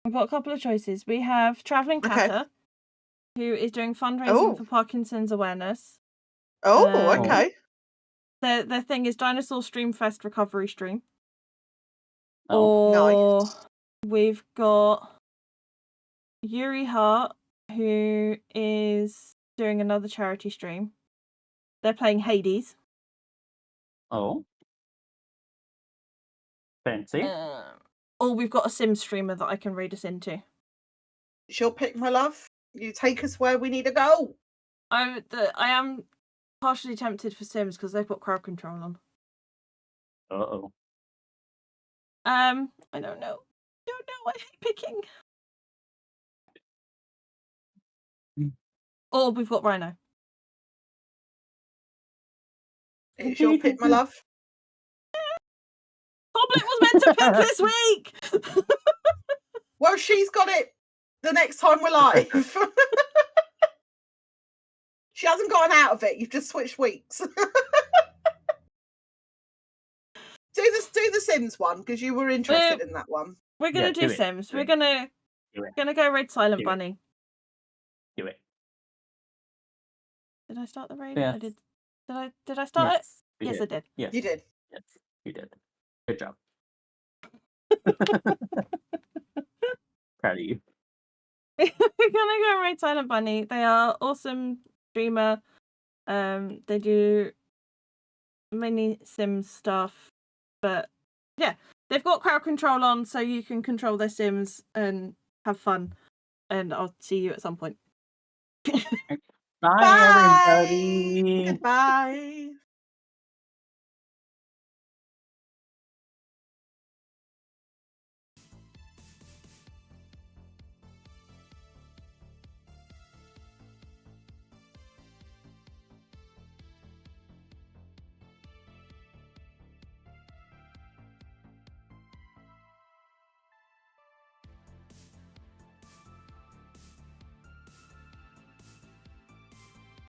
We've got a couple of choices. We have Travelling Tatter, who is doing fundraising for Parkinson's awareness. Oh, okay. Their thing is Dinosaur Stream Fest Recovery Stream. Oh, nice. We've got Yuri Hart, who is doing another charity stream. They're playing Hades. Oh. Fancy. Or we've got a Sims streamer that I can read us into. It's your pick, my love. You take us where we need to go. I am partially tempted for Sims because they've got crowd control on. Uh-oh. I don't know. I hate picking. Or we've got Rhino. It's your pick, my love. Coblet was meant to pick this week. Well, she's got it the next time we're live. She hasn't gotten out of it. You've just switched weeks. Do the Sims one because you were interested in that one. We're gonna do Sims. We're gonna go raid Silent Bunny. Do it. Did I start the raid? Yes. I did. Did I start it? Yes, I did. Yes, you did. Yes, you did. Good job. Proud of you. We're gonna go raid Silent Bunny. They are awesome streamer. They do many Sims stuff, but yeah, they've got crowd control on, so you can control their Sims and have fun. And I'll see you at some point. Bye, everybody. Goodbye.